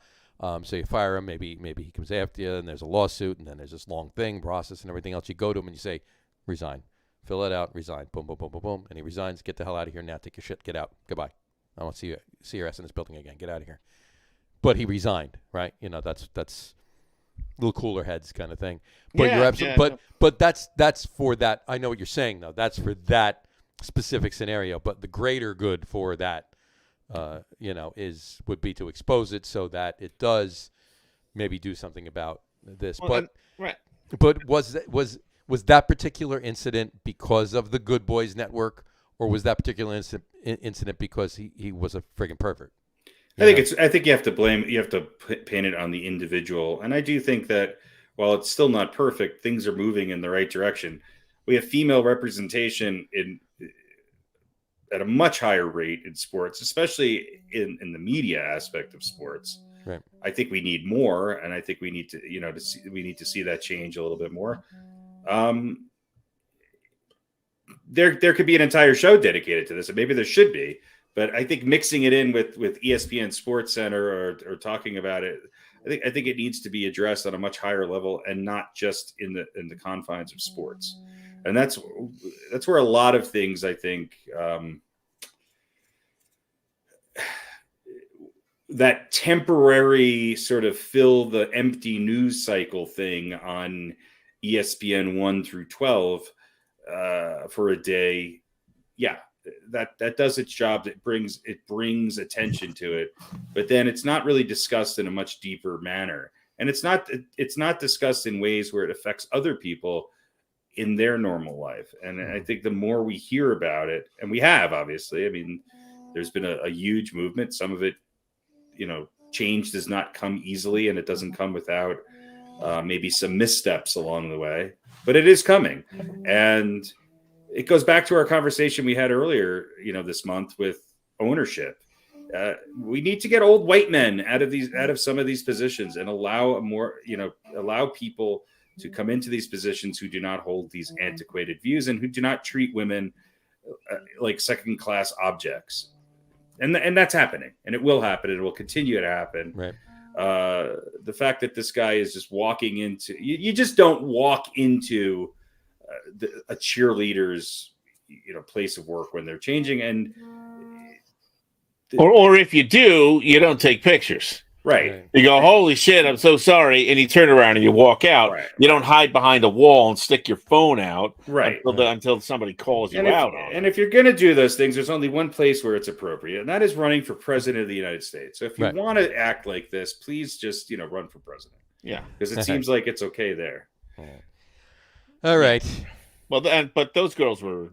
So you fire him. Maybe he comes after you, and there's a lawsuit, and then there's this long process and everything else. You go to him and you say, resign. Fill it out, resign. Boom, boom, boom, boom, boom. And he resigns. Get the hell out of here now. Take your shit. Get out. Goodbye. I won't see your ass in this building again. Get out of here. But he resigned, right? That's little cooler heads kind of thing. But you're absolutely. But that's for that. I know what you're saying though. That's for that specific scenario, but the greater good for that, would be to expose it so that it does maybe do something about this. Well, right. But was that particular incident because of the Good Boys Network, or was that particular incident because he was a friggin' pervert? I think you have to paint it on the individual. And I do think that while it's still not perfect, things are moving in the right direction. We have female representation at a much higher rate in sports, especially in the media aspect of sports. Right. I think we need more, and I think we need to, we need to see that change a little bit more. There could be an entire show dedicated to this, and maybe there should be. But I think mixing it in with ESPN Sports Center or talking about it, I think it needs to be addressed on a much higher level and not just in the confines of sports. And that's where a lot of things, I think, that temporary sort of fill the empty news cycle thing on ESPN 1 through 12 for a day. Yeah, that does its job. It brings attention to it, but then it's not really discussed in a much deeper manner. And it's not discussed in ways where it affects other people in their normal life. And I think the more we hear about it, and we have, obviously, I mean, there's been a huge movement. Some of it, change does not come easily, and it doesn't come without maybe some missteps along the way, but it is coming. And it goes back to our conversation we had earlier, this month with ownership. We need to get old white men out of some of these positions and allow people to come into these positions who do not hold these antiquated views and who do not treat women like second-class objects. And that's happening, and it will happen, and it will continue to happen. Right. The fact that this guy is just walking into, you just don't walk into a cheerleader's, place of work when they're changing, and or if you do, you don't take pictures. Right. You go, holy shit, I'm so sorry. And you turn around and you walk out. Right. You don't hide behind a wall and stick your phone out until somebody calls you out. And if you're going to do those things, there's only one place where it's appropriate, and that is running for president of the United States. So if you want to act like this, please just, run for president. Yeah. Because it seems like it's okay there. All right. Well, but those girls were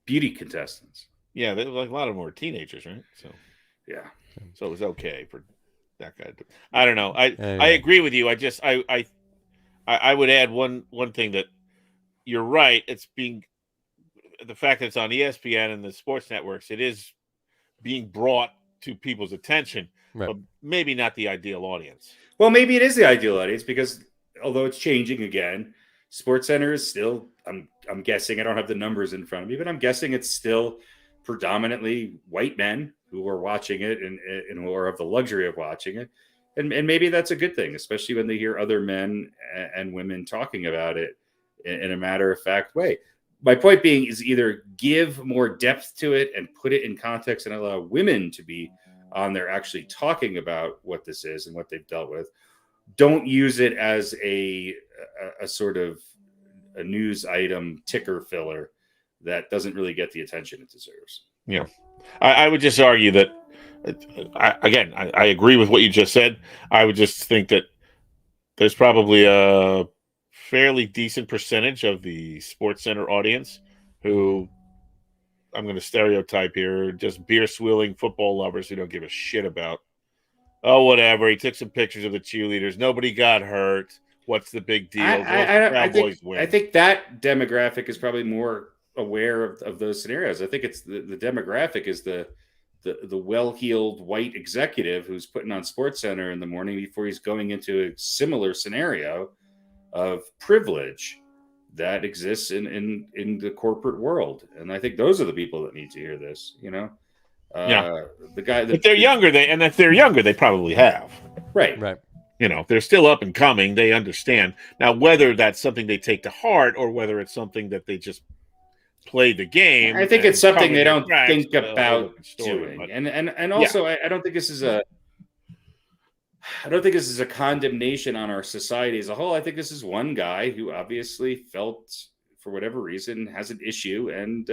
beauty contestants. Yeah, a lot of them were teenagers, right? So yeah. So it was okay for that guy. I don't know. I agree with you. I would add one thing that you're right. It's being the fact that it's on ESPN and the sports networks. It is being brought to people's attention, but maybe not the ideal audience. Well, maybe it is the ideal audience because although it's changing again, SportsCenter is still. I'm guessing. I don't have the numbers in front of me, but I'm guessing it's still predominantly white men who are watching it and who are of the luxury of watching it. And maybe that's a good thing, especially when they hear other men and women talking about it in a matter-of-fact way. My point being is either give more depth to it and put it in context and allow women to be on there actually talking about what this is and what they've dealt with. Don't use it as a sort of a news item ticker filler that doesn't really get the attention it deserves. Yeah. I would just argue that, I agree with what you just said. I would just think that there's probably a fairly decent percentage of the SportsCenter audience who, I'm going to stereotype here, just beer-swilling football lovers who don't give a shit about, whatever. He took some pictures of the cheerleaders. Nobody got hurt. What's the big deal? I think that demographic is probably more aware of those scenarios. I think it's the demographic is the well-heeled white executive who's putting on SportsCenter in the morning before he's going into a similar scenario of privilege that exists in the corporate world. And I think those are the people that need to hear this, the guy that if they're younger, if they're younger, they probably have. Right. They're still up and coming. They understand. Now, whether that's something they take to heart or whether it's something that they just play the game. I think it's something they don't think about doing. And also, I don't think this is a condemnation on our society as a whole. I think this is one guy who obviously felt for whatever reason, has an issue and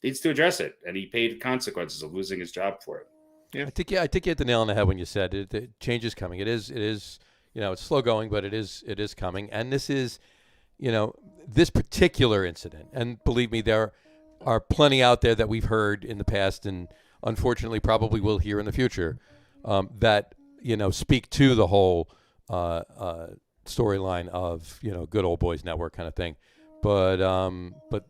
needs to address it. And he paid consequences of losing his job for it. Yeah. I think you hit the nail on the head when you said it. The change is coming. It is. It's slow going, but it is coming. And this is, this particular incident. And believe me, there are plenty out there that we've heard in the past, and unfortunately probably will hear in the future, that speak to the whole storyline of good old boys network kind of thing. But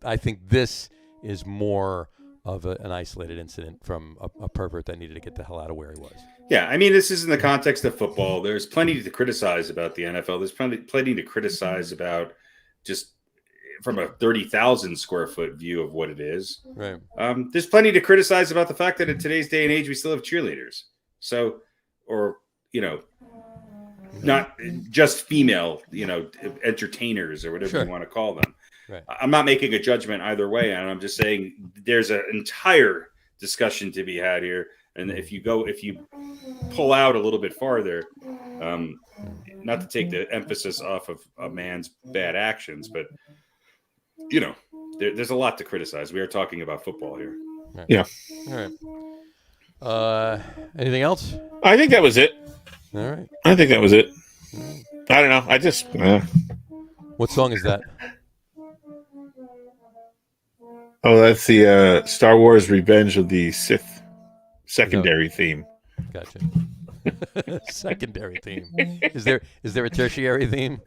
I think this is more of an isolated incident from a pervert that needed to get the hell out of where he was. Yeah, I mean, this is in the context of football. There's plenty to criticize about the NFL. There's plenty to criticize about just from a 30,000 square foot view of what it is. Right. There's plenty to criticize about the fact that in today's day and age, we still have cheerleaders. So, or, not just female, entertainers or whatever you want to call them. Right. I'm not making a judgment either way, and I'm just saying there's an entire discussion to be had here. And if you pull out a little bit farther, not to take the emphasis off of a man's bad actions, but there's a lot to criticize. We are talking about football here. Right. Yeah. All right. Anything else? I think that was it. All right. I think that was it. I don't know. I just. What song is that? Oh, that's the Star Wars Revenge of the Sith secondary theme. Gotcha. Secondary theme. Is there a tertiary theme?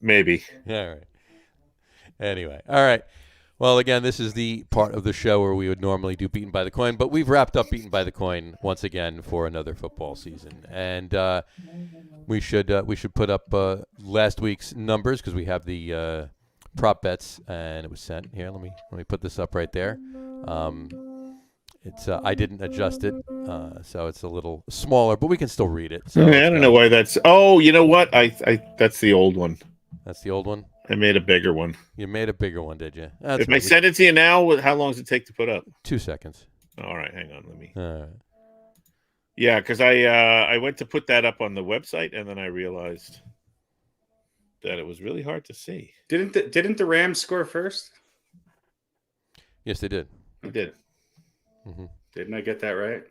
Maybe. Yeah. All right. Anyway. All right. Well, again, this is the part of the show where we would normally do Beaten by the Coin, but we've wrapped up Beaten by the Coin once again for another football season, and we should put up last week's numbers because we have the prop bets, and it was sent here. Let me put this up right there. It's I didn't adjust it, so it's a little smaller, but we can still read it. So I don't know why that's. Oh, you know what? I that's the old one. That's the old one. I made a bigger one. You made a bigger one, did you? If I send it to you now, how long does it take to put up? 2 seconds. All right, hang on. Let me. All right. Yeah, because I went to put that up on the website, and then I realized that it was really hard to see. Didn't the Rams score first? Yes, they did. They did. Mm-hmm. Didn't I get that right?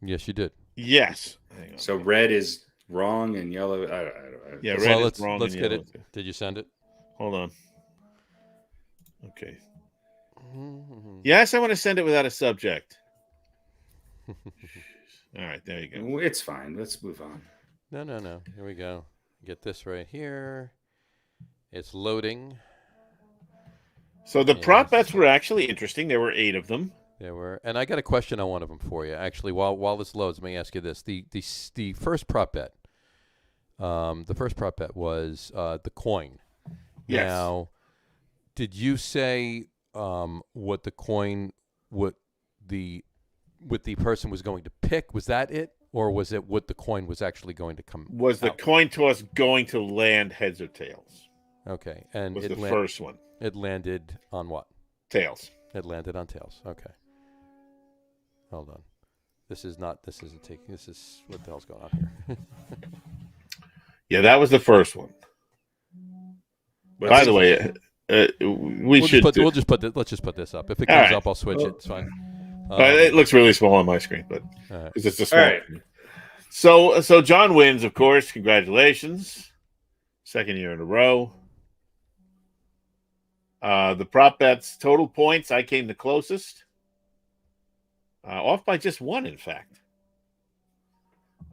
Yes, you did. Yes. So red is wrong and yellow. I don't. Yeah, red Well, is wrong. let's and get yellow. it. Did you send it? Hold on. Okay. Mm-hmm. Yes, I want to send it without a subject. All right, there you go. It's fine. Let's move on. No. Here we go. Get this right here. It's loading. So the prop bets were actually interesting. There were 8 of them. There were, and I got a question on one of them for you. Actually, while this loads, let me ask you this: the first prop bet, was the coin. Yes. Now, did you say what the coin, what the person was going to pick? Was that it, or was it what the coin was actually going to come? Was the coin toss going to land heads or tails? Okay, and Was the first one. It landed on what? Tails. It landed on tails. Okay. Hold on. This is what the hell's going on here. Yeah, that was the first one. By the way, let's just put this up. If it comes up, I'll switch it. It's fine. It looks really small on my screen, but because it's a small. Right. So John wins, of course. Congratulations, 2nd year in a row. The prop bets total points, I came the closest. Off by just 1, in fact.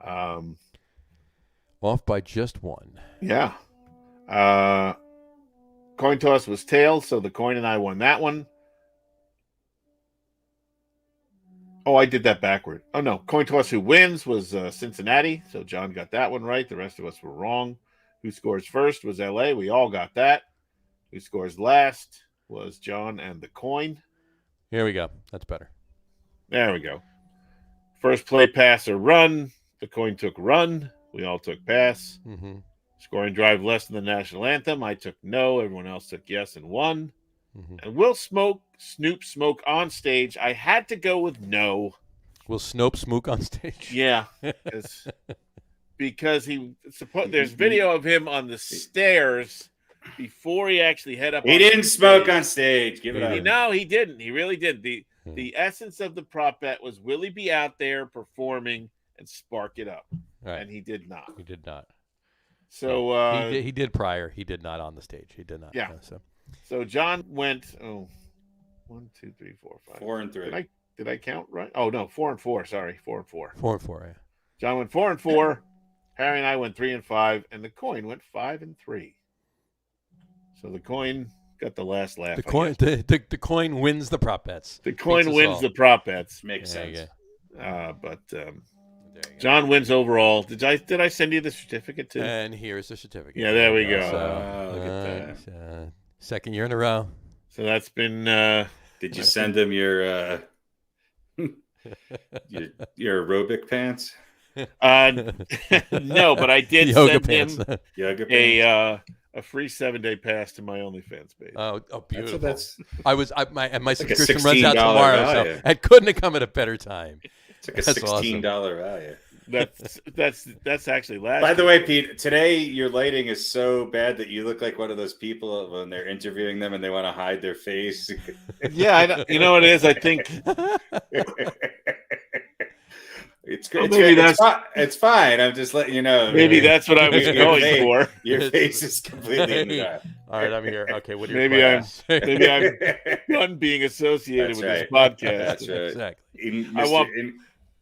Off by just 1. Yeah. Coin toss was tails, so the coin and I won that one. Oh, I did that backward. Oh, no. Coin toss who wins was Cincinnati, so John got that one right. The rest of us were wrong. Who scores first was L.A. We all got that. Who scores last was John and the coin. Here we go. That's better. There we go. First play, pass, or run. The coin took run. We all took pass. Mm-hmm. Scoring drive less than the national anthem. I took no. Everyone else took yes and won. Mm-hmm. And will Snoop smoke on stage? I had to go with no. Will Snoop smoke on stage? Yeah. Because there's video of him on the stairs before he actually head up. He didn't smoke on stage. Give it up. No, he didn't. He really did. The essence of the prop bet was, will he be out there performing and spark it up? Right. And he did not. He did not. So he did prior. He did not on the stage. He did not. Yeah. So John went 1, 2, 3, 4, 5. 4 and 3. Did I count right? Oh no, 4 and 4. Sorry, 4 and 4. 4 and 4. Yeah. John went 4 and 4. Harry and I went 3 and 5, and the coin went 5 and 3. So the coin got the last laugh. The coin wins the prop bets. The coin wins the prop bets. Makes sense. But John wins overall. Did I send you the certificate too? And here's the certificate. Yeah, there we go. So, look at that. Second year in a row. So that's been. Did you send him your aerobic pants? No, but I did Yoga send pants. him a free 7-day pass to my OnlyFans page. Oh, beautiful! That's my subscription $16 runs out tomorrow, value. so it couldn't have come at a better time. it's like a $16 value. That's actually last. By the way, Pete, today your lighting is so bad that you look like one of those people when they're interviewing them and they want to hide their face. Yeah, you know what it is. I think it's Well, great. maybe It's fine. I'm just letting you know. maybe that's what I was Your going face- for. Your face is completely in the dark. All right, I'm here. Okay, what are your Maybe I'm plans? done being associated That's with right. this podcast. That's right. Exactly. I want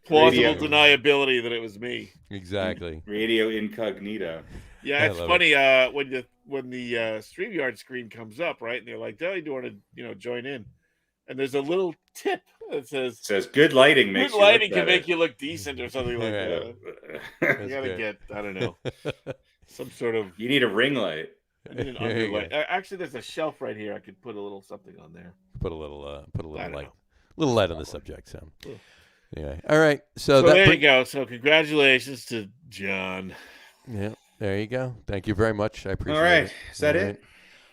plausible radio. deniability that it was me. Exactly. Radio incognito. Yeah, I it's love funny when the StreamYard screen comes up, right? And they're like, "Oh, you want to join in?" And there's a little tip that says, It says good lighting makes "Good you look lighting can better." make you look decent" or something like Yeah. that. That's You gotta good. get, I don't know, some sort of You need a ring light. I need an There you underlight. Actually, there's a shelf right here. I could put a little something on there. Put a little I don't light, know. little light on the subject. So, Yeah. anyway, all right. So that there you go. So congratulations to John. Yeah, there you go. Thank you very much. I appreciate All right. it. Is that All it?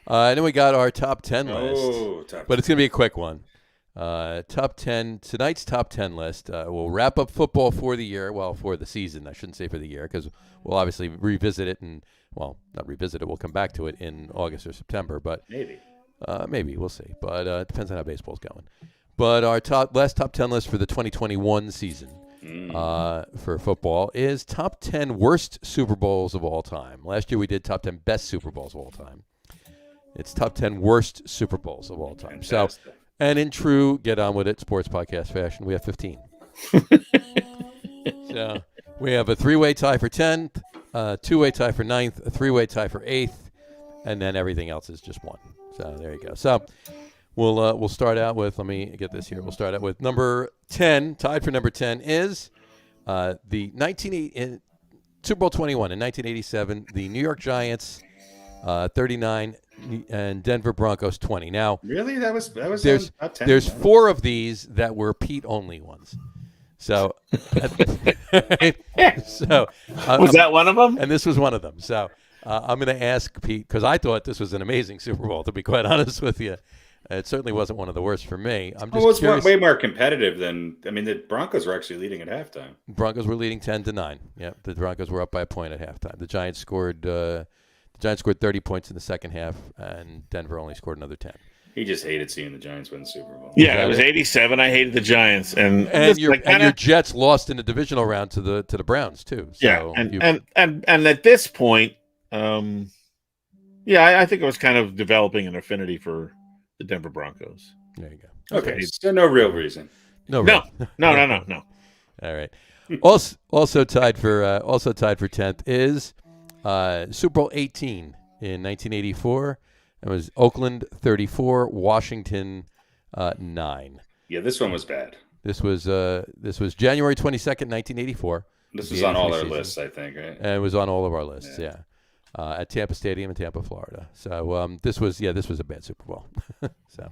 right. Then we got our top 10 list, Oh, top but it's going to be a quick one. Top 10, tonight's top 10 list. We'll wrap up football for the year. Well, for the season. I shouldn't say for the year because we'll obviously revisit it not revisit it. We'll come back to it in August or September, but maybe. we'll see. But it depends on how baseball's going. But our last top 10 list for the 2021 season for football is top 10 worst Super Bowls of all time. Last year we did top 10 best Super Bowls of all time. It's top 10 worst Super Bowls of all time. Fantastic. So, and in true Get On With It sports podcast fashion, we have 15. So we have a 3-way tie for 10th, a 2-way tie for 9th, a 3-way tie for 8th, and then everything else is just 1. So there you go. So we'll start out with, let me get this here. We'll start out with number 10. Tied for number 10 is the Super Bowl 21 in 1987, the New York Giants 39 and Denver Broncos 20. Now, Really? That was there's on top 10. there's 4 of these that were Pete only ones. So, Was that one of them? And this was one of them. So I'm going to ask Pete, because I thought this was an amazing Super Bowl, to be quite honest with you. It certainly wasn't one of the worst for me. I'm just it's curious. way more competitive than. I mean, the Broncos were actually leading at halftime. Broncos were leading 10-9. Yeah, the Broncos were up by a point at halftime. The Giants scored 30 points in the second half, and Denver only scored another 10. He just hated seeing the Giants win the Super Bowl. Yeah, it was 87. I hated the Giants, and your Jets lost in the divisional round to the Browns too. So yeah, and at this point, I think I was kind of developing an affinity for the Denver Broncos. There you go. Okay, so no real reason. No. All right. Also tied for 10th is Super Bowl 18 in 1984. It was Oakland 34, Washington 9. Yeah, this one was bad. This was January 22nd, 1984. This was on all our lists, I think, right? And it was on all of our lists, yeah. At Tampa Stadium in Tampa, Florida. So this was a bad Super Bowl. So,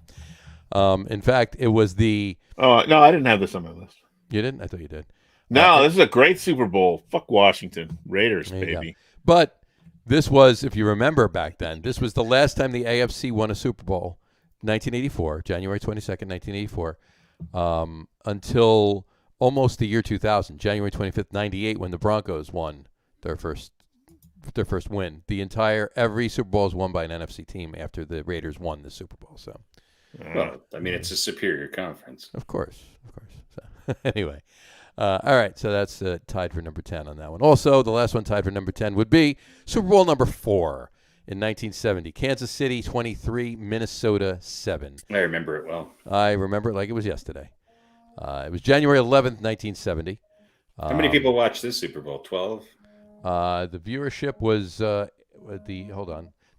in fact, it was the. Oh no, I didn't have this on my list. You didn't? I thought you did. No, this is a great Super Bowl. Fuck Washington Raiders, baby. But this was, if you remember back then, this was the last time the AFC won a Super Bowl, 1984, January 22nd, 1984, until almost the year 2000, January 25th, 98, when the Broncos won their first their first win. Every Super Bowl is won by an NFC team after the Raiders won the Super Bowl. So, well, I mean, it's a superior conference. of course. So, anyway, all right. So that's tied for number 10 on that one. Also, the last one tied for number 10 would be Super Bowl number 4 in 1970. Kansas City 23, Minnesota 7. I remember it well. I remember it like it was yesterday. It was January 11th, 1970. How many people watched this Super Bowl? 12? The viewership was the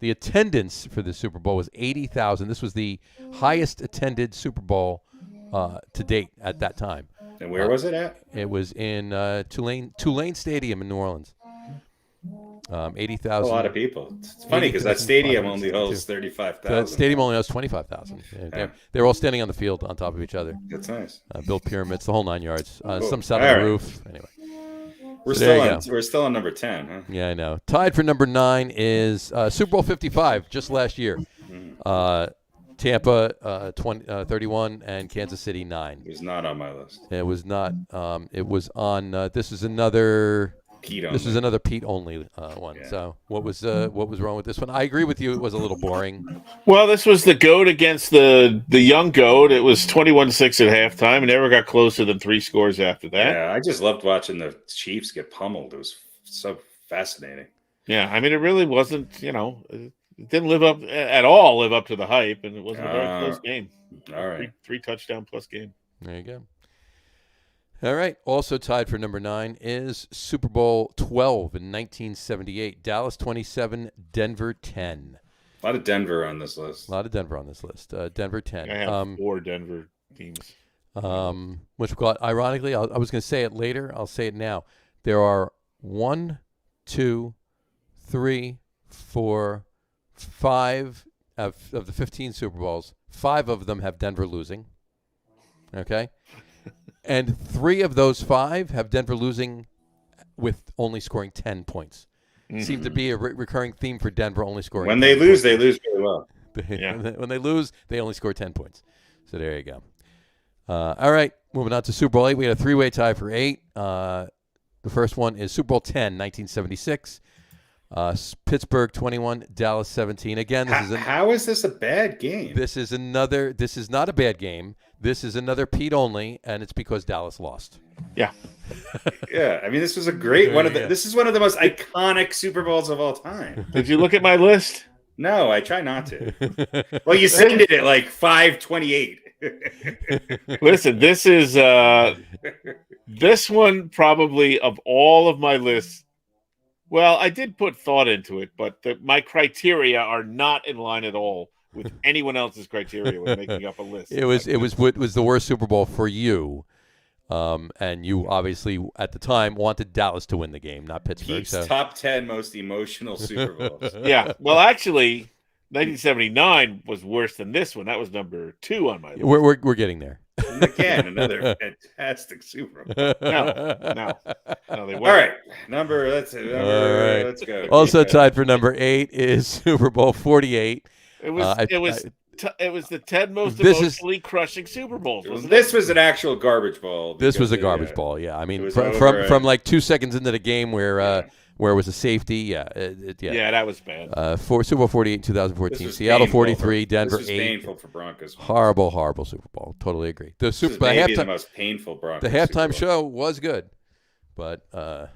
attendance for the Super Bowl was 80,000. This was the highest attended Super Bowl to date at that time. And where was it at? It was in Tulane Stadium in New Orleans. 80,000. A lot of people. It's funny because that stadium only holds 35,000. The stadium only has 25,000. They're all standing on the field on top of each other. That's nice. Built pyramids, the whole 9 yards. Cool. Some sat on the roof. Anyway. We're still on number 10, huh? Yeah, I know. Tied for number 9 is Super Bowl 55, just last year. Tampa 31 and Kansas City 9. It was not on my list. It was not. It was on. This is another. Pete only. This is another Pete only one. Yeah. So what was wrong with this one? I agree with you. It was a little boring. Well, this was the GOAT against the young GOAT. It was 21-6 at halftime. Never got closer than 3 scores after that. Yeah, I just loved watching the Chiefs get pummeled. It was so fascinating. Yeah, I mean, it really wasn't, it didn't live up to the hype, and it wasn't a very close game. All right. Three touchdown plus game. There you go. All right. Also tied for number 9 is Super Bowl 12 in 1978. Dallas 27, Denver 10. A lot of Denver on this list. A lot of Denver on this list. Denver 10. I have 4 Denver teams. Which we call it, ironically, I was going to say it later. I'll say it now. There are 1, 2, 3, 4, 5 of the 15 Super Bowls. 5 of them have Denver losing. Okay? And 3 of those 5 have Denver losing with only scoring 10 points. Seems to be a recurring theme for Denver, only scoring. When they lose, they lose very well. When they lose, they only score 10 points. So there you go. All right, moving on to Super Bowl 8. We had a 3-way tie for 8. The first one is Super Bowl 10, 1976. Pittsburgh 21, Dallas 17. Again, how is this a bad game? This is not a bad game. This is another Pete only, and it's because Dallas lost. Yeah. Yeah, I mean, this was a great one of the. This is one of the most iconic Super Bowls of all time. Did you look at my list? No, I try not to. Well, you sent it at like 5:28. Listen, this is this one probably of all of my lists. Well, I did put thought into it, but my criteria are not in line at all with anyone else's criteria when making up a list. It was the worst Super Bowl for you, and you obviously at the time wanted Dallas to win the game, not Pittsburgh. Pete's so. top 10 most emotional Super Bowls. Yeah, well, actually, 1979 was worse than this one. That was number 2 on my list. We're getting there. And again, another fantastic Super Bowl. No, they weren't. All right, let's go. Also tied for number 8 is Super Bowl 48. It was the 10 most This emotionally crushing Super Bowls. This was an actual garbage ball. This was a garbage ball. Yeah, I mean, was from like 2 seconds into the game where it was a safety. Yeah, yeah, that was bad. For Super Bowl 48 in 2014, Seattle 43, Denver 8. This was painful for Broncos. Horrible Super Bowl. Totally agree. The most painful Broncos. The halftime show was good, but not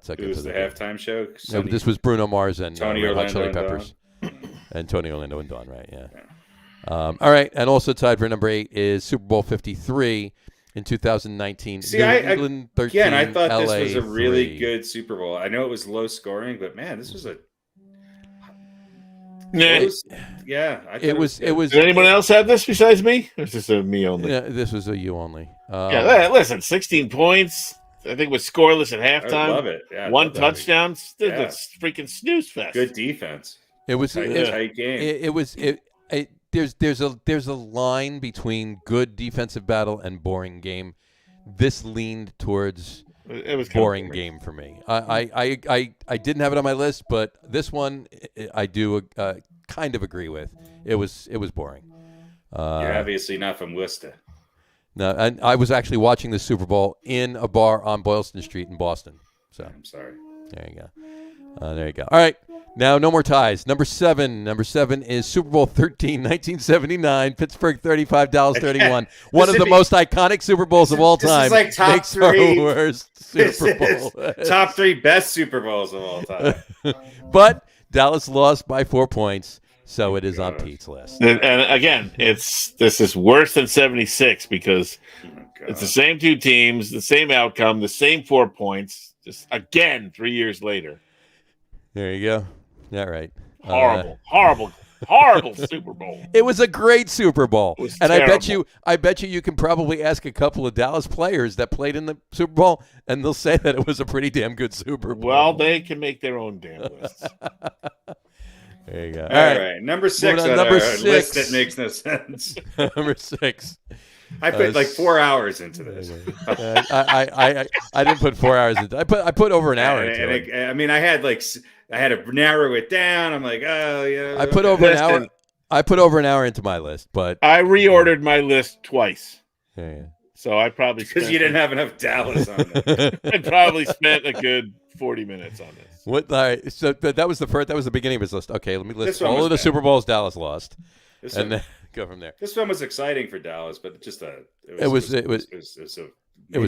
so good. It was the halftime show. No, this was Bruno Mars and Tony Red Hot Orlando Chili Peppers. and And Tony Orlando and Dawn, right? Yeah. All right, and also tied for number 8 is Super Bowl 53 in 2019. See, England 13, I thought LA this was a really 3. good Super Bowl. I know it was low scoring, but man, this was a Close. Yeah, It was. Did anyone else have this besides me? Or is this a me only? Yeah, this was a you only. Listen, 16 points. I think it was scoreless at halftime. I love it. Yeah, One touchdown. That's freaking snooze fest. Good defense. It was tight game. There's a line between good defensive battle and boring game. This leaned towards it was boring game for me. I didn't have it on my list, but this one I do kind of agree with. It was boring. You're obviously not from Worcester. No, and I was actually watching the Super Bowl in a bar on Boylston Street in Boston. So I'm sorry. there you go. There you go. All right. Now, no more ties. Number 7. Number 7 is Super Bowl 13, 1979. Pittsburgh 35, Dallas 31. One of the most iconic Super Bowls of all time. This is like top Makes 3 our worst Super Bowl. Top 3 best Super Bowls of all time. But Dallas lost by 4 points, so it is on Pete's list. And again, this is worse than 76 because it's the same 2 teams, the same outcome, the same 4 points. Just again, 3 years later. There you go. Yeah, right. Horrible Super Bowl. It was a great Super Bowl, and terrible. I bet you can probably ask a couple of Dallas players that played in the Super Bowl, and they'll say that it was a pretty damn good Super Bowl. Well, they can make their own damn lists. There you go. All right. Number 6 on number our 6. list that makes no sense. Number 6. I put like 4 hours into this. I didn't put 4 hours into it. I put over an hour into it. I mean, I had to narrow it down. I'm like, oh, yeah. I put over an hour. I put over an hour into my list, but I reordered my list twice. Yeah. So I probably because you didn't have enough Dallas on it. I probably spent a good 40 minutes on this. What? All right, so that was the first. That was the beginning of his list. Okay, let me list all of the bad. Super Bowls Dallas lost, This and one, then go from there. this one was exciting for Dallas, but just It one was of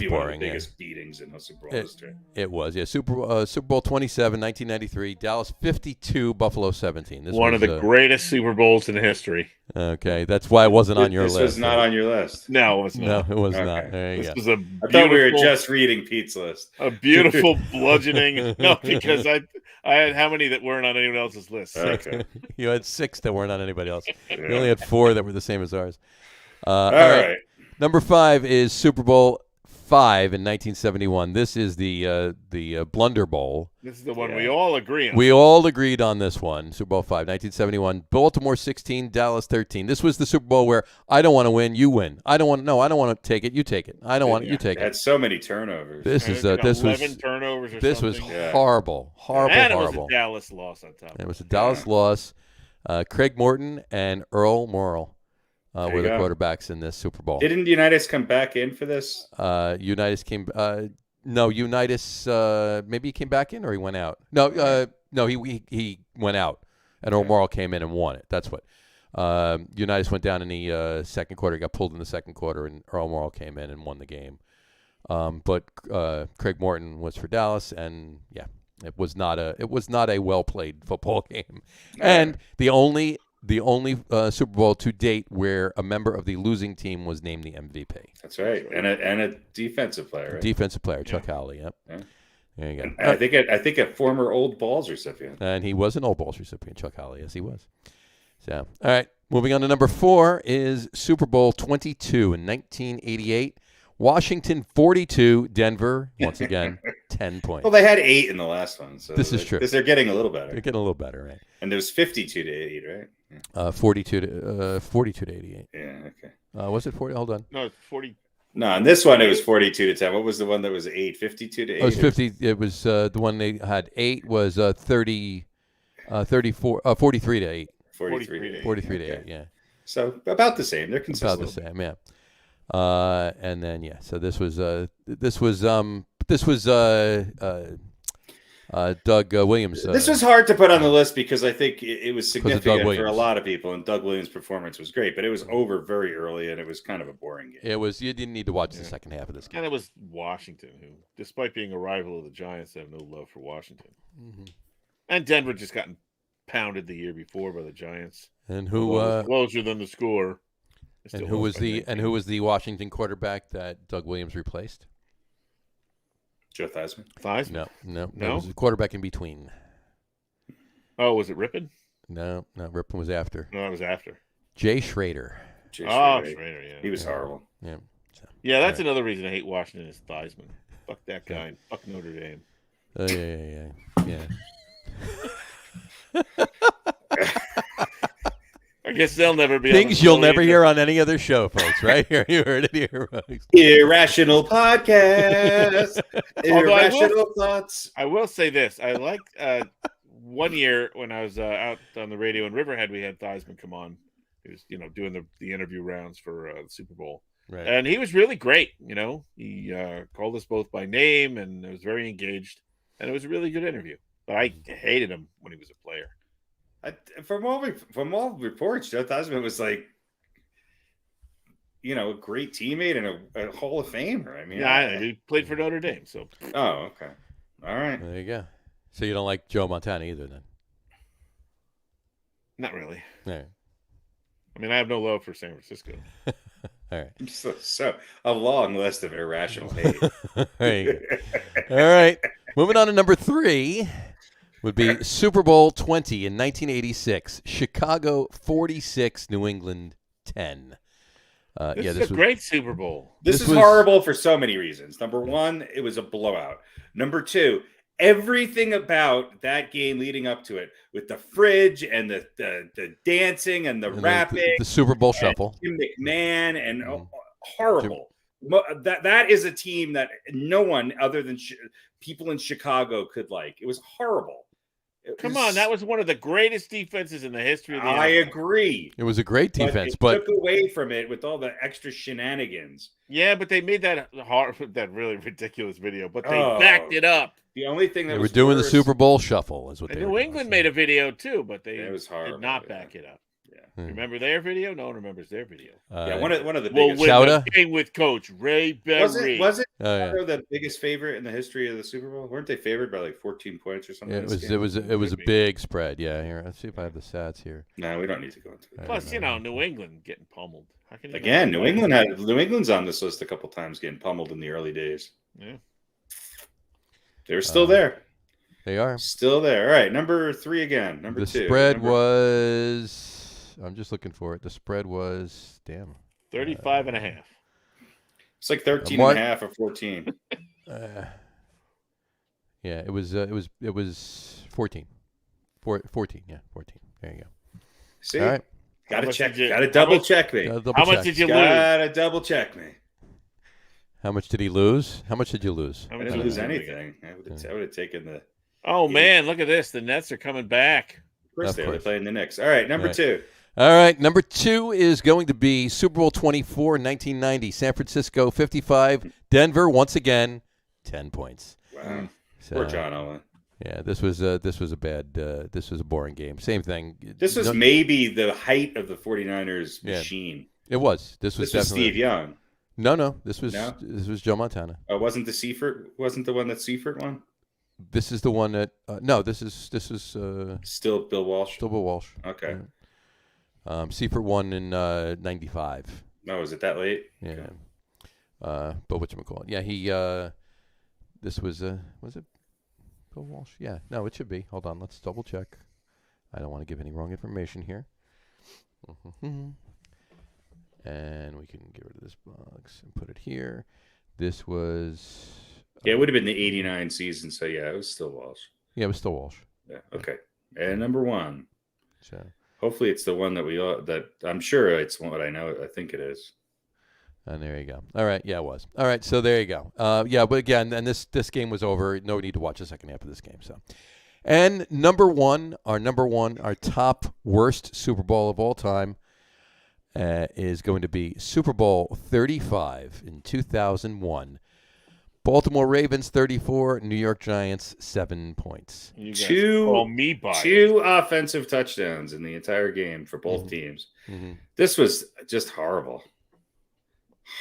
boring, the yeah. biggest beatings in Super Bowl history. It was, yeah. Super Bowl 27, 1993. Dallas 52, Buffalo 17. This One was of the greatest Super Bowls in history. Okay, that's why it wasn't on your This list. was not on your list. No, it was not. No, it was Okay. not. There you This go. was a I thought we were beautiful- just reading Pete's list. a beautiful bludgeoning. No, because I had how many that weren't on anyone else's list? Okay. You had 6 that weren't on anybody else. You only had 4 that were the same as ours. All right. Number 5 is Super Bowl 5 in 1971. This is the Blunder Bowl. This is the one we all agree on. We all agreed on this one. Super Bowl 5, 1971. Baltimore 16, Dallas 13. This was the Super Bowl where I don't want to win, you win. I don't want to take it, you take it. I don't want it, you take It had it. so many turnovers. This And is it this got 11 was turnovers or this was something. Yeah. horrible, horrible, And it horrible. was a Dallas loss on top. It was a Dallas loss. Craig Morton and Earl Morrall were the quarterbacks in this Super Bowl. Didn't Unitas come back in for this? Unitas came. No, Unitas. Maybe he came back in or he went out. No, no, he went out, and Earl Morrall came in and won it. That's what. Unitas went down in the second quarter. He got pulled in the second quarter, and Earl Morrall came in and won the game. But Craig Morton was for Dallas, and yeah, it was not a well played football game, and the only Super Bowl to date where a member of the losing team was named the MVP. That's right, and a defensive player. Right? Defensive player, Chuck Howley. Yep. Yeah. There you go. I think a former Old Balls recipient. And he was an Old Balls recipient, Chuck Howley. Yes, he was. So, all right. Moving on to number 4 is Super Bowl 22 in 1988. Washington 42, Denver, once again, 10 points. Well, they had 8 in the last one, so This is true. They're getting a little better. They're getting a little better, right? And there was 52 to 8, right? 42 to 88. Yeah. Okay. Was it 40? Hold on. No, it's 40. No, on this one it was 42 to 10. What was the one that was 8? 52 to 8. It was 50. It was the one they had 8 was 30, 34, 43 to 8. 43 to 8. 43 to Okay. 8. Yeah. So about the same. They're consistent. About the same, yeah. And then so this was Doug Williams. This was hard to put on the list because I think it was significant for a Williams. lot of people, and Doug Williams' performance was great, but it was over very early, and it was kind of a boring game. It was. You didn't need to watch the second half of this game. And it was Washington, who, despite being a rival of the Giants, have no love for Washington. Mm-hmm. And Denver just gotten pounded the year before by the Giants. And who Although it was closer than the score. and who was the Washington quarterback that Doug Williams replaced? Joe Theismann. Theismann? No. No? It was the quarterback in between. Oh, was it Rippon? No, Ripken was after. No, that was after. Jay Schrader. Jay Schrader, yeah. He was horrible. Yeah. Yeah, that's another reason I hate Washington is Theismann. Fuck that guy. And fuck Notre Dame. Yeah. I guess they'll never be Things you'll never hear on any other show, folks. Right here, you heard it here, folks. Irrational podcast. Irrational thoughts. I will say this: I like one year when I was out on the radio in Riverhead, we had Theismann come on. He was, doing the interview rounds for the Super Bowl, Right. and he was really great. He called us both by name and was very engaged, and it was a really good interview. But I hated him when he was a player. From all reports, Joe Theismann was like, a great teammate and a Hall of Famer. I mean, he played for Notre Dame. So. Oh, okay. All right. There you go. So you don't like Joe Montana either, then? Not really. All right. I mean, I have no love for San Francisco. All right. So a long list of irrational hate. There you go. All right. Moving on to number 3 would be Super Bowl 20 in 1986. Chicago 46, New England 10. This is a great Super Bowl. This is horrible for so many reasons. Number 1, it was a blowout. Number 2, everything about that game leading up to it, with the fridge and the dancing and the rapping, the Super Bowl shuffle, Jim McMahon, and horrible. That is a team that no one other than people in Chicago could like. It was horrible. Come on, that was one of the greatest defenses in the history of the I NFL. agree. It was a great defense, but it took away from it with all the extra shenanigans. Yeah, but they made that really ridiculous video, but they backed it up. The only thing that they were doing the Super Bowl shuffle, is what and they New were England made a video too, but they did not back it up. Yeah. Remember their video? No one remembers their video. One of the we'll biggest. Win the game with Coach Ray Berry. Was it the biggest favorite in the history of the Super Bowl? Weren't they favored by like 14 points or something? It was a big spread. Yeah, here, let's see if I have the stats here. No, we don't need to go into it. Plus, New England getting pummeled. Again, New England's on this list a couple times, getting pummeled in the early days. Yeah, they were still there. They are still there. All right, number 3 again. Number 2. The spread was. I'm just looking for it. The spread was 35 and a half. It's like 13 and a half or 14. Yeah, it was 14. 14, yeah, 14. There you go. See? All right. Gotta double check me. How much did you lose? Gotta double check me. How much did he lose? How much did you lose? I didn't lose anything. I would have taken the. Oh man, look at this! The Nets are coming back. Of course they're playing the Knicks. All right, number 2. All right, number 2 is going to be Super Bowl 24, 1990. San Francisco 55, Denver once again 10 points. Wow. Poor John Owen. Yeah, this was a boring game. Same thing. This was maybe the height of the 49ers machine. It was. This was definitely Steve Young. No. This was Joe Montana. Wasn't the one that Seifert won? This is the one that this is still Bill Walsh. Still Bill Walsh. Okay. Seifert won in 95. No, was it that late? Yeah. Okay. But whatchamacallit? Yeah, he this was it Bill Walsh? Yeah. No, it should be. Hold on, let's double check. I don't want to give any wrong information here. And we can get rid of this box and put it here. This was it would have been the 89 season, so yeah, it was still Walsh. Yeah, it was still Walsh. Yeah. Okay. And number 1. So hopefully it's the one that I'm sure it's what I think it is. And there you go. All right. Yeah, it was. All right. So there you go. But again, and this game was over. No need to watch the second half of this game. So, and our top worst Super Bowl of all time is going to be Super Bowl 35 in 2001. Baltimore Ravens 34, New York Giants 7 points. Two offensive touchdowns in the entire game for both teams. Mm-hmm. This was just horrible.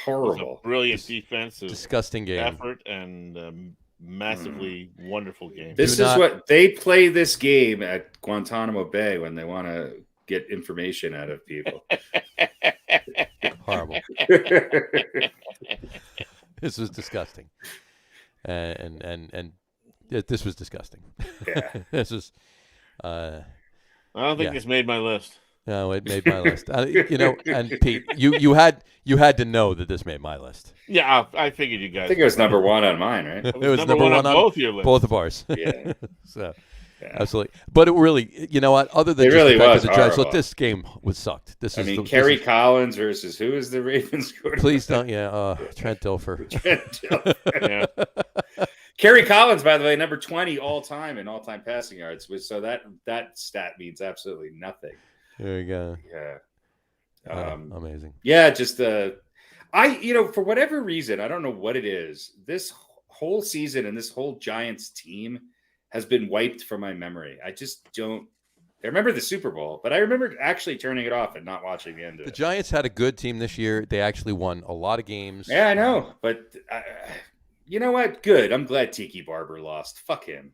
Horrible. Brilliant defensive, disgusting game effort, and massively wonderful game. This is what they play this game at Guantanamo Bay when they want to get information out of people. Horrible. This was disgusting, and this was disgusting. Yeah, this was. I don't think this made my list. No, it made my list. And Pete, you had to know that this made my list. Yeah, I figured you guys. I think it was number 1 on mine, right? It was number one on both your lists. Both of ours. Yeah. So. Yeah. Absolutely, but it really, you know what? Other than really was the Giants, look, this game was sucked. Kerry Collins versus who is the Ravens quarterback? Please don't, Trent Dilfer. Yeah. Kerry Collins, by the way, number 20 all time in all-time passing yards. So that stat means absolutely nothing. There you go. Yeah, amazing. Yeah, just for whatever reason, I don't know what it is. This whole season and this whole Giants team has been wiped from my memory. I just don't. I remember the Super Bowl, but I remember actually turning it off and not watching the end of The it. Giants had a good team this year. They actually won a lot of games. Yeah, I know, but you know what? Good. I'm glad Tiki Barber lost. Fuck him.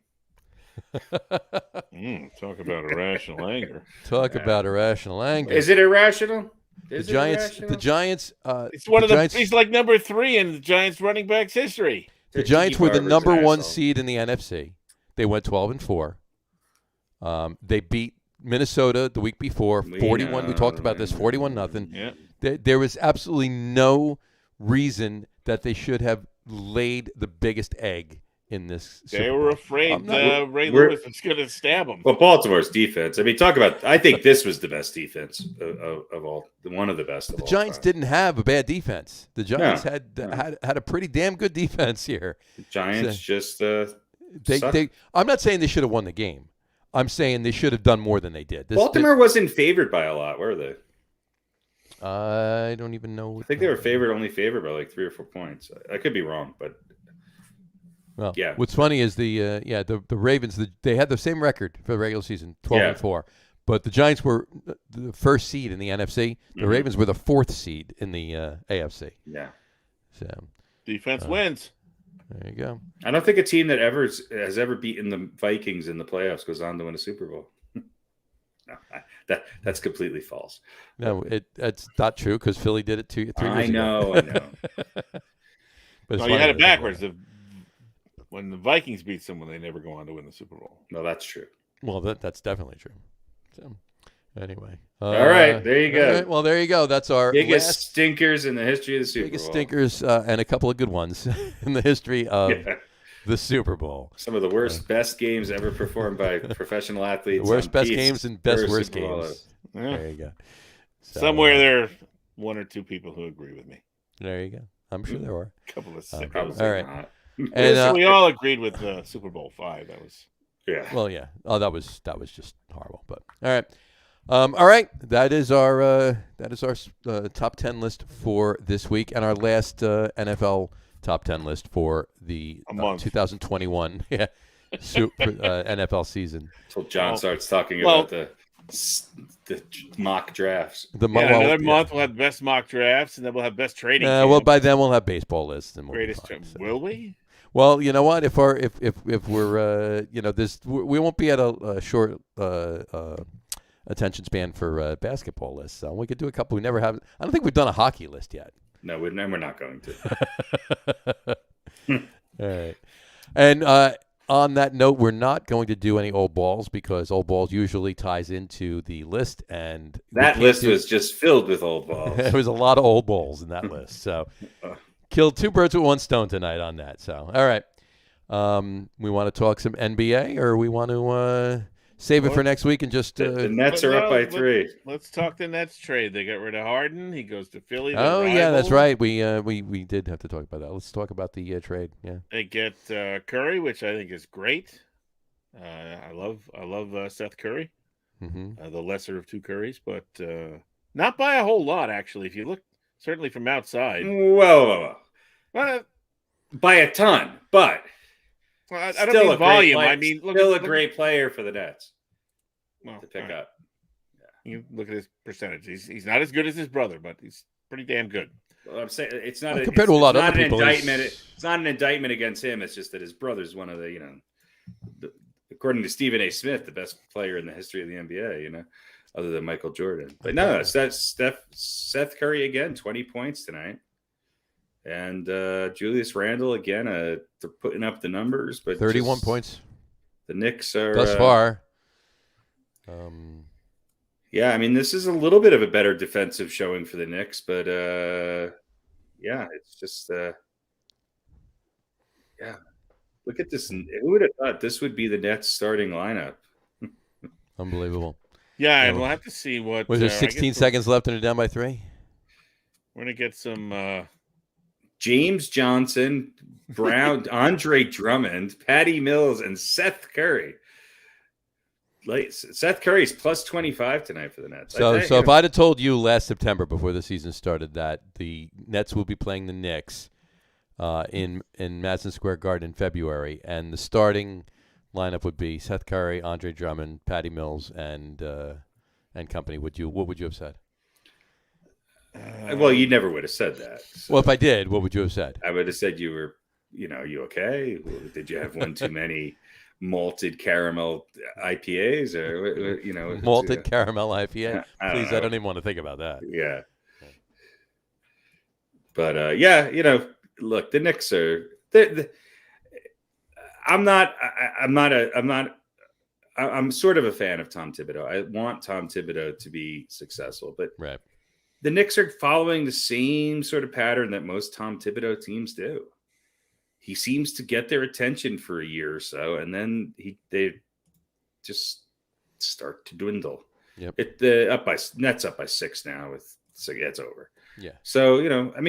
Talk about irrational anger. Talk about irrational anger. Is it irrational? The Giants. It's one of the. Giants, He's like number 3 in the Giants running backs history. the Giants were the Barber's number an 1 asshole. seed in the NFC. They went 12-4. They beat Minnesota the week before, 41. We talked about this, 41-0. Yeah. There was absolutely no reason that they should have laid the biggest egg in this. They Super were Bowl. afraid Ray we're- Lewis was going to stab him. Well, Baltimore's defense. I mean, talk about. I think this was the best defense of all. One of the best. Of The all Giants time. didn't have a bad defense. The Giants No. had a pretty damn good defense here. The Giants just. suck. I'm not saying they should have won the game. I'm saying they should have done more than they did. Baltimore wasn't favored by a lot, were they? I don't even know. I think they were only favored by like 3 or 4 points. I could be wrong, but Well, yeah. What's funny is the Ravens. They had the same record for the regular season, 12-4, but the Giants were the first seed in the NFC. The Ravens were the 4th seed in the AFC. yeah. So Defense wins. there you go. I don't think a team that has ever beaten the Vikings in the playoffs goes on to win a Super Bowl. No, that's completely false. No, it's not true because Philly did it 3 years ago. I know. But it's No, you funny had it that they backwards. won. When the Vikings beat someone, they never go on to win the Super Bowl. No, that's true. Well, that's definitely true. So, anyway. All right, there you go. all right, well, there you go. That's our Biggest last stinkers in the history of the Super biggest Bowl. stinkers and a couple of good ones in the history of Yeah. the Super Bowl. Some of the worst, best games ever performed by professional athletes. The worst, on best Pete's games and best, first worst Super Bowl. games. Yeah. There you go. So, Somewhere there are 1 or 2 people who agree with me. There you go. I'm sure there are. A couple of Oh, sickos. Probably All right. not. And So we all agreed with Super Bowl 5. That was Yeah. well, yeah. Oh, that was just horrible. But all right. All right. That is our top 10 list for this week, and our last NFL top 10 list for the A month. 2021 NFL season. Until John Well- starts talking well- about the mock drafts. another month. We'll have best mock drafts, and then we'll have best trading. Well, camp. by then we'll have baseball lists and we'll be greatest. fine, so. Will we? Well, you know what? If we're we won't be at a short attention span for basketball lists. So we could do a couple. We never have. I don't think we've done a hockey list yet. No, we're not going to. All right. And on that note, we're not going to do any old balls because old balls usually ties into the list, and we That can't list do- was just filled with old balls. there was a lot of old balls in that list. So killed 2 birds with 1 stone tonight on that. So all right. We want to talk some NBA, or we want to save it for next week and just. The Nets are up by 3. Let's talk the Nets trade. They got rid of Harden. He goes to Philly. their Oh yeah, that's rival. right. We did have to talk about that. Let's talk about the trade. Yeah. They get Curry, which I think is great. I love Seth Curry, Mm-hmm. the lesser of 2 Currys, but not by a whole lot actually. If you look, certainly from outside, Whoa. but By a ton, but well, I still don't a mean great volume. player- I mean, look, still look, a great player for the Nets well, to pick all right. up. You look at his percentage. He's not as good as his brother, but he's pretty damn good. Well, I'm saying it's not Compared to a lot of it's not other an people, indictment. he's- It's not an indictment against him. It's just that his brother's one of the according to Stephen A. Smith, the best player in the history of the NBA. Other than Michael Jordan. But no, it's that Seth Curry again, 20 points tonight. And Julius Randle again, they're putting up the numbers, but 31 just- points The Knicks are thus far. Yeah, I mean, this is a little bit of a better defensive showing for the Knicks, but yeah, it's just yeah. Look at this. Who would have thought this would be the Nets starting lineup? Unbelievable. Yeah, Yeah, and we'll have to see what. Was there I guess 16 seconds left and they're down by 3? We're gonna get some. James Johnson, Brown, Andre Drummond, Patty Mills, and Seth Curry. Seth Curry's plus 25 tonight for the Nets. So if I'd have told you last September before the season started that the Nets will be playing the Knicks in Madison Square Garden in February, and the starting lineup would be Seth Curry, Andre Drummond, Patty Mills, and company, what would you have said? Well, you never would have said that. So Well, if I did, what would you have said? I would have said you were, you okay? Did you have one too many malted caramel IPAs or Malted caramel IPA. I Please, know. I don't even want to think about that. Yeah. But look, the Knicks are. I'm sort of a fan of Tom Thibodeau. I want Tom Thibodeau to be successful, but Right. the Knicks are following the same sort of pattern that most Tom Thibodeau teams do. He seems to get their attention for a year or so, and then they just start to dwindle. Yep. Nets up by 6 now. It's over. Yeah. So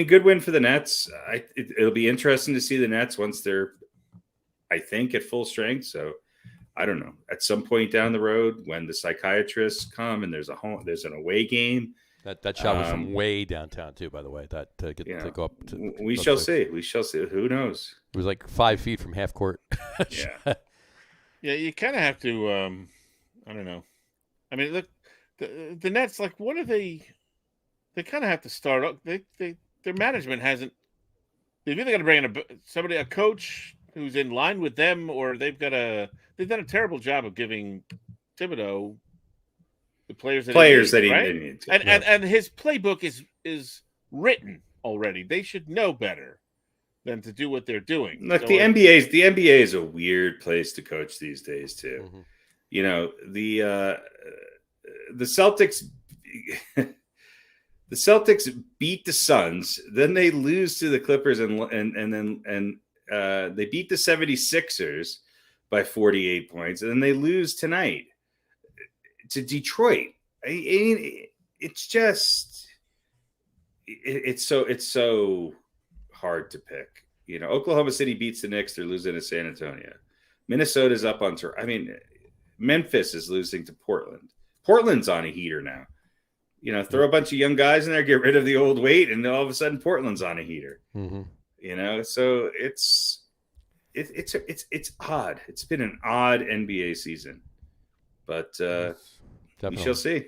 good win for the Nets. It'll be interesting to see the Nets once they're, I think, at full strength. So I don't know. At some point down the road, when the psychiatrists come and there's an away game. That shot was from way downtown too, by the way. That to go up. We shall see. We shall see. Who knows? It was like 5 feet from half court. Yeah. Yeah, you kind of have to. I don't know. I mean, look, the Nets. Like, what are they? They kind of have to start up. Their management hasn't. They've either got to bring in a coach who's in line with them, or they've done a terrible job of giving Thibodeau the players that he needs. And his playbook is written already. They should know better than to do what they're doing. Look, the NBA is a weird place to coach these days too. Mm-hmm. The Celtics. The Celtics beat the Suns, then they lose to the Clippers, and then they beat the 76ers by 48 points, and then they lose tonight to Detroit. It's just it's so hard to pick. Oklahoma City beats the Knicks, they're losing to San Antonio. Minnesota's up on tour. Memphis is losing to Portland. Portland's on a heater now. Throw a bunch of young guys in there, get rid of the old weight, and all of a sudden Portland's on a heater. Mm-hmm. So it's odd. It's been an odd NBA season, but we shall see.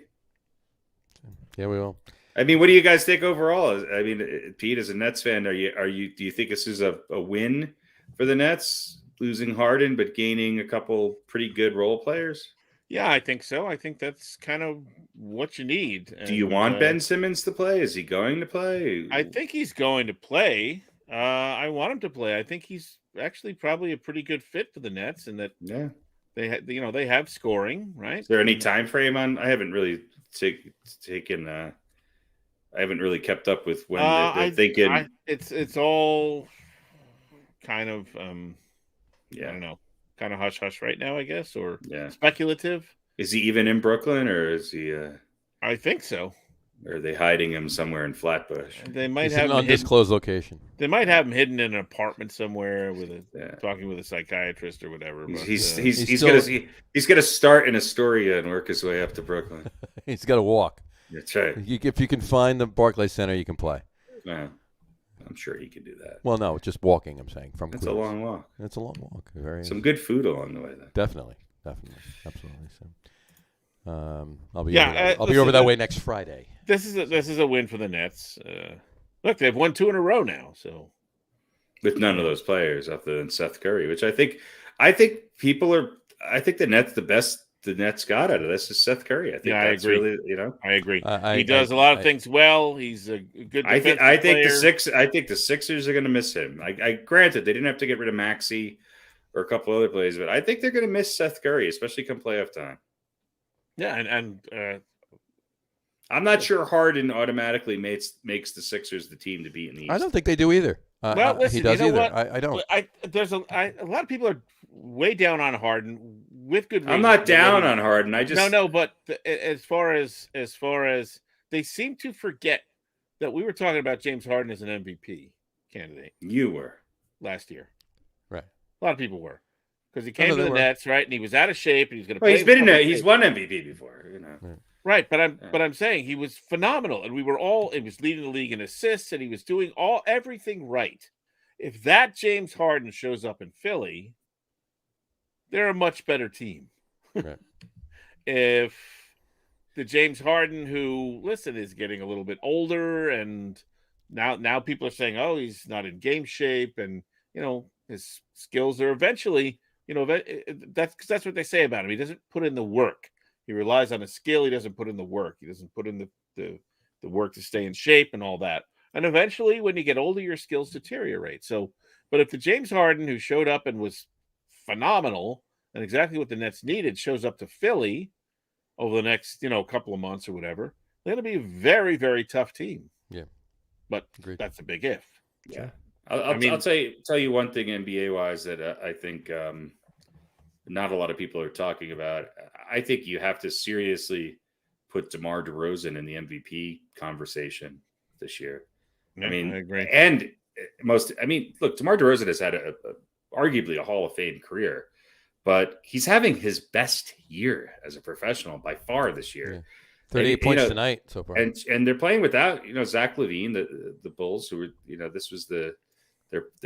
Yeah, we will. What do you guys think overall? Pete, as a Nets fan, do you think this is a win for the Nets, losing Harden but gaining a couple pretty good role players? Yeah, I think so. I think that's kind of what you need. Do you want Ben Simmons to play? Is he going to play? I think he's going to play. I want him to play. I think he's actually probably a pretty good fit for the Nets, and that they have scoring, right? Is there any time frame on? I haven't really taken. I haven't really kept up with when they're thinking. It's all kind of I don't know. Kind of hush hush right now, I guess, or speculative. Is he even in Brooklyn, or is he? I think so. Or are they hiding him somewhere in Flatbush? They might He's have an undisclosed location. They might have him hidden in an apartment somewhere talking with a psychiatrist or whatever. He's going to start in Astoria and work his way up to Brooklyn. He's got to walk. That's right. If you can find the Barclays Center, you can play. Yeah. I'm sure he can do that. Well, no, just walking. I'm saying from. It's a long walk. It's a long walk. Some good food along the way, though. Definitely, absolutely. So, I'll be over that way next Friday. This is a win for the Nets. Look, they've won 2 in a row now. So, with none of those players other than Seth Curry, which I think people are. I think the Nets, the best the Nets got out of this is Seth Curry. I think that's agree. Really, I agree. He does a lot of things well. He's a good defensive I think player. I think the Sixers are going to miss him. I granted they didn't have to get rid of Maxey or a couple other players, but I think they're going to miss Seth Curry, especially come playoff time. Yeah, and I'm not sure Harden automatically makes the Sixers the team to beat in the East. I don't think they do either. Well, listen, he does you know either. what? I don't. A lot of people are way down on Harden with good reason. I'm not down on Harden. I just no. But as far as they seem to forget that we were talking about James Harden as an MVP candidate. You were last year, right? A lot of people were because he came to the Nets, right? And he was out of shape, and he's going to. Well, he's won MVP before, Right, but I'm saying he was phenomenal, and he was leading the league in assists, and he was doing everything right. If that James Harden shows up in Philly, they're a much better team. Right. If the James Harden, who, listen, is getting a little bit older, and now people are saying, oh, he's not in game shape, and, his skills are eventually, that's what they say about him. He doesn't put in the work. He relies on his skill. He doesn't put in the work. He doesn't put in the work to stay in shape and all that. And eventually, when you get older, your skills deteriorate. So, but if the James Harden, who showed up and was phenomenal and exactly what the Nets needed, shows up to Philly over the next, couple of months or whatever, they're going to be a very, very tough team. Yeah. But Agreed. that's a big if. Yeah. I'll tell you one thing NBA wise that I think not a lot of people are talking about. I think you have to seriously put DeMar DeRozan in the MVP conversation this year. Yeah, I agree. And look, DeMar DeRozan has had arguably a Hall of Fame career, but he's having his best year as a professional by far this year. Yeah. 38 points tonight so far. And they're playing without, Zach LaVine, the Bulls, who were, this was their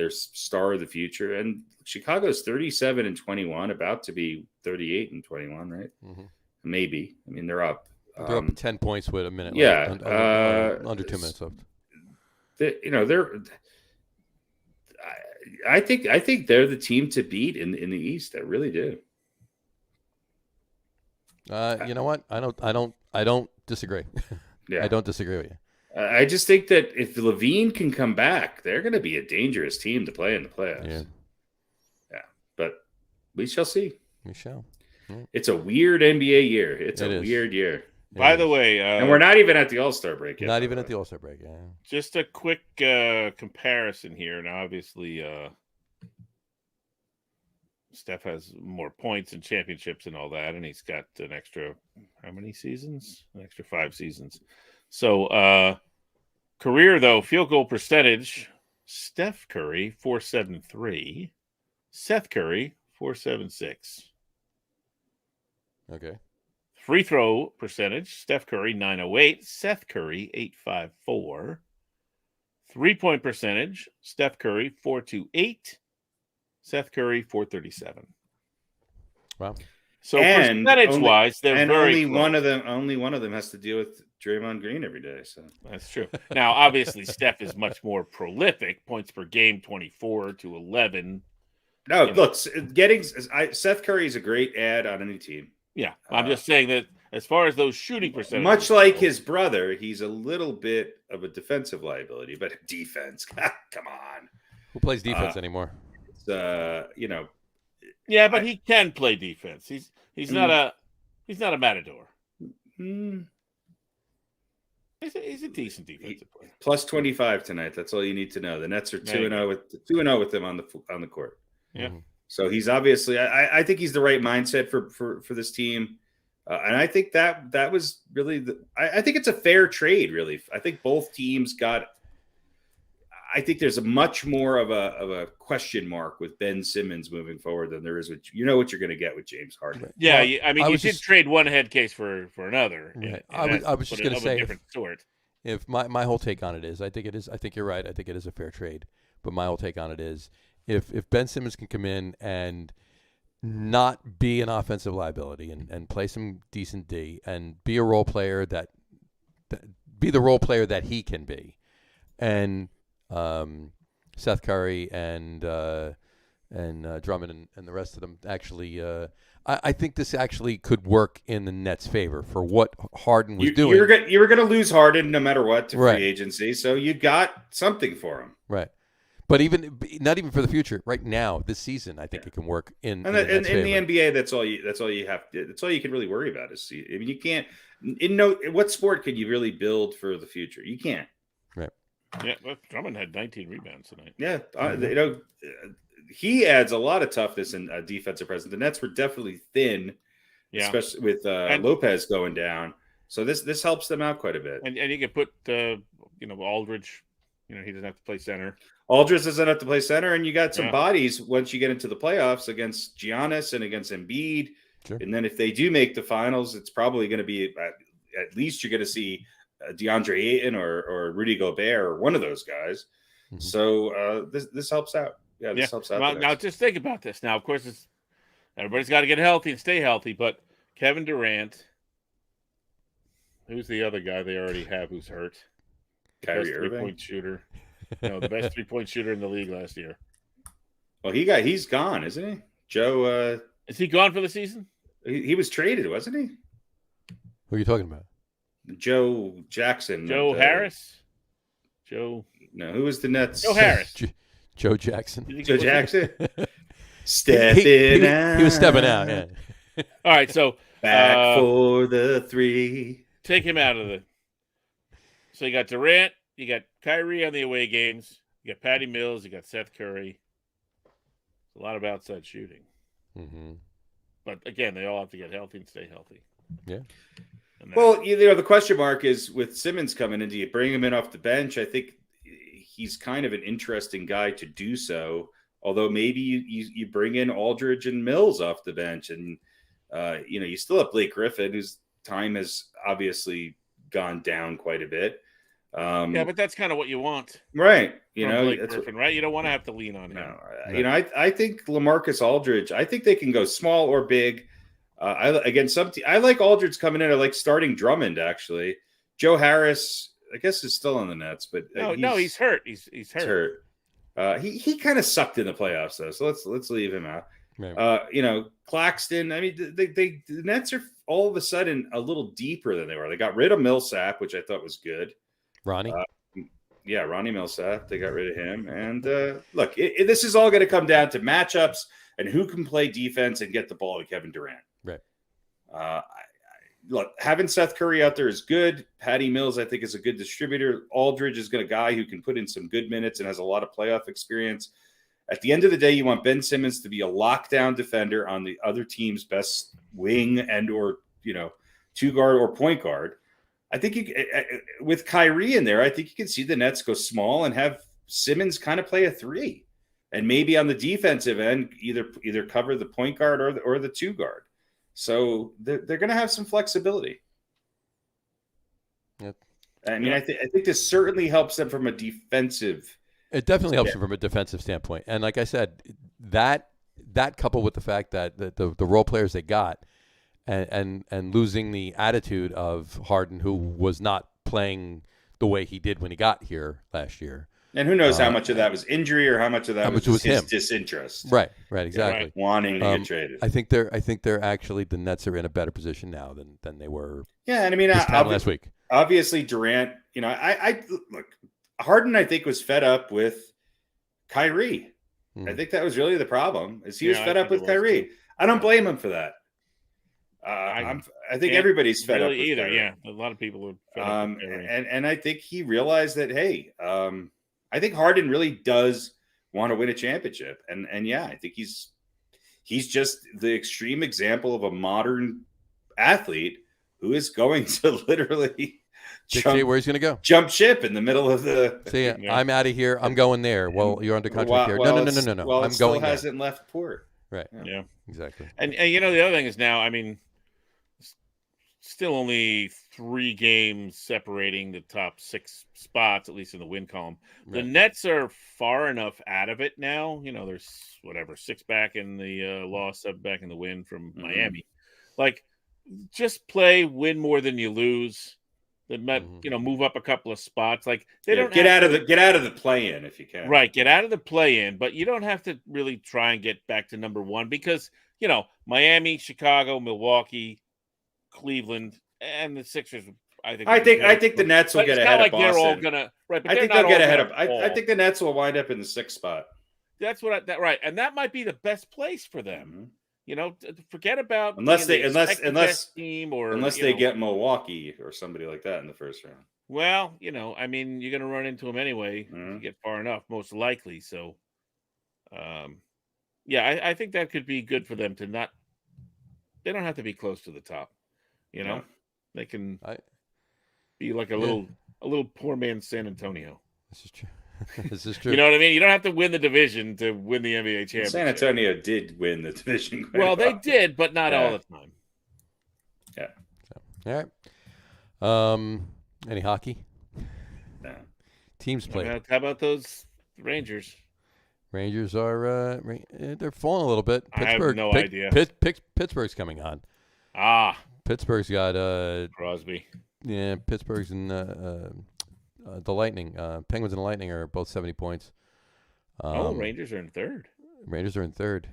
star of the future. And Chicago's 37-21, about to be 38-21, right? Mm-hmm. Maybe. I mean, they're up. They're up 10 points with a minute. Yeah. Under 2 minutes left. I think they're the team to beat in the East. I really do. You know what? I don't disagree. Yeah. I don't disagree with you. I just think that if LaVine can come back, they're going to be a dangerous team to play in the playoffs. Yeah. But we shall see. We shall. Yeah. It's a weird NBA year. It's a weird year. By the way, and we're not even at the All-Star break yet. Not even at the All-Star break, yeah. Just a quick comparison here. Now, obviously, Steph has more points and championships and all that, and he's got an extra, how many seasons? An extra 5 seasons. So, career, though, field goal percentage, Steph Curry, 473. Seth Curry, 476. Okay. Free throw percentage, Steph Curry, 908. Seth Curry, 854. 3-point percentage, Steph Curry, 428. Seth Curry, 437. Wow. So percentage-wise, they're very close. Only one of them has to deal with Draymond Green every day. So that's true. Now, obviously, Steph is much more prolific. Points per game, 24 to 11. No, look, Seth Curry is a great add on any team. Yeah, I'm just saying that as far as those shooting percentages, much like his brother, he's a little bit of a defensive liability, but defense, come on. Who plays defense anymore? Yeah, but he can play defense. He's not a matador. He's a decent defensive player. Plus 25 tonight. That's all you need to know. The Nets are 2-0 with him on the court. Yeah. So he's obviously. I think he's the right mindset for this team, and I think that was really. I think it's a fair trade. Really, I think both teams got. I think there's a much more of a question mark with Ben Simmons moving forward than there is with what you're going to get with James Harden. Yeah, you did trade one head case for another. Right. I was just going to say, a different sort. If my whole take on it is, I think you're right. I think it is a fair trade, but my whole take on it is, if Ben Simmons can come in and not be an offensive liability and play some decent D and be a role player be the role player that he can be, and Seth Curry and Drummond and the rest of them actually, I think this actually could work in the Nets' favor for what Harden was doing. You were going to lose Harden no matter what to free agency, so you got something for him, right? But not even for the future. Right now, this season, I think it can work in the NBA. That's all you have. That's all you can really worry about is. I mean, you can't. What sport can you really build for the future? You can't. Right. Yeah, Drummond had 19 rebounds tonight. Yeah, he adds a lot of toughness and defensive presence. The Nets were definitely thin, especially with Lopez going down. So this helps them out quite a bit. And you can put Aldridge. He doesn't have to play center. Aldridge doesn't have to play center, and you got some bodies once you get into the playoffs against Giannis and against Embiid. Sure. And then if they do make the finals, it's probably going to be at least you're going to see DeAndre Ayton or Rudy Gobert or one of those guys. Mm-hmm. So this helps out. Yeah, this helps out. Now just think about this. Now, of course, Everybody's got to get healthy and stay healthy. But Kevin Durant, who's the other guy they already have who's hurt? Kyrie Best Irving. 3-point shooter. No, the best 3-point shooter in the league last year. Well, he's gone, isn't he? Joe. Is he gone for the season? He was traded, wasn't he? Who are you talking about? Joe Jackson. Joe Harris? No, who was the Nets? Joe Harris. Joe Jackson. Joe Jackson. he Stepping out. He was stepping out, yeah. All right, so back for the 3. take him out of the. So you got Durant, you got Kyrie on the away games, you got Patty Mills, you got Seth Curry. A lot of outside shooting. Mm-hmm. But again, they all have to get healthy and stay healthy. Yeah. Well, the question mark is with Simmons coming in, do you bring him in off the bench? I think he's kind of an interesting guy to do so. Although maybe you bring in Aldridge and Mills off the bench, and you still have Blake Griffin, whose time has obviously gone down quite a bit. Yeah, but that's kind of what you want, right? Blake that's Griffin, right? You don't want to have to lean on him. No, I think LaMarcus Aldridge. I think they can go small or big. I like Aldridge coming in. I like starting Drummond actually. Joe Harris, I guess, is stitle on the Nets, but no, he's hurt. He's hurt. He kind of sucked in the playoffs though, so let's leave him out. Right. Claxton. I mean, the Nets are all of a sudden a little deeper than they were. They got rid of Millsap, which I thought was good. Ronnie. Ronnie Millsap. They got rid of him. And look, this is all going to come down to matchups and who can play defense and get the ball to Kevin Durant. Right. Look, having Seth Curry out there is good. Patty Mills, I think, is a good distributor. Aldridge is a guy who can put in some good minutes and has a lot of playoff experience. At the end of the day, you want Ben Simmons to be a lockdown defender on the other team's best wing and or two guard or point guard. I think with Kyrie in there, I think you can see the Nets go small and have Simmons kind of play a 3, and maybe on the defensive end either cover the point guard or the 2 guard. So they're going to have some flexibility. Yep. I mean, I think this certainly helps them from a defensive. It definitely helps them from a defensive standpoint, and like I said, that coupled with the fact that the role players they got. And losing the attitude of Harden, who was not playing the way he did when he got here last year. And who knows how much of that was injury or how much of that was his him. Disinterest. Right, exactly. Wanting to get traded. I think they're actually, the Nets are in a better position now than they were. Yeah, and I mean, last week. Obviously, Durant. I look. Harden, I think, was fed up with Kyrie. I think that was really the problem. He was fed up with Kyrie. Too. I don't blame him for that. I think everybody's fed up with either. Kyrie. Yeah, a lot of people are fed up with Kyrie. And I think he realized that. Hey, I think Harden really does want to win a championship, and I think he's just the extreme example of a modern athlete who is going to literally dictate where he's going to go, jump ship in the middle of the. Say, I'm out of here. I'm going there. Well, you're under contract here. No. Well, I'm going. Hasn't left port. Right. Yeah. Exactly. And the other thing is now, I mean, still only 3 games separating the top 6 spots, at least in the win column. Right. The Nets are far enough out of it now. There's 6 back in the loss, 7 back in the win from Miami. Like, just win more than you lose. That might, move up a couple of spots. Like they don't get out of the play-in if you can. Right, get out of the play-in, but you don't have to really try and get back to number 1 because Miami, Chicago, Milwaukee, Cleveland, and the Sixers. I think the Nets will get ahead of Boston. They're all gonna right. But I think they'll get ahead of. I think the Nets will wind up in the 6th spot. That's what right, and that might be the best place for them. Forget about unless they get Milwaukee or somebody like that in the first round. Well, I mean, you're going to run into them anyway if you get far enough, most likely. So, I think that could be good for them to not. They don't have to be close to the top. They can be like a little poor man's San Antonio. This is true. This is true. You know what I mean? You don't have to win the division to win the NBA championship. San Antonio did win the division. Well, they did, but not all the time. Yeah. All right. Any hockey? No. Teams play. How about those Rangers? Rangers are they're falling a little bit. I have Pittsburgh, no idea. Pittsburgh's coming on. Pittsburgh's got Crosby. Yeah, Pittsburgh's and the Lightning. Penguins and the Lightning are both 70 points. Rangers are in third. Rangers are in third.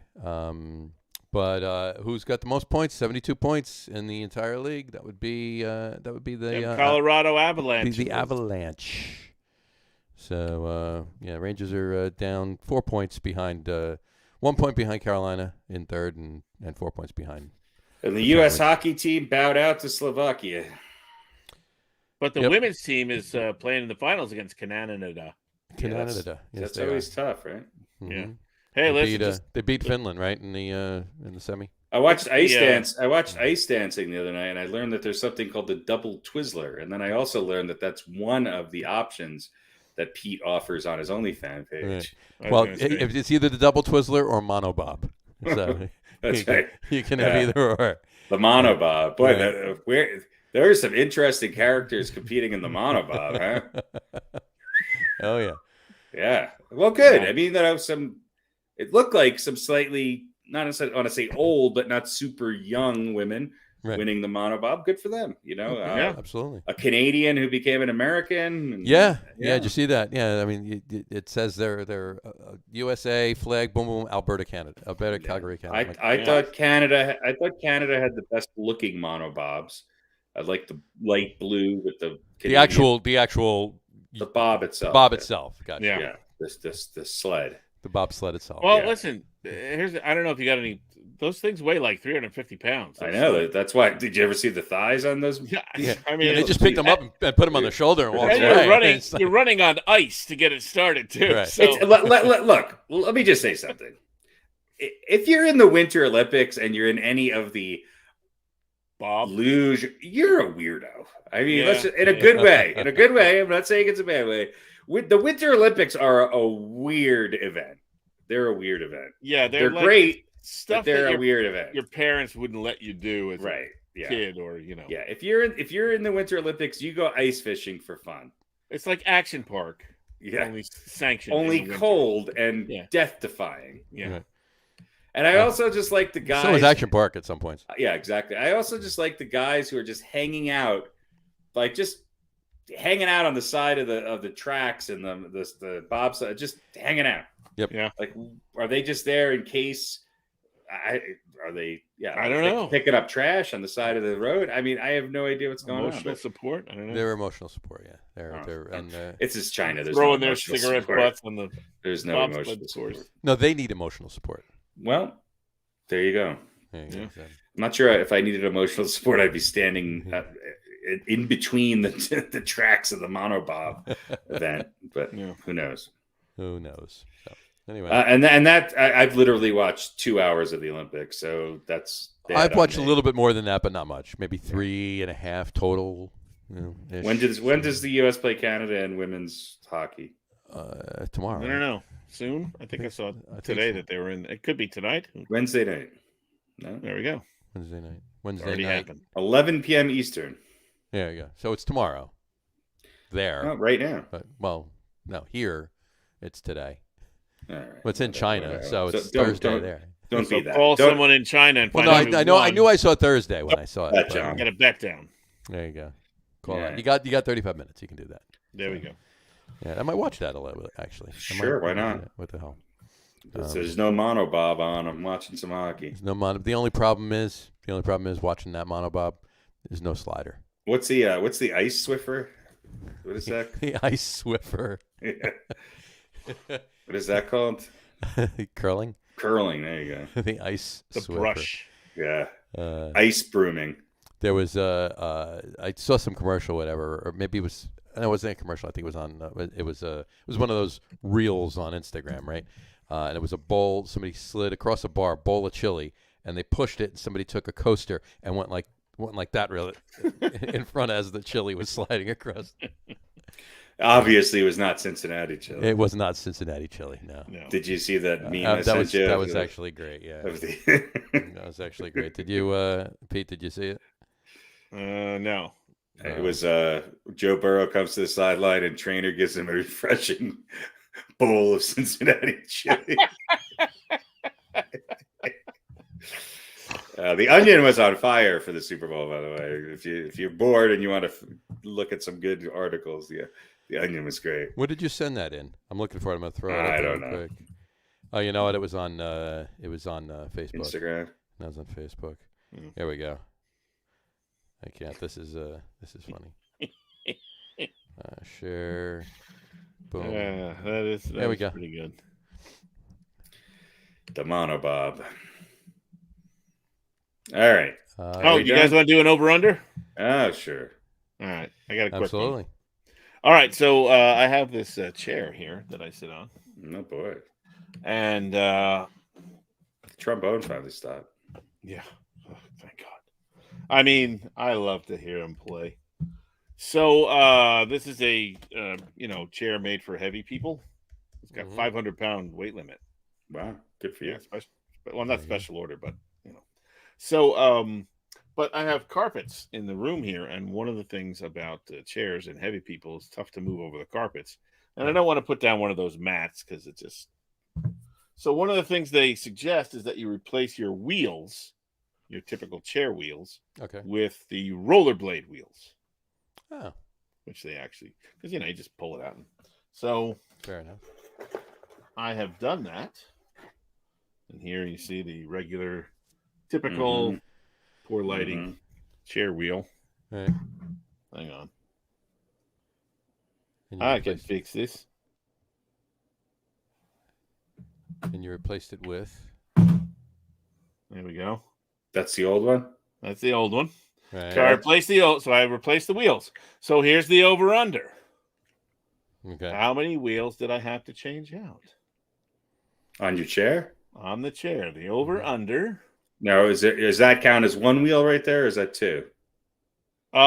But who's got the most points? 72 points in the entire league. That would be the Colorado Avalanche. The Avalanche. So Rangers are down 4 points behind. 1 point behind Carolina in third, and 4 points behind. And the U.S. hockey team bowed out to Slovakia. But the women's team is playing in the finals against Canada. Canada. That's always tough, right? Mm-hmm. Yeah. Hey, they beat Finland, right, in the semi. I watched ice dance. I watched ice dancing the other night, and I learned that there's something called the double Twizzler, and then I also learned that that's one of the options that Pete offers on his OnlyFans page. Right. Well, it's either the double Twizzler or monobob. So that's right. You can have either or. The monobob. Boy, there are some interesting characters competing in the monobob, huh? Oh yeah. Yeah. Well, good. I mean, there was some. It looked like some slightly, not necessarily want to say old, but not super young women winning the monobob. Good for them. Absolutely. A Canadian who became an American. Yeah. Did you see that? Yeah. I mean, it says they're USA flag, boom, boom, Alberta, Canada, Calgary, Canada. I thought Canada had the best looking monobobs. I like the light blue with the Canadian. The bob itself. Bob itself. Gotcha. Yeah. The sled. The bobsled itself. Well, listen. I don't know if you got any. Those things weigh like 350 pounds. I know. That's why. Did you ever see the thighs on those? Yeah. I mean, they just picked them up and put them on their shoulder and walked away. You're running on ice to get it started too. Right. So. Look. Let me just say something. If you're in the Winter Olympics and you're in any of the luge, you're a weirdo. I mean, in a good way. In a good way. I'm not saying it's a bad way. The Winter Olympics are a weird event. They're a weird event. Yeah, they're like great. Stuff they're a weird event. Your parents wouldn't let you do as a kid, or Yeah, if you're in the Winter Olympics, you go ice fishing for fun. It's like Action Park. Yeah, only sanctioned, only cold and death defying. Yeah. Right. And I also just like the guys. So was Action Park at some points. Yeah, exactly. I also just like the guys who are just hanging out, like just hanging out on the side of the tracks and the bobsled, just hanging out. Yep. Yeah. Like, are they just there in case? Are they? Yeah. I don't know. Picking up trash on the side of the road. I mean, I have no idea what's going on. Emotional support. I don't know. They're emotional support. Yeah. It's just China. There's throwing no their cigarette support. butts on the. There's no emotional support. No, they need emotional support. Well, there you go. I'm not sure if I needed emotional support, I'd be standing in between the tracks of the monobob event. But who knows? Who knows? So, anyway, and that I've literally watched 2 hours of the Olympics, so that's. I've watched a little bit more than that, but not much. Maybe 3.5 total. When does the U.S. play Canada in women's hockey? Tomorrow. I don't know. Soon. I think I saw today that they were in. It could be tonight. Wednesday night. No. There we go. Wednesday night. Already happened. 11 p.m. Eastern. There you go. So it's tomorrow. There. Oh, right now. But, no, here it's today. All right. Well, it's in China, so it's Thursday there. Don't be that. Call someone in China and find out. I knew I saw Thursday when I saw it. Get a bet down. There you go. Call that. You got 35 minutes. You can do that. There we go. Yeah, I might watch that a little bit, actually. Sure, why not? What the hell? There's no monobob on. I'm watching some hockey. There's no mono. The only problem is watching that monobob. There's no slider. What's the ice Swiffer? What is that? The ice Swiffer. What is that called? Curling. There you go. The ice. The Swiffer. brush. Yeah. Ice brooming. There was I saw some commercial, whatever, or maybe it was. No, it wasn't a commercial. I think it was on. It was one of those reels on Instagram, right? And it was a bowl. Somebody slid across a bar, bowl of chili, and they pushed it. And somebody took a coaster and went like that, really, in front as the chili was sliding across. Obviously, it was not Cincinnati chili. It was not Cincinnati chili. No. Did you see that meme? That was actually great. Yeah. That was actually great. Did you, Pete? Did you see it? No. It was Joe Burrow comes to the sideline and trainer gives him a refreshing bowl of Cincinnati chili. The Onion was on fire for the Super Bowl, by the way. If you're bored and you want to look at some good articles, the Onion was great. What did you send that in? I'm looking for it. I'm gonna throw it up I real don't know. quick. Oh, you know what? It was on Facebook. Instagram. That was on Facebook. Mm. There we go. I can't. This is funny. Share. Boom. Yeah, that There we is go. pretty good. The Monobob. All right. Oh, you done? guys want to do an over-under? Oh, sure. All right. I got a quick Absolutely. one. All right. So I have this chair here that I sit on. Oh, boy. And Trombone finally stopped. yeah, oh, thank God. I mean, I love to hear him play. So this is a chair made for heavy people. It's got 500-pound weight limit. Wow. Good for you. Yeah, special. Well, not special order, but So, but I have carpets in the room here, and one of the things about chairs and heavy people is tough to move over the carpets. And I don't want to put down one of those mats because it just. So one of the things they suggest is that you replace your wheels, your typical chair wheels, Okay. with the rollerblade wheels, Oh, which they actually, because you just pull it out. So fair enough. I have done that, and here you see the regular, typical, poor lighting chair wheel. All right. Hang on. And you I can replaced- fix this. And you replaced it with. There we go. That's the old one? That's the old one. Right. So I replaced the wheels. So here's the over under. Okay. How many wheels did I have to change out On your chair? on the chair? The over under. No, does that count as one wheel right there, or is that two?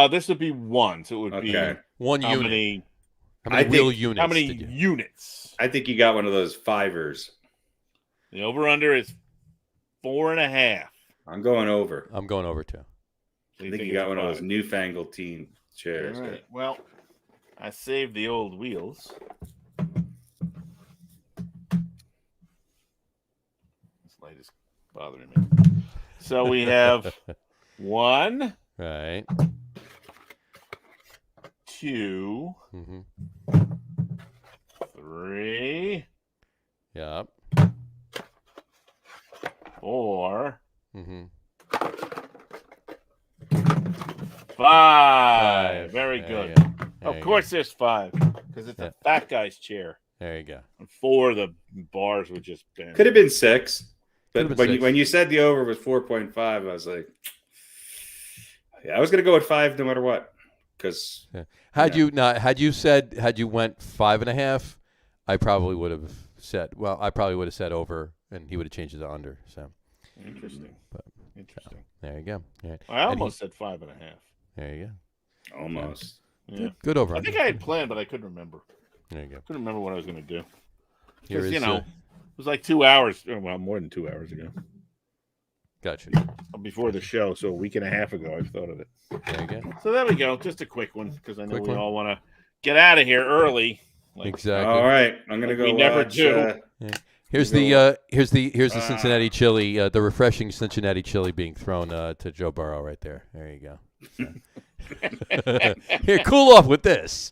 This would be one. So it would Okay. One be how unit. many How many I wheel think- units how many did you? units? I think you got one of those fivers. The over under is 4.5. I'm going over. I'm going over too. I think you got one of those newfangled teen chairs. All right. Well, I saved the old wheels. This light is bothering me. So we have 1, Right. 2, Mm-hmm. 3, Yep. 4, Mm-hmm. 5. Very good. There Of you course, there's 5 because it's Yeah. a fat guy's chair. There you go. And 4, the bars would just bend. Could have been 6, Could've but been 6. when you said the over was 4.5, I was like, yeah, I was going to go with 5 no matter what. Because Had you went 5.5, I probably would have said over, and he would have changed it to under. So Interesting. But- Interesting. there you go. All right. I almost said 5.5. There you go. almost. Yeah. Good over. I think I had planned, but I couldn't remember. There you go. Couldn't remember what I was going to do. Here Because, is, it was like 2 hours. Well, more than 2 hours ago. Gotcha. Before the show. So a week and a half ago, I thought of it. There you go. So there we go. Just a quick one because I know Quick we one. all want to get out of here early. Like, Exactly. All right, I'm going to Like go we never watch, do. Here's the Cincinnati chili, the refreshing Cincinnati chili being thrown to Joe Burrow right there. There you go. So. Here, cool off with this.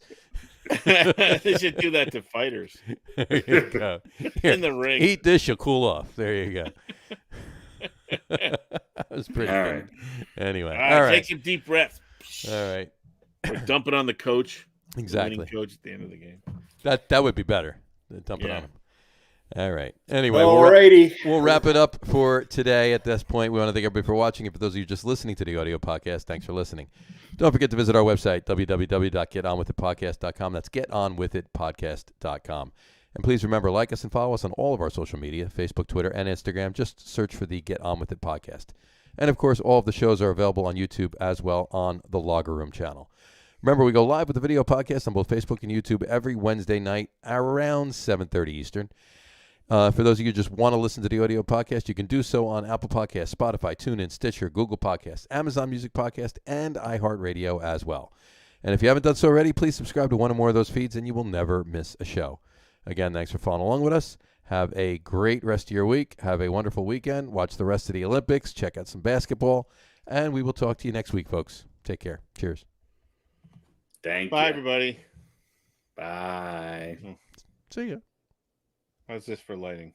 they should do that to fighters There you go. Here, in the ring. eat this, you'll cool off. There you go. That was pretty All good. right. Anyway, All right, take some deep breaths. All right. Dump it on the coach. The Exactly. winning coach at the end of the game. That would be better than dumping Yeah. on him. All right. Anyway, Alrighty. we'll wrap it up for today. At this point, we want to thank everybody for watching. And for those of you just listening to the audio podcast, thanks for listening. Don't forget to visit our website, www.getonwithitpodcast.com. That's getonwithitpodcast.com. And please remember, like us and follow us on all of our social media, Facebook, Twitter, and Instagram. Just search for the Get On With It podcast. And, of course, all of the shows are available on YouTube as well on the Logger Room channel. Remember, we go live with the video podcast on both Facebook and YouTube every Wednesday night around 7:30 Eastern. For those of you who just want to listen to the audio podcast, you can do so on Apple Podcasts, Spotify, TuneIn, Stitcher, Google Podcasts, Amazon Music Podcast, and iHeartRadio as well. And if you haven't done so already, please subscribe to one or more of those feeds, and you will never miss a show. Again, thanks for following along with us. Have a great rest of your week. Have a wonderful weekend. Watch the rest of the Olympics. Check out some basketball. And we will talk to you next week, folks. Take care. Cheers. Thank Bye, you. everybody. Bye. See ya. How's this for lighting?